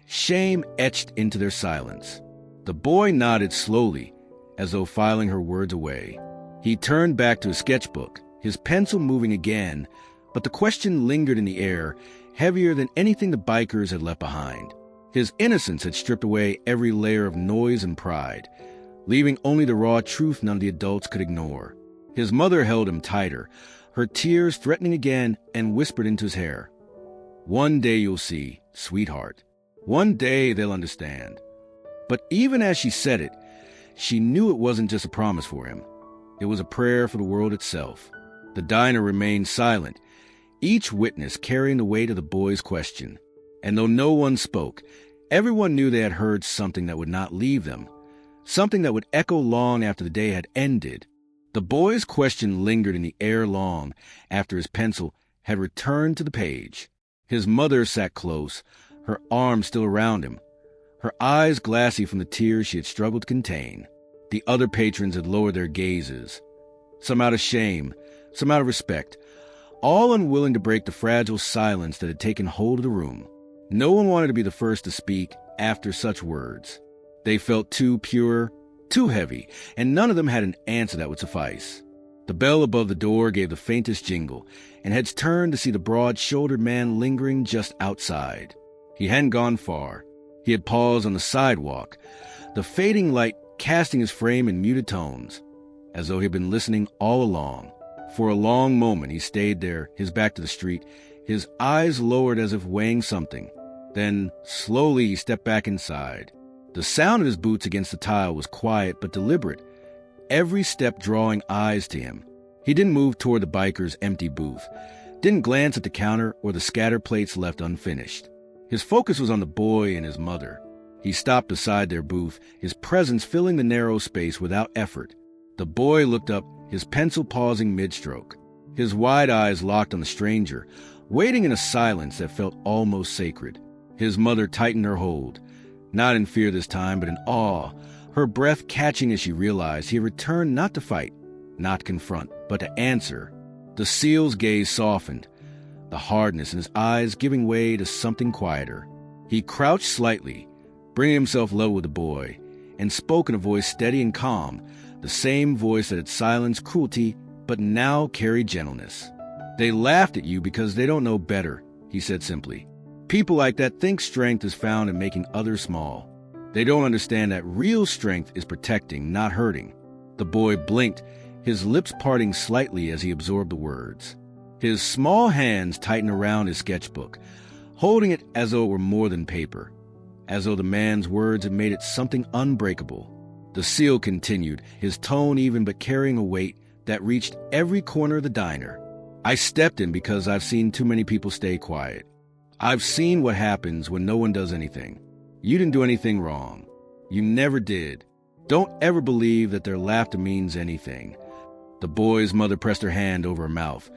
shame etched into their silence. The boy nodded slowly, as though filing her words away. He turned back to his sketchbook, his pencil moving again, but the question lingered in the air, heavier than anything the bikers had left behind. His innocence had stripped away every layer of noise and pride, leaving only the raw truth none of the adults could ignore. His mother held him tighter, her tears threatening again, and whispered into his hair, "One day you'll see, sweetheart. One day they'll understand." But even as she said it, she knew it wasn't just a promise for him. It was a prayer for the world itself. The diner remained silent, each witness carrying the weight of the boy's question. And though no one spoke, everyone knew they had heard something that would not leave them, something that would echo long after the day had ended. The boy's question lingered in the air long after his pencil had returned to the page. His mother sat close, her arms still around him, her eyes glassy from the tears she had struggled to contain. The other patrons had lowered their gazes, some out of shame, some out of respect, all unwilling to break the fragile silence that had taken hold of the room. No one wanted to be the first to speak after such words. They felt too pure, too heavy, and none of them had an answer that would suffice. The bell above the door gave the faintest jingle, and heads turned to see the broad-shouldered man lingering just outside. He hadn't gone far. He had paused on the sidewalk, the fading light casting his frame in muted tones, as though he had been listening all along. For a long moment he stayed there, his back to the street, his eyes lowered as if weighing something. Then, slowly, he stepped back inside. The sound of his boots against the tile was quiet but deliberate, every step drawing eyes to him. He didn't move toward the biker's empty booth, didn't glance at the counter or the scattered plates left unfinished. His focus was on the boy and his mother. He stopped beside their booth, his presence filling the narrow space without effort. The boy looked up, his pencil pausing mid-stroke, his wide eyes locked on the stranger, waiting in a silence that felt almost sacred. His mother tightened her hold, not in fear this time, but in awe, her breath catching as she realized he had returned not to fight, not confront, but to answer. The seal's gaze softened, the hardness in his eyes giving way to something quieter. He crouched slightly, bringing himself level with the boy, and spoke in a voice steady and calm, the same voice that had silenced cruelty, but now carried gentleness. "They laughed at you because they don't know better," he said simply. "People like that think strength is found in making others small. They don't understand that real strength is protecting, not hurting." The boy blinked, his lips parting slightly as he absorbed the words. His small hands tightened around his sketchbook, holding it as though it were more than paper, as though the man's words had made it something unbreakable. The seal continued, his tone even but carrying a weight that reached every corner of the diner. "I stepped in because I've seen too many people stay quiet. I've seen what happens when no one does anything. You didn't do anything wrong. You never did. Don't ever believe that their laughter means anything." The boy's mother pressed her hand over her mouth,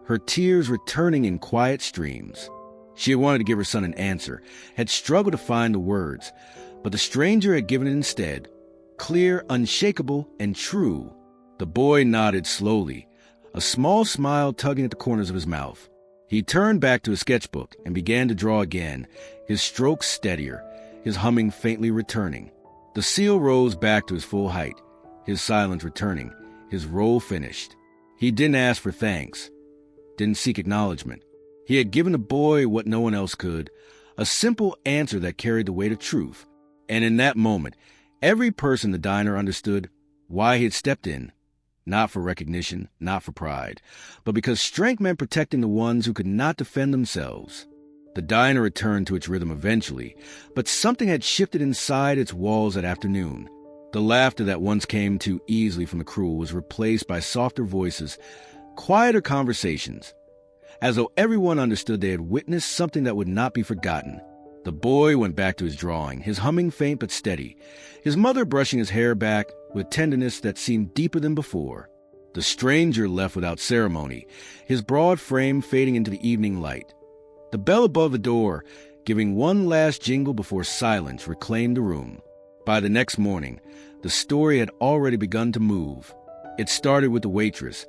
her tears returning in quiet streams. She had wanted to give her son an answer, had struggled to find the words, but the stranger had given it instead, clear, unshakable, and true. The boy nodded slowly, a small smile tugging at the corners of his mouth. He turned back to his sketchbook and began to draw again, his strokes steadier, his humming faintly returning. The seal rose back to his full height, his silence returning, his role finished. He didn't ask for thanks, didn't seek acknowledgement. He had given the boy what no one else could, a simple answer that carried the weight of truth. And in that moment, every person in the diner understood why he had stepped in, not for recognition, not for pride, but because strength meant protecting the ones who could not defend themselves. The diner returned to its rhythm eventually, but something had shifted inside its walls that afternoon. The laughter that once came too easily from the cruel was replaced by softer voices, quieter conversations, as though everyone understood they had witnessed something that would not be forgotten. The boy went back to his drawing, his humming faint but steady, his mother brushing his hair back with tenderness that seemed deeper than before. The stranger left without ceremony, his broad frame fading into the evening light. The bell above the door, giving one last jingle before silence, reclaimed the room. By the next morning, the story had already begun to move. It started with the waitress,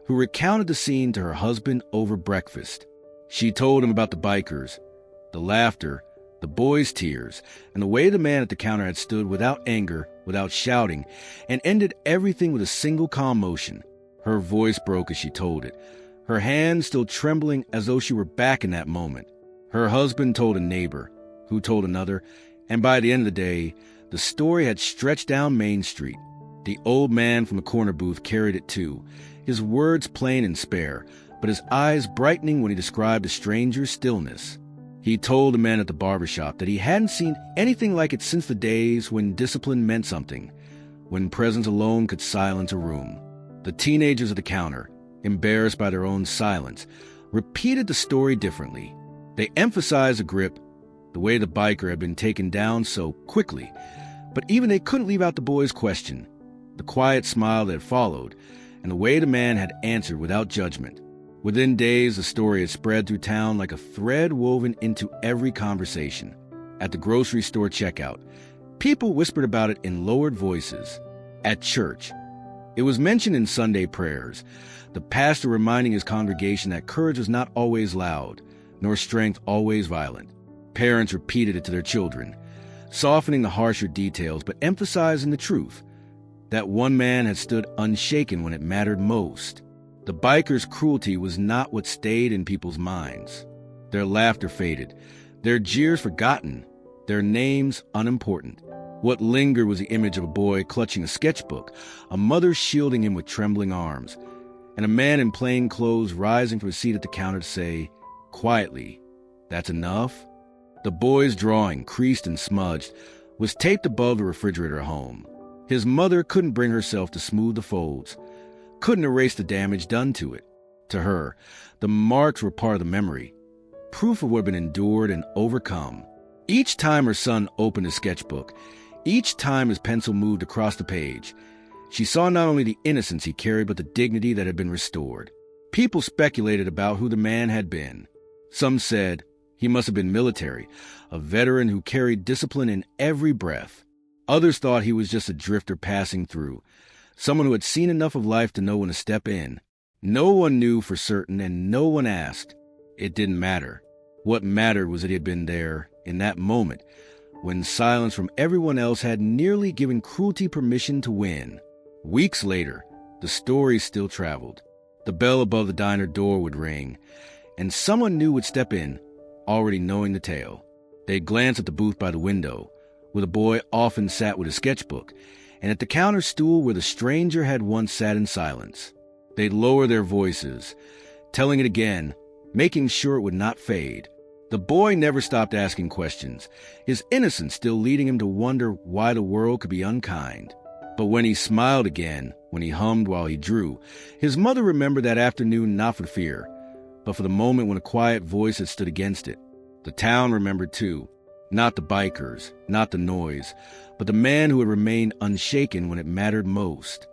who recounted the scene to her husband over breakfast. She told him about the bikers, the laughter, the boy's tears, and the way the man at the counter had stood without anger, without shouting, and ended everything with a single calm motion. Her voice broke as she told it, her hands still trembling as though she were back in that moment. Her husband told a neighbor, who told another, and by the end of the day, the story had stretched down Main Street. The old man from the corner booth carried it too, his words plain and spare, but his eyes brightening when he described the stranger's stillness. He told the man at the barber shop that he hadn't seen anything like it since the days when discipline meant something, when presence alone could silence a room. The teenagers at the counter, embarrassed by their own silence, repeated the story differently. They emphasized the grip, the way the biker had been taken down so quickly, but even they couldn't leave out the boy's question, the quiet smile that had followed, and the way the man had answered without judgment. Within days, the story had spread through town like a thread woven into every conversation. At the grocery store checkout, people whispered about it in lowered voices. At church, it was mentioned in Sunday prayers, the pastor reminding his congregation that courage was not always loud, nor strength always violent. Parents repeated it to their children, softening the harsher details but emphasizing the truth, that one man had stood unshaken when it mattered most. The bikers' cruelty was not what stayed in people's minds. Their laughter faded, their jeers forgotten, their names unimportant. What lingered was the image of a boy clutching a sketchbook, a mother shielding him with trembling arms, and a man in plain clothes rising from his seat at the counter to say, quietly, "That's enough?" The boy's drawing, creased and smudged, was taped above the refrigerator at home. His mother couldn't bring herself to smooth the folds, couldn't erase the damage done to it. To her, the marks were part of the memory, proof of what had been endured and overcome. Each time her son opened his sketchbook, each time his pencil moved across the page, she saw not only the innocence he carried, but the dignity that had been restored. People speculated about who the man had been. Some said he must have been military, a veteran who carried discipline in every breath. Others thought he was just a drifter passing through, someone who had seen enough of life to know when to step in. No one knew for certain, and no one asked. It didn't matter. What mattered was that he had been there in that moment, when silence from everyone else had nearly given Cruelty permission to win. Weeks later, the story still traveled. The bell above the diner door would ring, and someone new would step in, already knowing the tale. They'd glance at the booth by the window, where the boy often sat with his sketchbook, and at the counter stool where the stranger had once sat in silence. They'd lower their voices, telling it again, making sure it would not fade. The boy never stopped asking questions, his innocence still leading him to wonder why the world could be unkind. But when he smiled again, when he hummed while he drew, his mother remembered that afternoon not for fear, but for the moment when a quiet voice had stood against it. The town remembered too, not the bikers, not the noise, but the man who had remained unshaken when it mattered most.